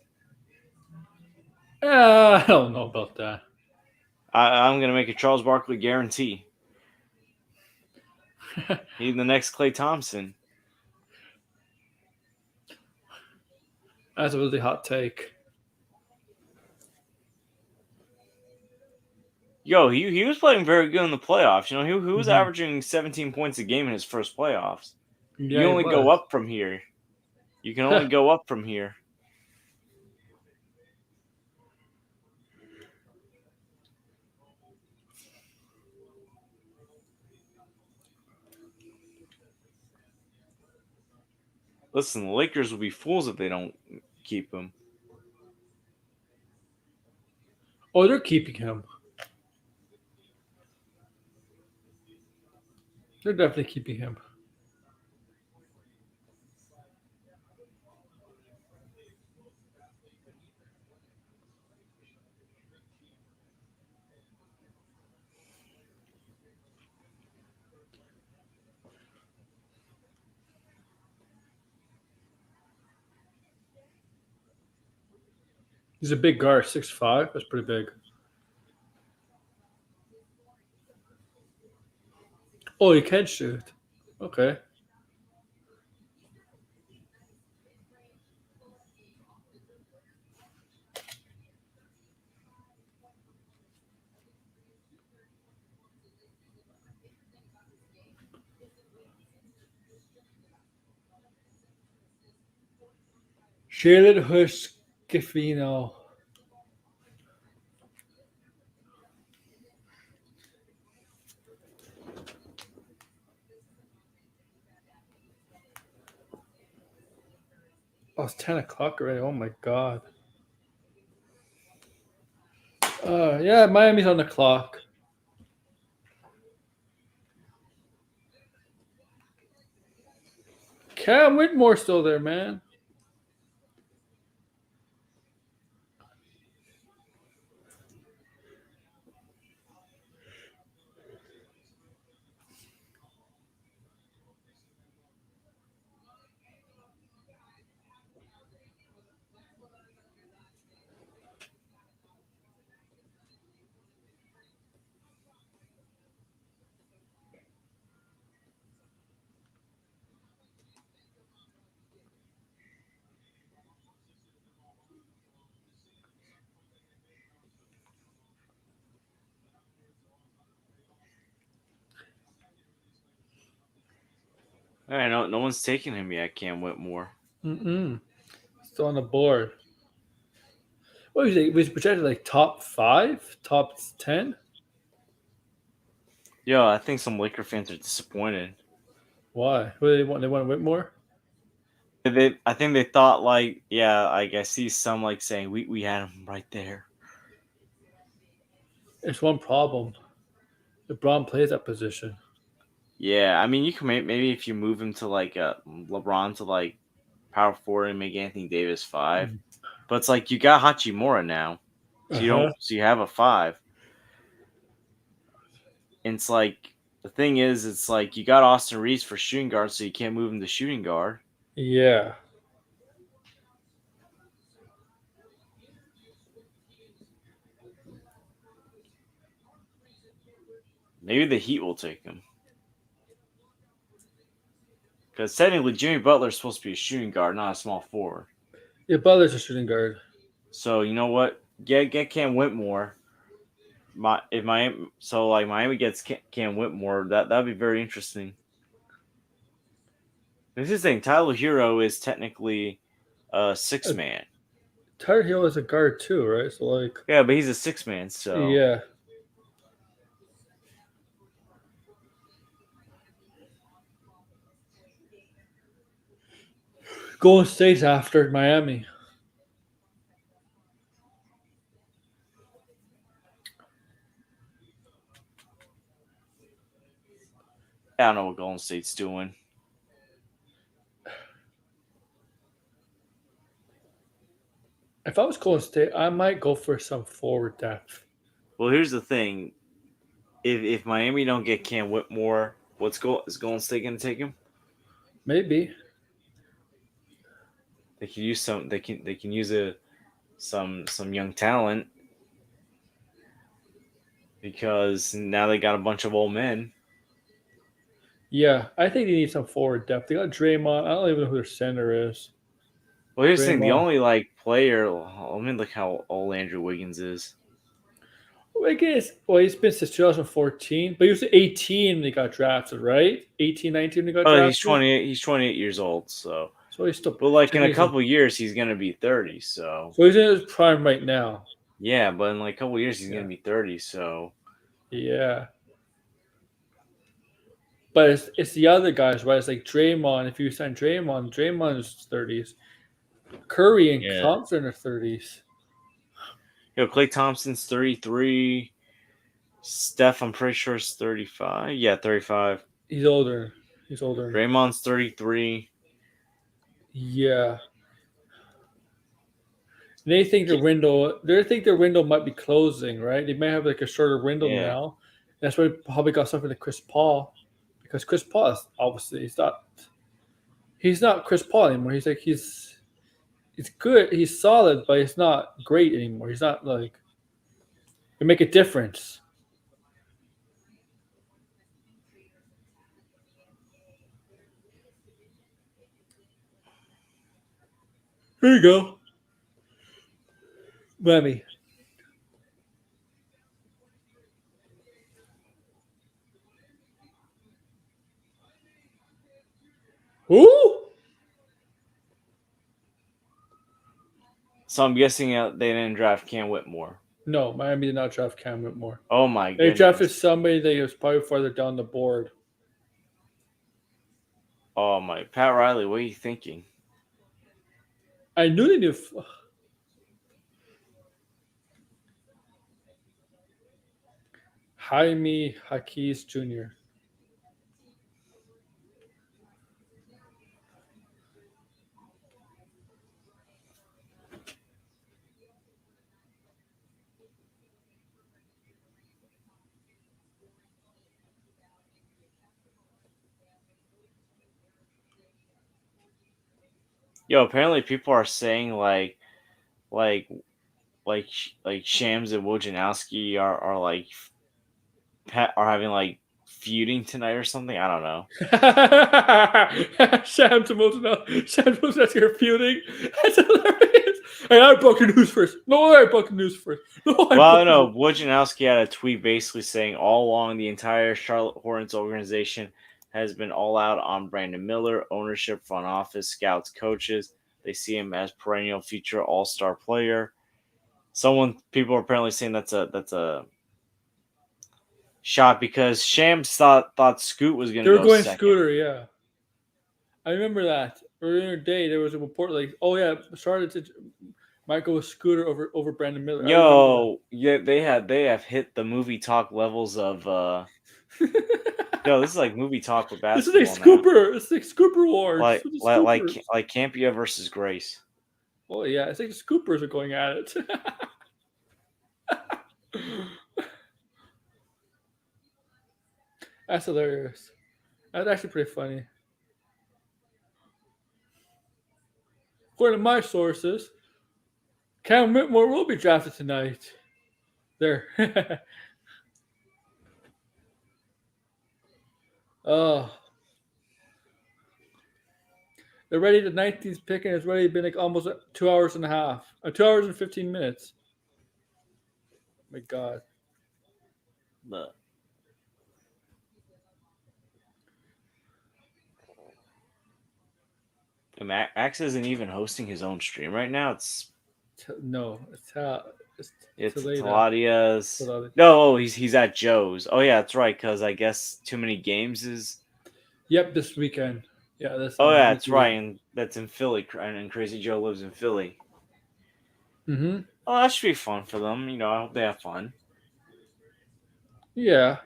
I don't know about that. I'm gonna make a Charles Barkley guarantee. He's the next Klay Thompson. That's a really hot take. Yo, he was playing very good in the playoffs. You know, he was Mhm. averaging 17 points a game in his first playoffs. Yeah, You he only go was. up from here. You can only go up from here. Listen, the Lakers will be fools if they don't keep him. Oh, they're keeping him. They're definitely keeping him. He's a big guard, 6'5". That's pretty big. Oh, he can shoot. Okay. Jalen Huskifino. Oh, it's 10 o'clock already. Oh my god. Yeah, Miami's on the clock. Cam Whitmore's still there, man. All right, no one's taking him yet. Cam Whitmore. Mm-mm. Still on the board. What was he? Was he projected like top 5, top 10? Yo, I think some Laker fans are disappointed. Why? What do they want? They want Whitmore? I think they thought like, yeah, like I see some like saying we had him right there. There's one problem. LeBron plays that position. Yeah, I mean you can maybe if you move him to like LeBron to like power forward and make Anthony Davis 5, but it's like you got Hachimura now, so you don't, so you have a 5. And it's like the thing is, it's like you got Austin Reeves for shooting guard, so you can't move him to shooting guard. Yeah. Maybe the Heat will take him. Because technically, Jimmy Butler is supposed to be a shooting guard, not a small forward. Yeah, Butler's a shooting guard. So you know what? Get Cam Whitmore. If Miami gets Cam Whitmore, that'd be very interesting. This is the thing. Tyler Hero is technically a 6-man. Tyler Hill is a guard too, right? So like, Yeah, but he's a 6-man. So yeah. Golden State's after Miami. I don't know what Golden State's doing. If I was Golden State, I might go for some forward depth. Well, here's the thing: if Miami don't get Cam Whitmore, is Golden State going to take him? Maybe. They can use some. They can use some young talent because now they got a bunch of old men. Yeah, I think they need some forward depth. They got Draymond. I don't even know who their center is. Well, here's the thing: the Draymond. only like player. Let me look how old Andrew Wiggins is. Wiggins, well, he's been since 2014, but he was 18 when he got drafted, right? 18, 19 when he got drafted. Oh, he's 28. He's 28 years old. So he's still. but like in a couple years, he's going to be 30. So he's in his prime right now. Yeah, but in like a couple years, he's going to be 30. So yeah. But it's the other guys, right? It's like Draymond. If you sign Draymond's 30s. Curry and Thompson are 30s. Klay Thompson's 33. Steph, I'm pretty sure, is 35. Yeah, 35. He's older. Draymond's 33. Yeah. They think their window might be closing, right? They might have like a shorter window now. That's why they probably got something to Chris Paul. Because Chris Paul is obviously he's not Chris Paul anymore. He's good, he's solid, but he's not great anymore. He's not like it make a difference. Here you go. Miami. Who? So I'm guessing they didn't draft Cam Whitmore. No, Miami did not draft Cam Whitmore. Oh my god. They drafted somebody that was probably farther down the board. Oh my, Pat Riley, what are you thinking? I knew they knew. Jaime Jaquez Jr. Yo, apparently people are saying like like Shams and Wojnarowski are like are having like feuding tonight or something. I don't know. Shams and Wojnarowski are feuding. That's hilarious. Hey, I broke your news first. No, I broke the news first. No, I Well, broke no, Wojnarowski had a tweet basically saying all along the entire Charlotte Hornets organization has been all out on Brandon Miller, ownership, front office, scouts, coaches. They see him as perennial future all-star player. People are apparently saying that's a shot because Shams thought Scoot was They gonna were go going second. Scooter, yeah. I remember that. Earlier in the day, there was a report like, oh, yeah, Charlotte might go with Scooter over Brandon Miller. Yo, yeah, they have hit the movie talk levels of yo, this is like movie talk with This is like basketball now. Scooper. It's like Scooper Wars. Like with the like Scoopers. like Campia versus Grace. Oh, yeah, it's like the Scoopers are going at it. That's hilarious. That's actually pretty funny. According to my sources, Cam Whitmore will be drafted tonight. There. Oh. They're ready. The 19th pick, and it's already been like almost 2 hours and a half. 2 hours and 15 minutes. My God. But Max isn't even hosting his own stream right now. It's No, it's Talladega. Taladia's. Talladega. No, he's at Joe's. Oh yeah, that's right. Because I guess too many games is. Yep, this weekend. Yeah, that's. Oh yeah, that's right, and that's in Philly, and Crazy Joe lives in Philly. Mm-hmm. Oh, that should be fun for them. You know, I hope they have fun. Yeah.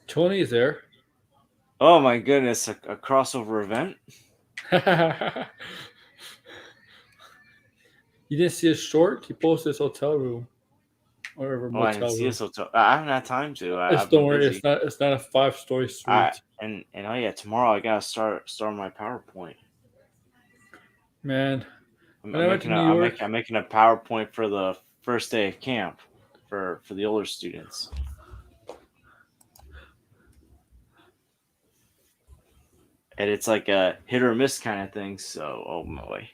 Tony is there. Oh my goodness, a crossover event. You didn't see his short? He posted his hotel room. Or Oh, I didn't see this hotel. I haven't had time to. I've don't been worry, busy. it's not a 5-story suite. And oh yeah, tomorrow I gotta start my PowerPoint. Man. I'm When I went to New York, making a PowerPoint for the first day of camp for the older students. And it's like a hit or miss kind of thing. So, oh my.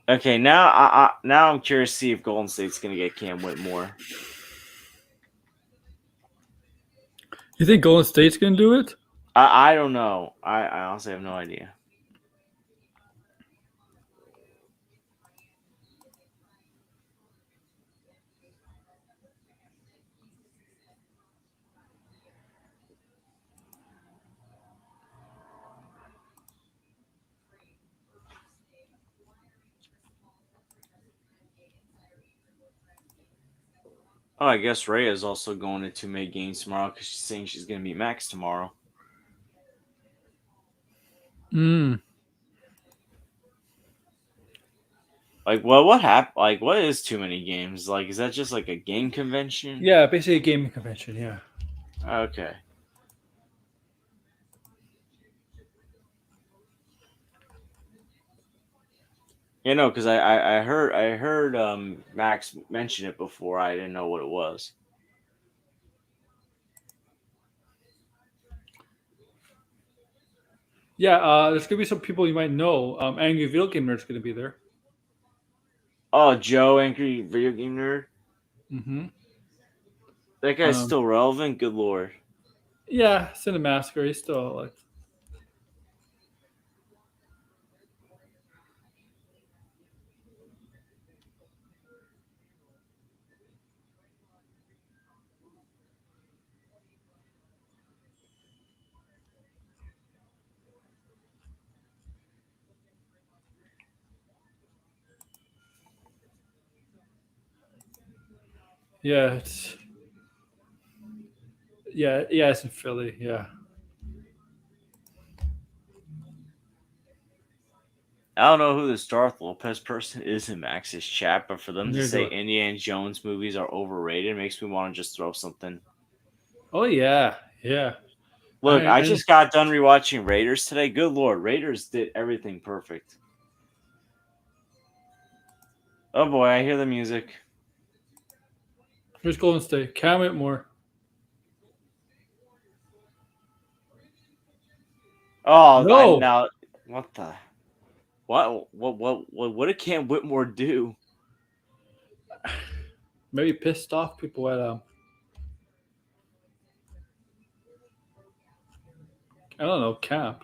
Okay, now I'm curious to see if Golden State's gonna get Cam Whitmore. you think Golden State's gonna do it? I don't know. I honestly have no idea. Oh, I guess Rhea is also going to 2 games tomorrow because she's saying she's going to meet Max tomorrow. Like, well, what happened? Like, what is too many games? Like, is that just like a game convention? Yeah, basically a gaming convention, yeah. Okay. Yeah, no, because I heard Max mention it before. I didn't know what it was. Yeah, there's gonna be some people you might know. Angry Video Gamer is gonna be there. Oh, Joe, angry video game nerd. Mm-hmm. That guy's still relevant. Good lord. Yeah, Cinemasker. He's still like. Yeah, it's it's in Philly. Yeah. I don't know who this Darth Lopez person is in Max's chat, but for them to Neither say do I. Indiana Jones movies are overrated makes me want to just throw something. Oh yeah, yeah. Look, I And just got done rewatching Raiders today. Good lord, Raiders did everything perfect. Oh boy, I hear the music. here's Golden State. Cam Whitmore. Oh, I No, now what the what did Cam Whitmore do? maybe pissed off people at I don't know, camp.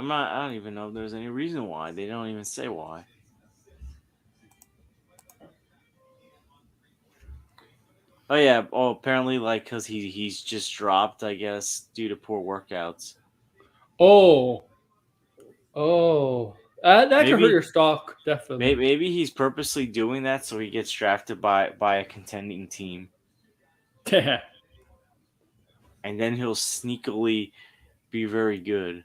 I don't even know if there's any reason why. They don't even say why. Oh yeah. Oh, apparently, like, cause he's just dropped, I guess, due to poor workouts. Oh, oh, that could hurt Maybe your stock definitely. maybe he's purposely doing that so he gets drafted by a contending team, Yeah. and then he'll sneakily be very good.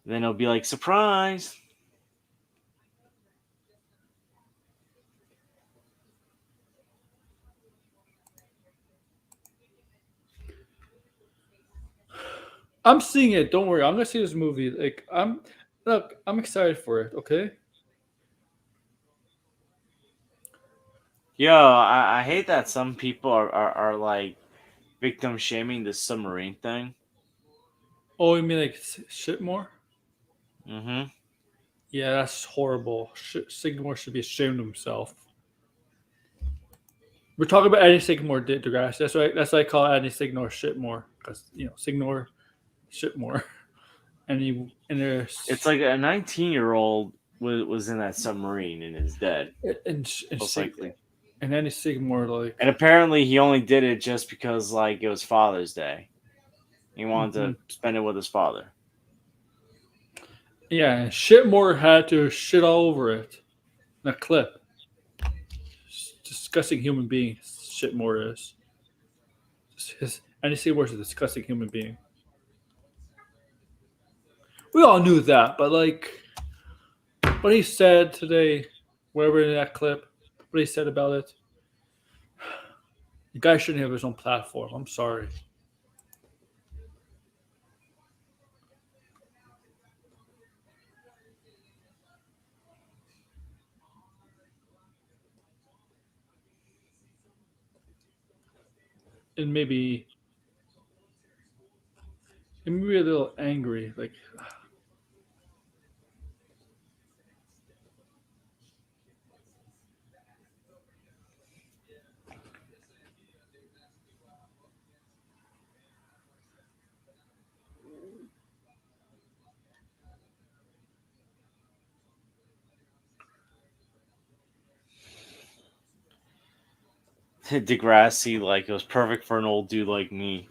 Then he'll be like, surprise. I'm seeing it. Don't worry. I'm gonna see this movie. I'm excited for it. Okay. Yo, I hate that some people are like victim shaming the submarine thing. Oh, you mean like shit more? Mm-hmm. Yeah, that's horrible. Sigmore should be ashamed of himself. We're talking about Eddie Sigmore, Degrassi. That's right. That's why I call Eddie Sigmore Shitmore because Sigmore Shitmore, and there's It's like a 19-year-old was in that submarine and is dead, and most likely. and Eddie Sigmore like And apparently, he only did it just because like it was Father's Day. He wanted mhm. to spend it with his father. Yeah, and Shitmore had to shit all over it. In a clip. Disgusting human being. Shitmore is. Andy Sigmore is a disgusting human being. We all knew that, but like what he said today, wherever in that clip, what he said about it, the guy shouldn't have his own platform. I'm sorry. And maybe a little angry, like Degrassi, like, it was perfect for an old dude like me.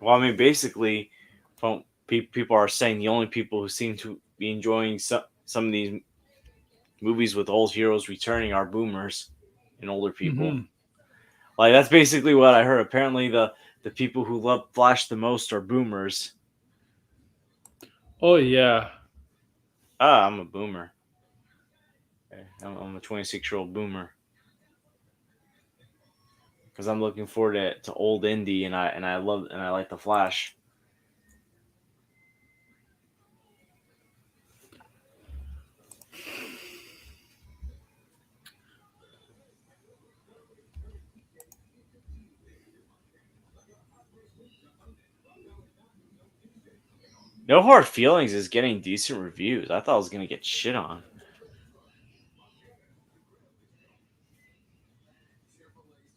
Well, I mean, basically, from people are saying the only people who seem to be enjoying some of these movies with old heroes returning are boomers and older people. mhm. Like, that's basically what I heard. Apparently, the people who love Flash the most are boomers. Oh yeah. Ah, I'm a boomer. Okay, I'm a 26-year-old boomer because I'm looking forward to old Indy, and I like the Flash. No Hard Feelings is getting decent reviews. I thought I was gonna get shit on.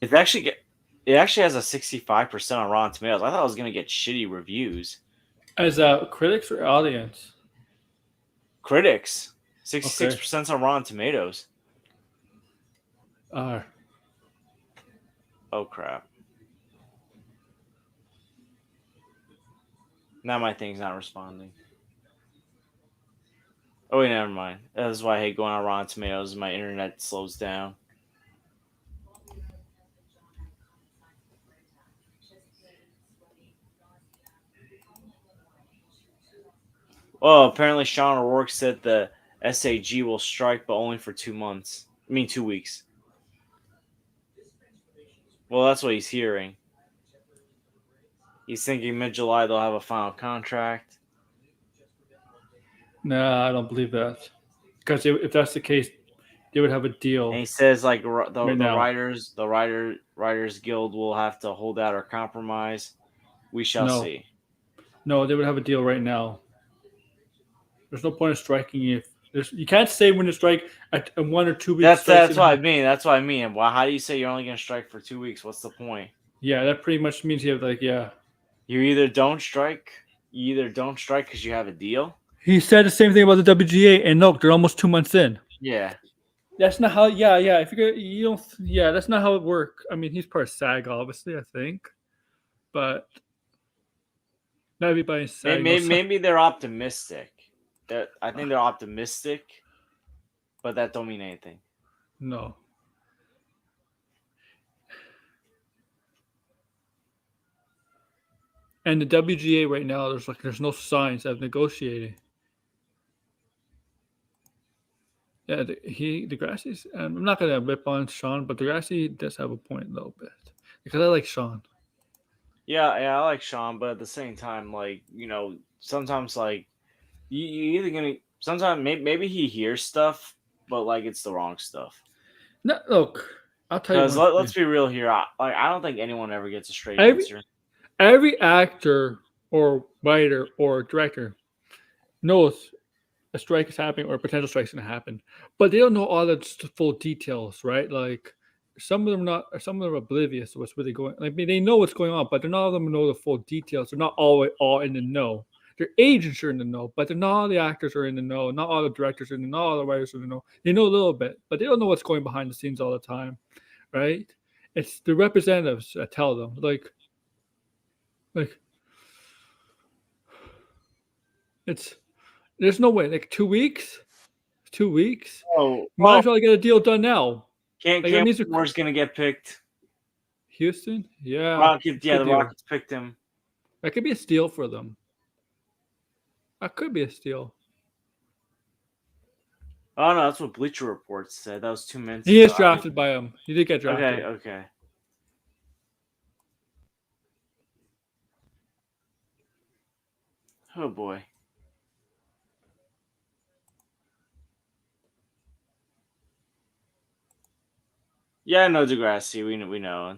It actually has a 65% on Rotten Tomatoes. I thought it was gonna get shitty reviews. As critics or audience? Critics, Okay. 66% on Rotten Tomatoes. Uh, Oh crap! Now my thing's not responding. Oh wait, never mind. That's why I hate going on Rotten Tomatoes. My internet slows down. Well, apparently Sean O'Rourke said the SAG will strike, but only for 2 months. I mean, 2 weeks. Well, that's what he's hearing. He's thinking mid-July they'll have a final contract. nah, I don't believe that. Because if that's the case, they would have a deal. And he says like the Right now. writers guild will have to hold out or compromise. We shall No. see. No, they would have a deal right now. There's no point in striking if you can't say when to strike at 1 or 2 weeks. That's what I mean. That's what I mean. Well, how do you say you're only going to strike for 2 weeks? What's the point? Yeah, that pretty much means you have yeah. You either don't strike because you have a deal. He said the same thing about the WGA, and look, they're almost 2 months in. Yeah. That's not how. Yeah. If you don't. Yeah, that's not how it works. I mean, he's part of SAG, obviously. I think, but not everybody in SAG. Maybe they're optimistic. I think they're optimistic, but that don't mean anything. No. And the WGA right now, there's no signs of negotiating. Yeah, Degrassi's. I'm not gonna rip on Sean, but Degrassi does have a point a little bit because I like Sean. Yeah, I like Sean, but at the same time, like sometimes like you either gonna sometimes maybe he hears stuff, but like it's the wrong stuff. No, look, I'll tell you. Because let's be real here. I don't think anyone ever gets a straight Every- answer. Every actor or writer or director knows a strike is happening or a potential strike is going to happen, but they don't know all the full details, right? Like some of them are oblivious to what's really going. Like they know what's going on, but they're not all of them know the full details. They're not all in the know. Their agents are in the know, but they're not all the actors are in the know. Not all the directors are in the know. Not all the writers are in the know. They know a little bit, but they don't know what's going behind the scenes all the time, right? It's the representatives that tell them, like there's no way. Like 2 weeks. 2 weeks. Oh, Might as well get a deal done now. Cam Moore's gonna get picked. Houston, yeah. Rockets, good the deal. Rockets picked him. That could be a steal for them. That could be a steal. Oh no, that's what Bleacher Report said. That was 2 minutes. He is ago. drafted by him. He did get drafted. Okay. Oh boy. Yeah, I know Degrassi. We know.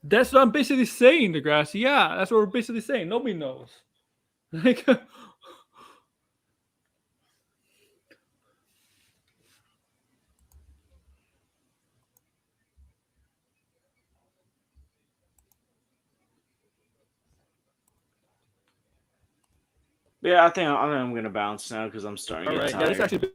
That's what I'm basically saying, Degrassi. Yeah, that's what we're basically saying. Nobody knows. Like, Yeah, I think I'm gonna bounce now because I'm starting to all get right. Yeah, tired. this actually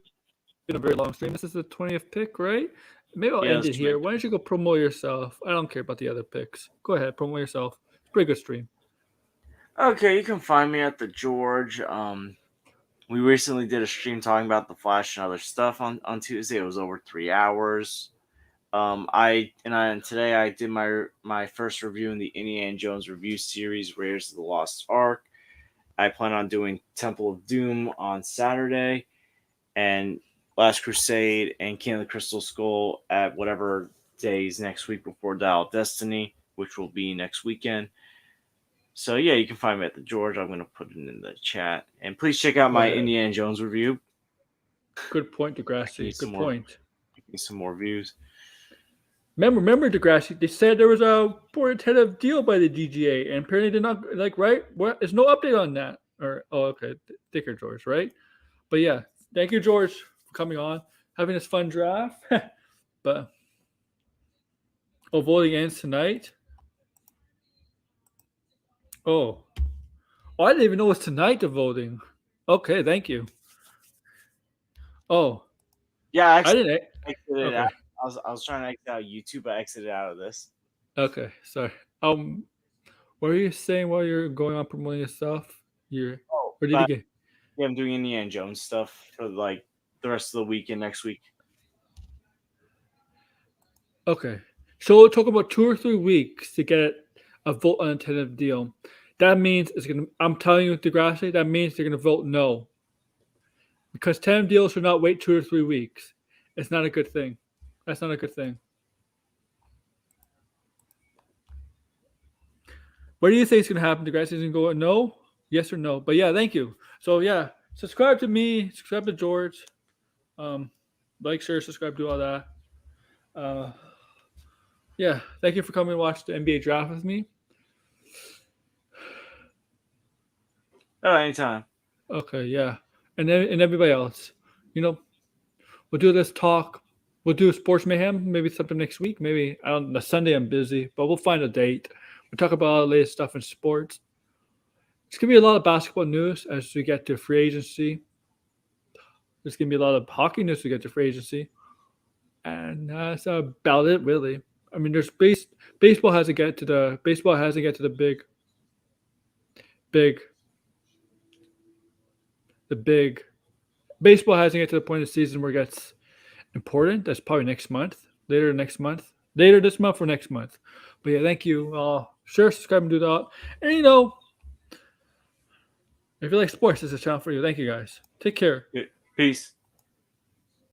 been a very long stream. This is the 20th pick, right? Maybe I'll end let's it here. make- Why don't you go promote yourself? I don't care about the other picks. Go ahead, promote yourself. Pretty good stream. Okay, you can find me at the George. We recently did a stream talking about the Flash and other stuff on Tuesday. It was over 3 hours. Today I did my first review in the Indiana Jones review series, Raiders of the Lost Ark. I plan on doing Temple of Doom on Saturday, and Last Crusade and King of the Crystal Skull at whatever days next week before Dial of Destiny, which will be next weekend. So yeah, you can find me at the George. I'm gonna put it in the chat, and please check out my Right. Indiana Jones review. Good point, Need Degrassi. some Good more. point. Need some more views. Remember, Degrassi. They said there was a poor tentative deal by the DGA, and apparently they're not like right. What? There's no update on that. Or okay, Dicker George, right? But yeah, thank you, George, for coming on, having this fun draft. But voting ends tonight. Oh, I didn't even know it was tonight the voting. Okay, thank you. Oh, Yeah, I I actually didn't. exited Okay. out. I was trying to exit out YouTube. I exited out of this. Okay, sorry. What were you saying while you're going on promoting yourself? Oh, Where did you get? yeah, I'm doing Indiana Jones stuff for like the rest of the week and next week. Okay, so it took about 2 or 3 weeks to get a vote on a tentative deal. That means it's gonna. I'm telling you, Degrassi, that means they're gonna vote no. Because tentative deals should not wait 2 or 3 weeks. It's not a good thing. That's not a good thing. What do you think is going to happen? Degrassi is going to go no, yes or no. But yeah, thank you. So yeah, subscribe to me, subscribe to George, like, share, subscribe, do all that. Yeah, thank you for coming to watch the NBA draft with me. Oh, anytime. Okay, yeah, and everybody else, we'll do this talk. We'll do Sports Mayhem, maybe something next week. Maybe I don't know. Sunday I'm busy, but we'll find a date. We'll talk about all the latest stuff in sports. It's gonna be a lot of basketball news as we get to free agency. There's gonna be a lot of hockey news to get to free agency, and that's about it, really. I mean, there's baseball hasn't get to the big. Baseball hasn't get to the point of the season where it gets important. That's probably next month, later this month or next month. But yeah, thank you. Share, subscribe, and do that. And if you like sports, this is a channel for you. Thank you guys. Take care. Peace.